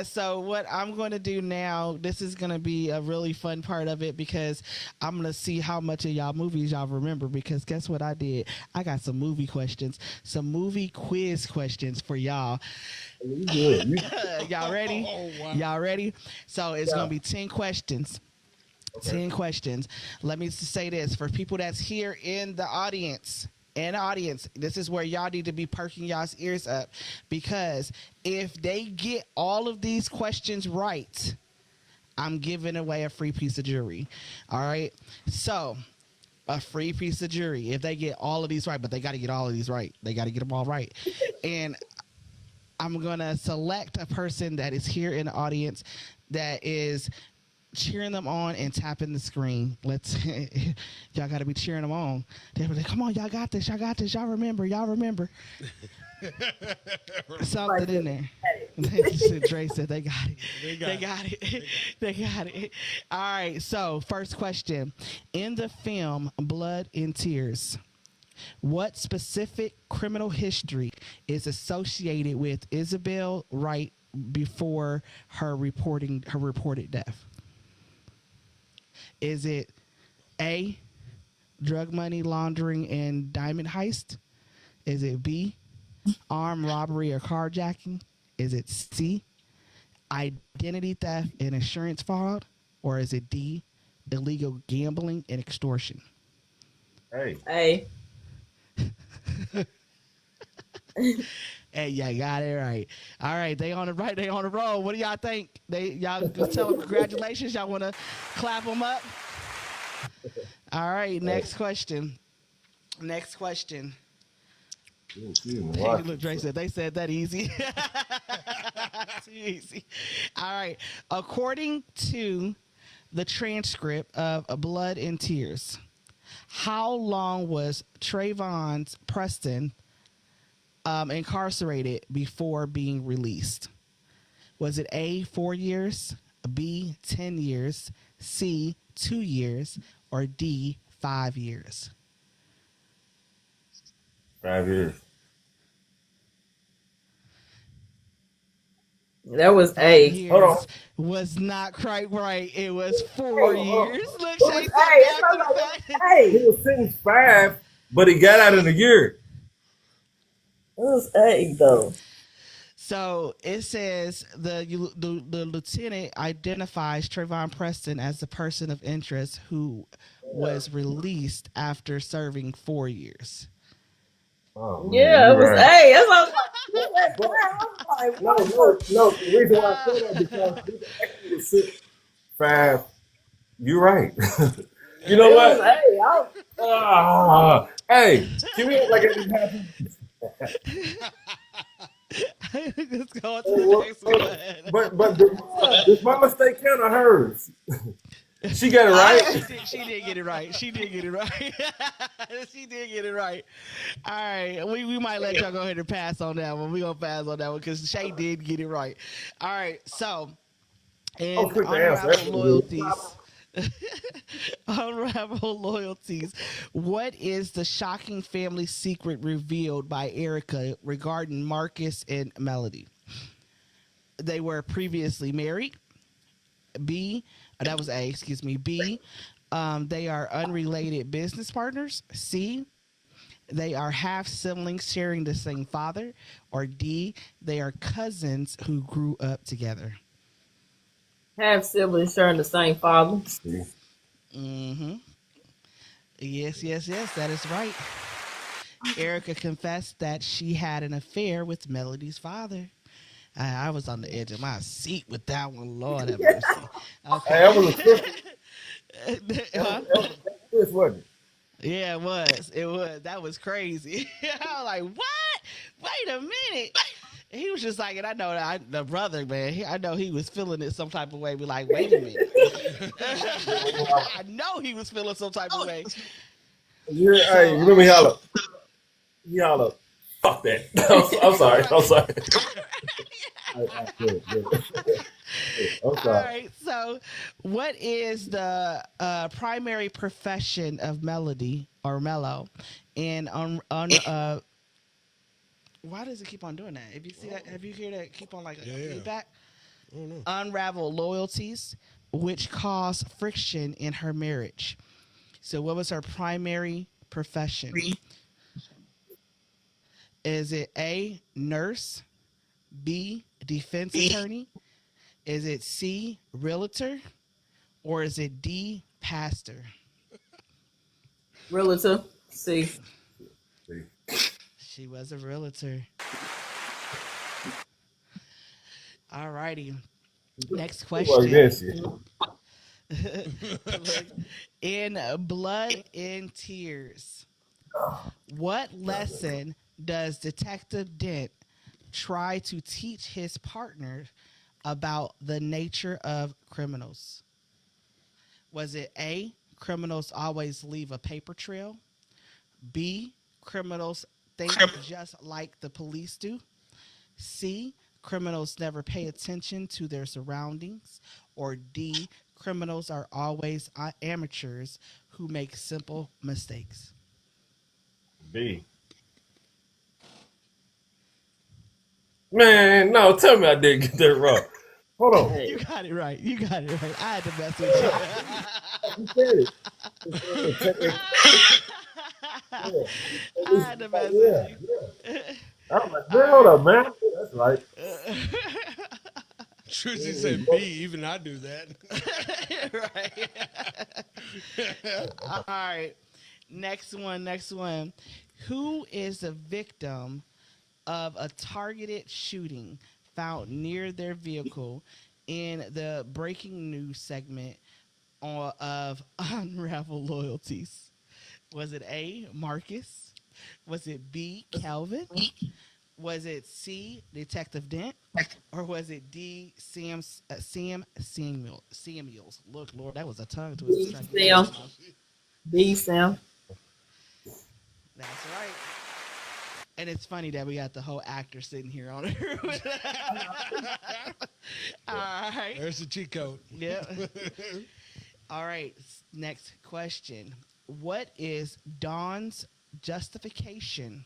So what I'm going to do now, this is going to be a really fun part of it because I'm going to see how much of y'all movies y'all remember because guess what I did? I got some movie questions, some movie quiz questions for y'all. You good. Y'all ready? Oh, wow. Y'all ready? So it's Yeah. going to be 10 questions. 10 questions. Let me just say this for people that's here in the audience. This is where y'all need to be perking y'all's ears up because if they get all of these questions right, I'm giving away a free piece of jewelry. All right. So, a free piece of jewelry if they get all of these right, but they got to get all of these right. They got to get them all right. And I'm going to select a person that is here in the audience that is cheering them on and tapping the screen. Y'all got to be cheering them on. They're like, come on, y'all got this. Y'all got this. Y'all remember. Something in there. Dre said they got it. They got it. They got it. All right. So, first question. In the film Blood and Tears, what specific criminal history is associated with Isabel Wright before her reported death? Is it A, drug money laundering and diamond heist? Is it B, armed robbery or carjacking? Is it C, identity theft and insurance fraud? Or is it D, illegal gambling and extortion? Hey, Hey, Hey, y'all got it right. All right, they on the right, they on the roll. What do y'all think? Y'all just tell them congratulations. Y'all want to clap them up? All right, next question. Next question. Hey, look, Dre said they said that easy. Too easy. All right. According to the transcript of Blood and Tears, how long was Trayvon Preston incarcerated before being released? Was it A, 4 years, B, 10 years, C, 2 years, or D, 5 years? 5 years. that was 5 A. years Hold on. was not quite right. It was 4 years. Look, It was Shay A. said It back to sounds the like back. He it was was sentenced 5, but he got out in a year. A. It was A though. So it says the lieutenant identifies Trayvon Preston as the person of interest who was released after serving 4 years. Oh man, Yeah, you're it was. right. Hey, that's what I was like. Who that But guy? I was like, no, what no, no. The reason why I Uh, say that because this actually was 6'5". You're right. You know it was. what? Hey, I was, Hey, can we act like it didn't happen? Let's go on to Hey, the next one. but does my mistake count or hers? She got it She right. did. She did get it right. She did get it right. She did get it right. All right, we might let y'all go ahead and pass on that one. We gonna pass on that one because Shay did get it right. All right, so I was in quick to answer. That's unravel what it is. loyalties. Unravel loyalties. What is the shocking family secret revealed by Erica regarding Marcus and Melody? They were previously married. B, that was A, excuse me. B, they are unrelated business partners. C, they are half siblings sharing the same father. Or D, they are cousins who grew up together. have siblings sharing the same father. Mm-hmm. Yes, yes, yes, that is right. Erica confessed that she had an affair with Melody's father. I was on the edge of my seat with that one. Lord have mercy. Hey, that was a Okay. twist. Huh? That was a twist, wasn't it? Yeah, it was. It was. That was crazy. I was like, what? Wait a minute. He was just like, and I know that the brother, man, I know he was feeling it some type of way. Be like, wait a minute. I know he was feeling some type of way. Hey, So, you remember he holler? He holler. Fuck that. I'm sorry. I'm sorry. I'm all sorry. right. So, what is the primary profession of Melody or Mello? And why does it keep on doing that? If you see that, have you hear that keep on like Yeah, a yeah. feedback? I don't know. Unravel loyalties, which cause friction in her marriage. So, what was her primary profession? Is it A, nurse, B, defense attorney? Is it C, realtor? Or is it D, pastor? Relative. See, She was a realtor. All righty. Next Well, question. this shit. Look, in Blood and Tears, what lesson does Detective Dent try to teach his partner about the nature of criminals? Was it A, criminals always leave a paper trail? B, criminals think just like the police do? C, criminals never pay attention to their surroundings? Or D, criminals are always amateurs who make simple mistakes? B. Man, no, tell me I didn't get that wrong. Hold on. hey, You got it right. You got it right. I had to mess with you. You said it. Yeah. At I least, had to mess with yeah. you. I was like, All man, hold right. up, man. That's right. Tracy said B. Even I do that. Right. All right. Next one. Next one. Who is the victim of a targeted shooting found near their vehicle in the breaking news segment of Unravel Loyalties? Was it A, Marcus? Was it B, Calvin? Was it C, Detective Dent? Or was it D, Sam Samuels? Look, Lord, that was a tongue twister B trying to get that Sam. one out. B Sam. That's right. And it's funny that we got the whole actor sitting here on it. All right. There's the cheat code. Yeah. All right. Next question. What is Dawn's justification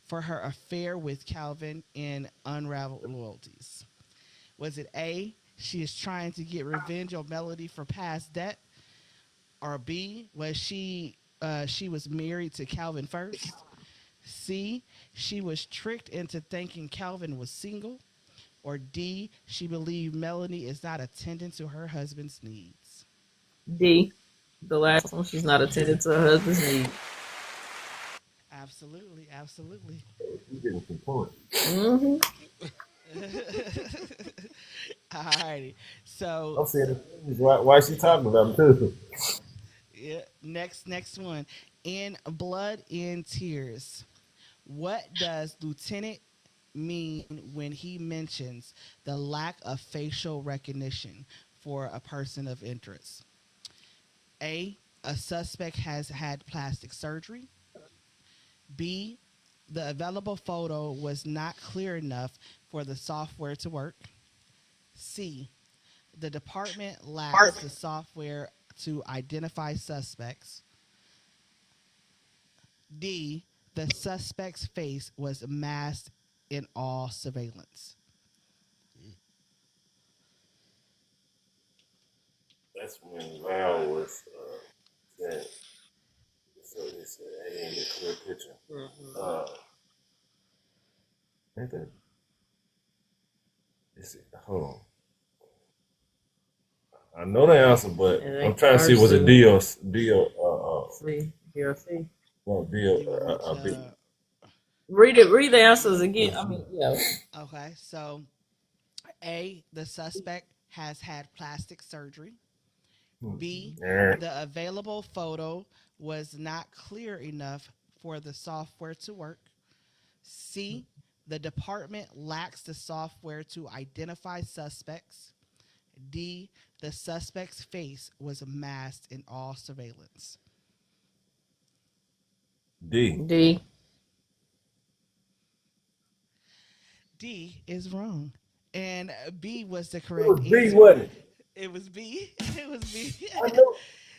for her affair with Calvin in Unraveled Loyalties? Was it A, she is trying to get revenge on Melody for past debt? Or B, was she was married to Calvin first? C, she was tricked into thinking Calvin was single. Or D, she believed Melanie is not attending to her husband's needs. D. The last one, she's not attending to her husband's needs. Absolutely, absolutely. You getting some points. Mm-hmm. Alrighty. So, I'm saying the thing is why is she talking about them too? yeah, next one. In Blood in Tears, what does Lieutenant mean when he mentions the lack of facial recognition for a person of interest? A, a suspect has had plastic surgery. B, the available photo was not clear enough for the software to work. C, the department lacks the software to identify suspects. D, the suspect's face was masked in all surveillance. That's when Val was saying, so he said, "Hey, ain't a clear picture." Ain't that? Hold on. I know the answer, but And I'm they trying to see was it pursue. deal C. DLC. well deal You want me B. to? Read it. Read the answers again. I mean, yeah. Okay, so A, the suspect has had plastic surgery. B, Yeah. the available photo was not clear enough for the software to work. C, the department lacks the software to identify suspects. D, the suspect's face was masked in all surveillance. D. D. D is wrong. And B was the It correct was B, answer. wasn't it? It was B. It was B. I know.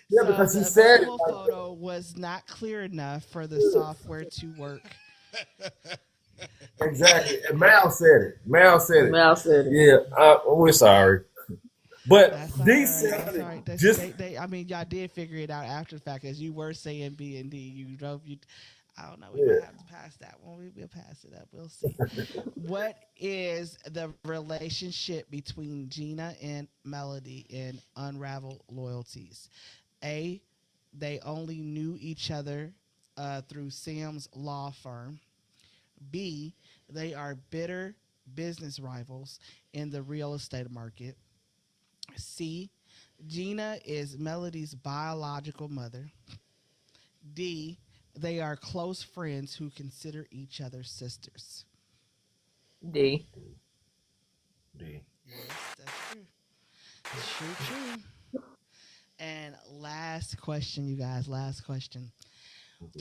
Yeah, So because he the said it available like photo was not clear enough for the software to work. that. Exactly. And Mal said it. Mal said it. Mal said it. Yeah, we're sorry. But That's all D right. That's all sounded right. That's, just I mean, y'all did figure it out after the fact, as you were saying B and D. You drove you. I don't know. We yeah. might have to pass that one. We'll pass it up. We'll see. What is the relationship between Gina and Melody in Unraveled Loyalties? A, they only knew each other through Sam's law firm. B, they are bitter business rivals in the real estate market. C, Gina is Melody's biological mother. D, they are close friends who consider each other sisters. D. D. Yes, that's true. True, true. And last question, you guys. Last question.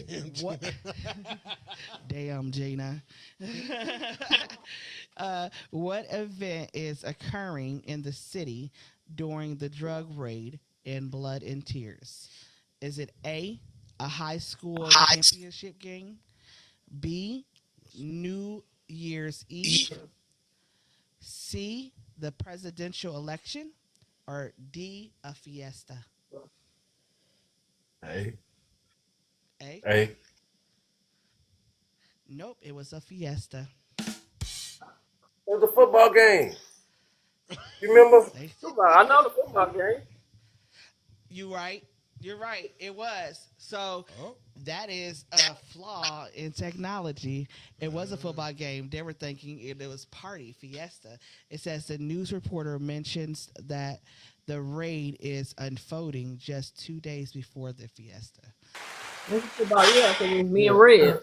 Damn, What? Gina. Damn, Gina. What event is occurring in the city during the drug raid in Blood and Tears? Is it a high school championship game? B, New Year's Eve? C, the presidential election? Or D, a fiesta? A. A? A. Nope, it was a fiesta. It was a football game. You remember? They Football. I know the football game. You right. You're right. It was. So Oh, that is a flaw in technology. It was a football game. They were thinking it was party fiesta. It says the news reporter mentions that the raid is unfolding just 2 days before the fiesta. It's football. Yeah, because it was me Yeah. and Red.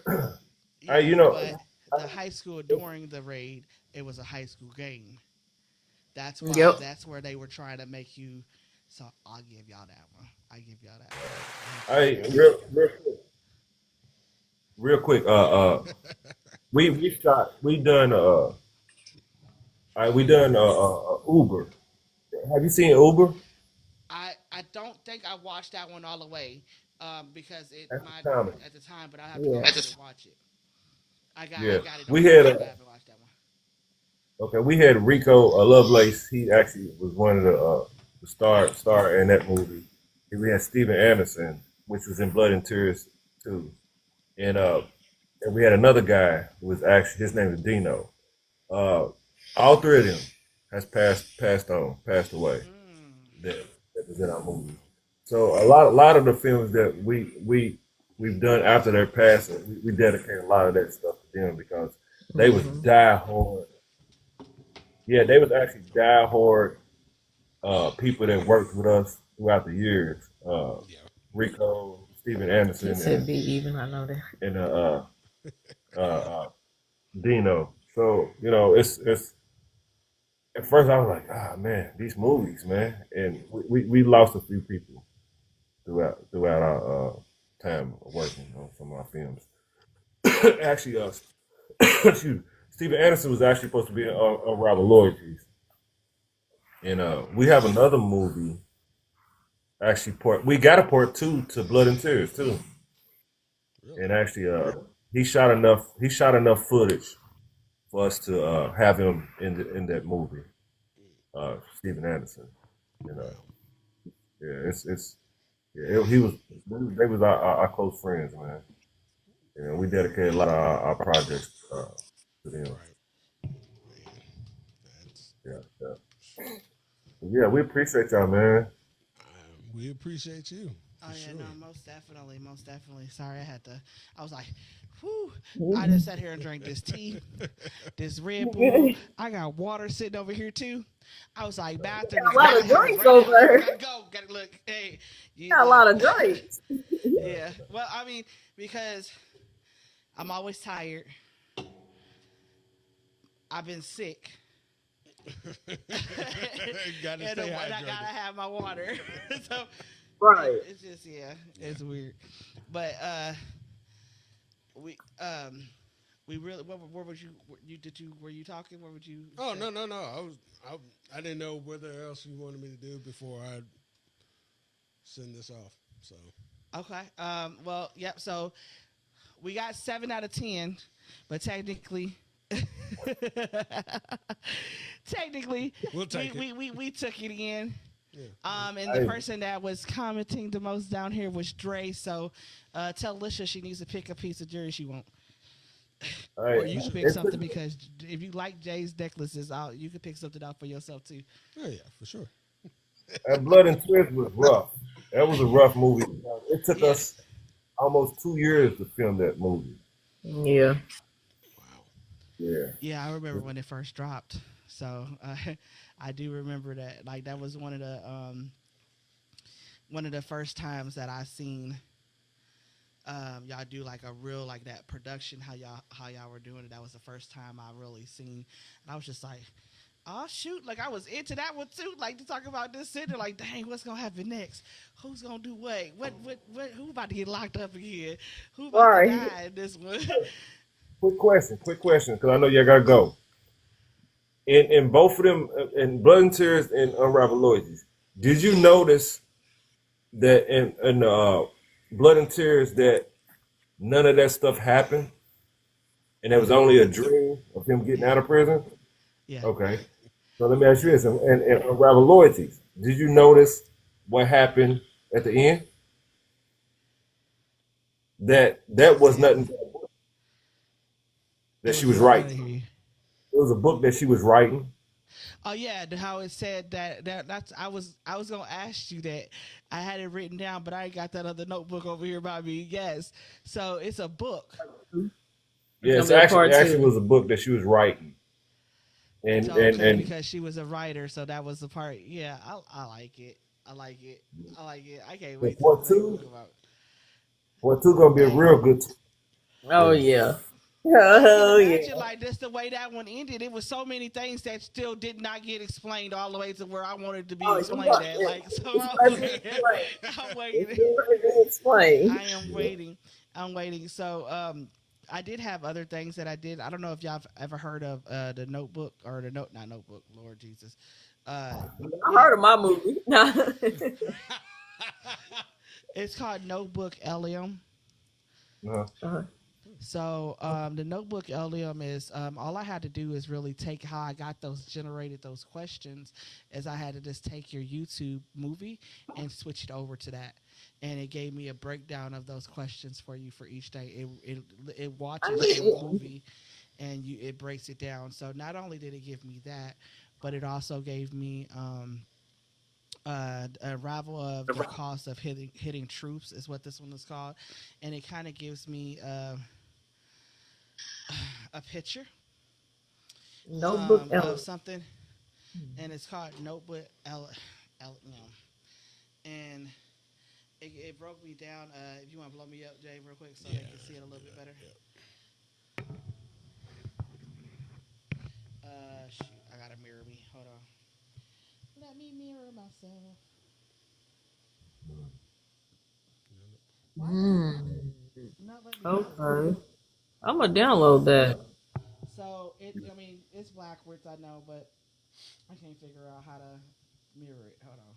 Hey, Yeah, you know, but the high school during the raid, it was a high school game. That's why. Yep. That's where they were trying to make you. So I'll give y'all that one. I give y'all that hey, one. real quick. We shot. We done Uber. Have you seen Uber? I don't think I watched that one all the way because it That's my the comedy. at the time, but I have to go Yeah. back and watch it. I Yeah. got it on We had YouTube. I haven't watched that one. okay. We had Rico Lovelace. He actually was one of the star in that movie. And we had Steven Anderson, which was in Blood and Tears too. And and we had another guy who was actually his name is Dino. Uh, all three of them has passed away. That that was in our movie. So a lot of the films that we've done after their passing, we dedicate a lot of that stuff to them because they was die hard. Yeah, they was actually die hard people that worked with us throughout the years. Yeah. Rico, Steven He Anderson, said be even. I know that. and uh, Dino. So it's at first I was like, ah man, these movies, man, and we lost a few people throughout our time working on some of our films. Actually, excuse, Steven Anderson was actually supposed to be on Unraveled Loyalties, and we have another movie. Actually, we got a part two to Blood and Tears too, Really? and actually, he shot enough footage for us to have him in that movie. Steven Anderson, you know, Wow. yeah, it's yeah, he was they was our close friends, man. And we dedicated a lot of our projects to them. Right. Man. That's Yeah, yeah. Yeah, we appreciate y'all, man. we appreciate you Oh for yeah, sure. no, most definitely, most definitely. Sorry, I had to. I was like, whew. I just sat here and drank this tea, this Red Bull. I got water sitting over here too. I was like, bathroom Got is a lot right of here, drinks right now. over. Gotta go, gotta look. Hey, you Got a look. lot of drinks. Yeah. Well, I mean, because I'm always tired. I've been sick. Gotta and, stay and I gotta hydrated. have my water. So Right. it's just yeah, it's weird. But we we really what would you did you were you talking? What would you Oh say? no. I didn't know whether else you wanted me to do before I send this off. So Okay. Well, yep. So we got 7 out of 10, but technically, technically, we'll take it. we took it in. Yeah. And the person that was commenting the most down here was Dre. So, tell Lisha she needs to pick a piece of jewelry she won't, or you can pick It's something because if you like Jay's necklaces, you can pick something out for yourself too. Oh yeah, for sure. that Blood and Tears was rough. That was a rough movie. It took Yeah. us almost 2 years to film that movie. Yeah. Wow. Yeah. Yeah, I remember when it first dropped. So I do remember that. Like that was one of the first times that I seen y'all do like a real like that production how y'all were doing it. That was the first time I really seen, and I was just like, oh shoot, like I was into that one too. Like to talk about this center, like dang, what's gonna happen next? Who's gonna do what? What? Who about to get locked up again? Who about to Right. die in this one? Quick question, because I know y'all gotta go. In both of them, in Blood and Tears and Unraveled Loyalties, did you notice that in Blood and Tears that none of that stuff happened, and it was only a dream of him getting out of prison? Yeah. Okay. So let me ask you this: and Unraveled Loyalties, did you notice what happened at the end? That was nothing It that she was was what? I writing. didn't hear you. It was a book that she was writing. Oh yeah, how it said that's I was gonna ask you that. I had it written down, but I ain't got that other notebook over here by me. Yes, so it's a book. It's gonna Yes, be a actually, part it actually two. was a book that she was writing, and So and okay, and because she was a writer, so that was the part. Yeah, I like it. I like it. I like it. I can't the wait till the next one come out. part two gonna be a Dang. real good. Oh Yeah. yeah. I can Oh yeah. imagine like this the way that one ended. It was so many things that still did not get explained all the way to where I wanted to be Oh, you explained got at. it. Like so, It's I'm ready to waiting. explain. I'm It's waiting. been ready to explain. I am waiting. I'm waiting. So, I did have other things that I did. I don't know if y'all have ever heard of the Notebook or the Note, not Notebook. Lord Jesus. Uh, I yeah, heard of my movie. Nah. it's called Notebook Elium. Uh-huh. Uh-huh. So the notebook LM is all I had to do is really take how I got those generated those questions, is I had to just take your YouTube movie and switch it over to that, and it gave me a breakdown of those questions for you for each day. It I watches your mean, movie and it breaks it down. So not only did it give me that, but it also gave me a ravel of the cost of hitting troops is what this one is called, and it kind of gives me a picture notebook of element. something, and it's called Notebook no. And it broke me down. If you want to blow me up, Jay, real quick, so Yeah. they can see it a little bit better. Shoot, I gotta mirror me. Hold on. Let me mirror myself. Why is it Mm, not letting me do it? okay. I'm gonna download that. So I mean, it's backwards, I know, but I can't figure out how to mirror it. Hold on.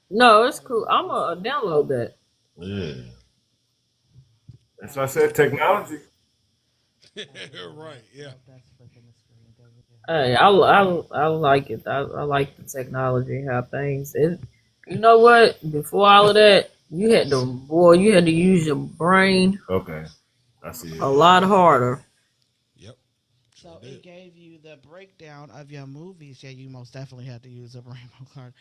No, I it's gotta cool. go to I'm this. gonna download that. Yeah. All That's why I right. said technology. Right. Yeah. Nope, that's flipping the screen. Hey, I like it. I like the technology, how things. You know what? Before all of that, you had to use your brain Okay. I see a it. lot harder. Yep. Sure So it did. gave you the breakdown of your movies. Yeah, you most definitely had to use a rainbow card.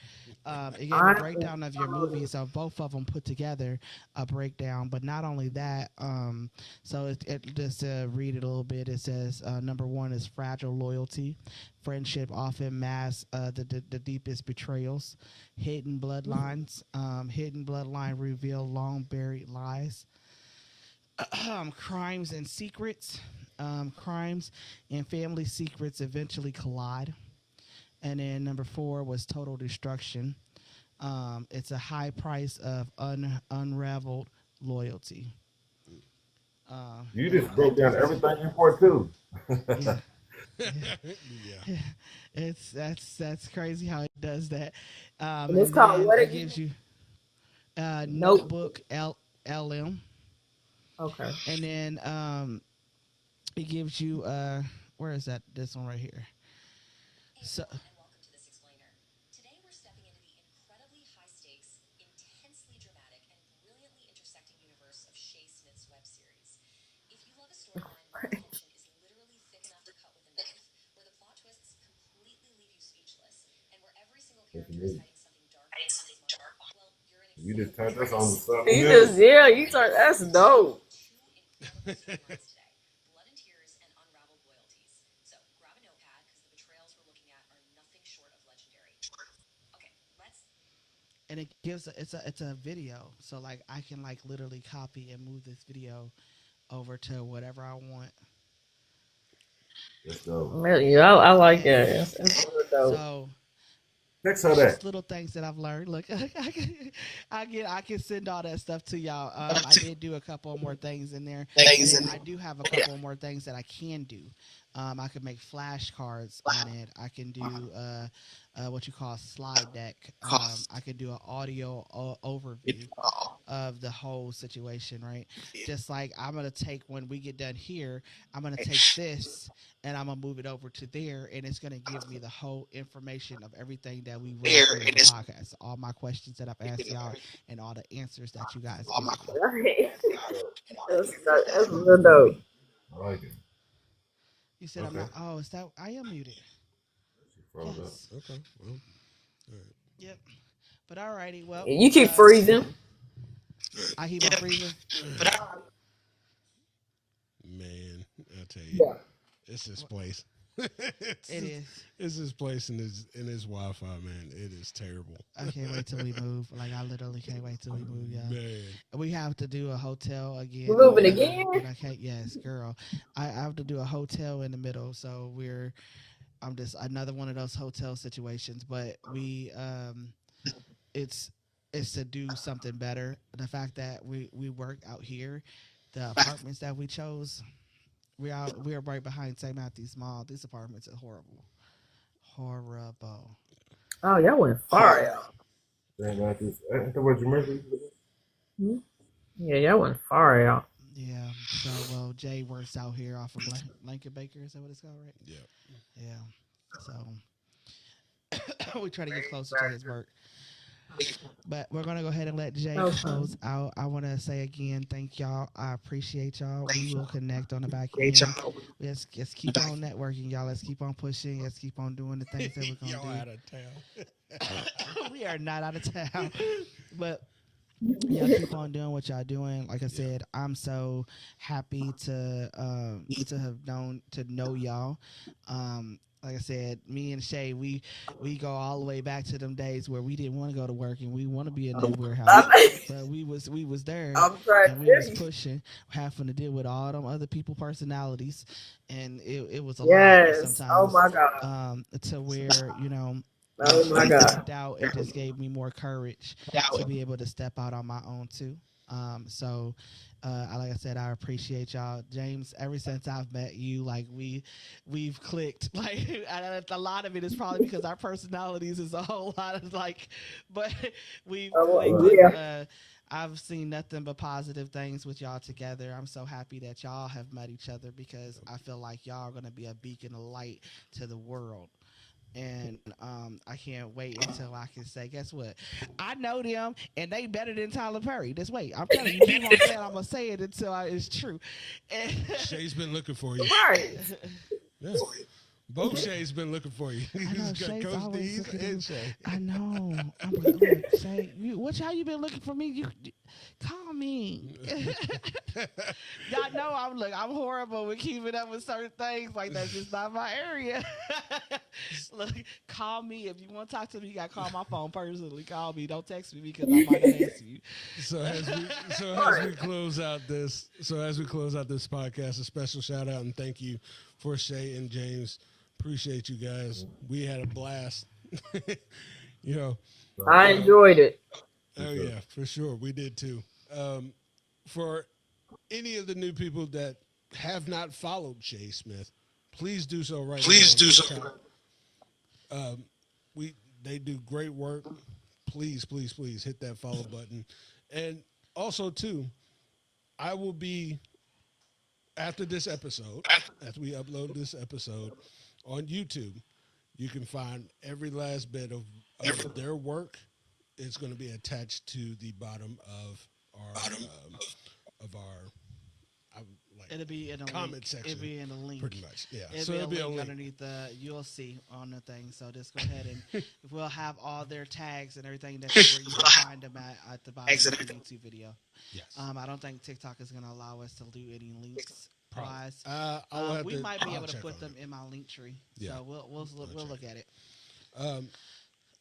It gave a I breakdown of your movies, so both of them put together a breakdown. But not only that, so just to read it a little bit, it says number one is fragile loyalty. Friendship often masks the deepest betrayals. Hidden bloodline reveal long buried lies. Crimes and secrets. Crimes and family secrets eventually collide. And then number four was total destruction. It's a high price of unraveled loyalty. You And just that broke down gives us, everything you for too. yeah, Yeah. it's that's crazy how it does that. and it's And called then what it again? gives you Nope. notebook LM, Okay. and then it gives you where is that? This one right here. So That's amazing. You just turned us on to something You new. just you turn that's dope. and it gives it's a video, so like I can like literally copy and move this video over to whatever I want. Let's go. Yeah, I like And that. That's real dope. so Text her it's that. just little things that I've learned. Look, I can send all that stuff to y'all. I did do a couple more things in there, and then I do have a couple more things that I can do. I could make flashcards on it. I can do what you call slide deck. I could do an audio overview of the whole situation, right? Just like I'm gonna take when we get done here, I'm gonna take this and I'm gonna move it over to there, and it's gonna give me the whole information of everything that we ran through in the podcast, all my questions that I've asked y'all, and all the answers that you guys given me. Right. That's real dope. I like it. You said I'm Okay. not. Oh, is that I am muted? She froze up. Yes. Okay. Well. All right. Yep. But alrighty. Well, You keep freezing. I keep on freezing. Man, I tell you, Yeah. it's this place. it's, It this, is. it's this place and this Wi-Fi, man. It is terrible. I can't wait till we move. Like I literally can't wait till we move, y'all. Man. We have to do a hotel We're again in the moving middle, again? but I can't. Yes, girl, I have to do a hotel in the middle, so I'm just another one of those hotel situations. But it's it's to do something better. The fact that we work out here, the apartments that we chose, we're right behind St. Matthew's Mall. These apartments are horrible, horrible. Oh, y'all went far out. Ain't that what you mentioned? Yeah, y'all went far out. Yeah. So, well, Jay works out here off of Blanket Baker. Is that what it's called, right? Yeah. Yeah. So we try to get closer to his work. But we're gonna go ahead and let Jay close out. I want to say again, thank y'all. I appreciate y'all. We will connect on the back end. Let's keep on networking, y'all. Let's keep on pushing. Let's keep on doing the things that we're Y'all gonna out of town. do. We are not out of town, but y'all keep on doing what y'all doing. Like I said, I'm so happy to have know y'all. Like I said, me and Shay, we go all the way back to them days where we didn't want to go to work and we want to be in that warehouse, but we was there and we was pushing, having to deal with all them other people personalities, and it was a lot sometimes. To where stepped out, it just gave me more courage to be able to step out on my own too. So like I said, I appreciate y'all, James. Ever since I've met you, like we've clicked. Like a lot of it is probably because our personalities is a whole lot of like, but we've I've seen nothing but positive things with y'all together. I'm so happy that y'all have met each other because I feel like y'all are gonna be a beacon of light to the world. And I can't wait until I can say, guess what? I know them, and they better than Tyler Perry. Just wait. I'm telling you, keep on saying I'm gonna say it until it's true. And Shay's been looking for you. Right. Yeah. Both Shay's been looking for you. I know, He's got Shay's Coach always D's looking and for Shay. I know. I'm like, look, Shay, how you been looking for me? You call me. Y'all know I'm horrible with keeping up with certain things. Like that's just not my area. Look, call me if you want to talk to me. You gotta call my phone personally. Call me. Don't text me because I might not answer you. So as we close out this podcast, a special shout out and thank you for Shay and James. Appreciate you guys. We had a blast. I enjoyed it. Oh yeah, for sure. We did too. For any of the new people that have not followed Shay Smith, please do so right now. Please do so. They do great work. Please hit that follow button. And also too, I will be after this episode, after we upload this episode on YouTube, you can find every last bit of their work. It's going to be attached to the bottom of our It'll be in a comment link. section. It'll be in a link. Pretty much, yeah. It'll be a link underneath you'll see on the thing. So just go ahead and we'll have all their tags and everything where you can find them at the bottom of the YouTube video. Yes. I don't think TikTok is going to allow us to do any links. We might be able to put them in my link tree. Yeah. So we'll look at it.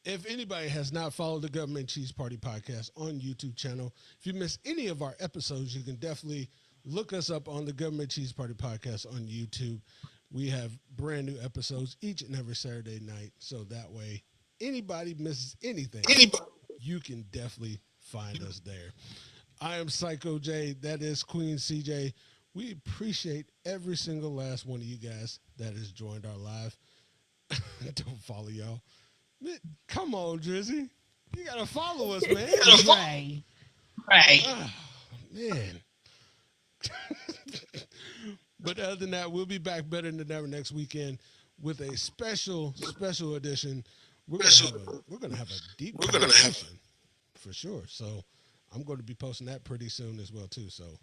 If anybody has not followed the Government Cheese Party podcast on YouTube channel, if you miss any of our episodes, you can definitely look us up on the Government Cheese Party podcast on YouTube. We have brand new episodes each and every Saturday night. So that way, anybody misses anything, you can definitely find us there. I am Psycho J. That is Queen CJ. We appreciate every single last one of you guys that has joined our live. Don't follow y'all. Come on, Drizzy. You got to follow us, man. Right. Oh, man. But other than that, we'll be back better than ever next weekend with a special edition. We're gonna have a deep conversation for sure. So I'm going to be posting that pretty soon as well too. So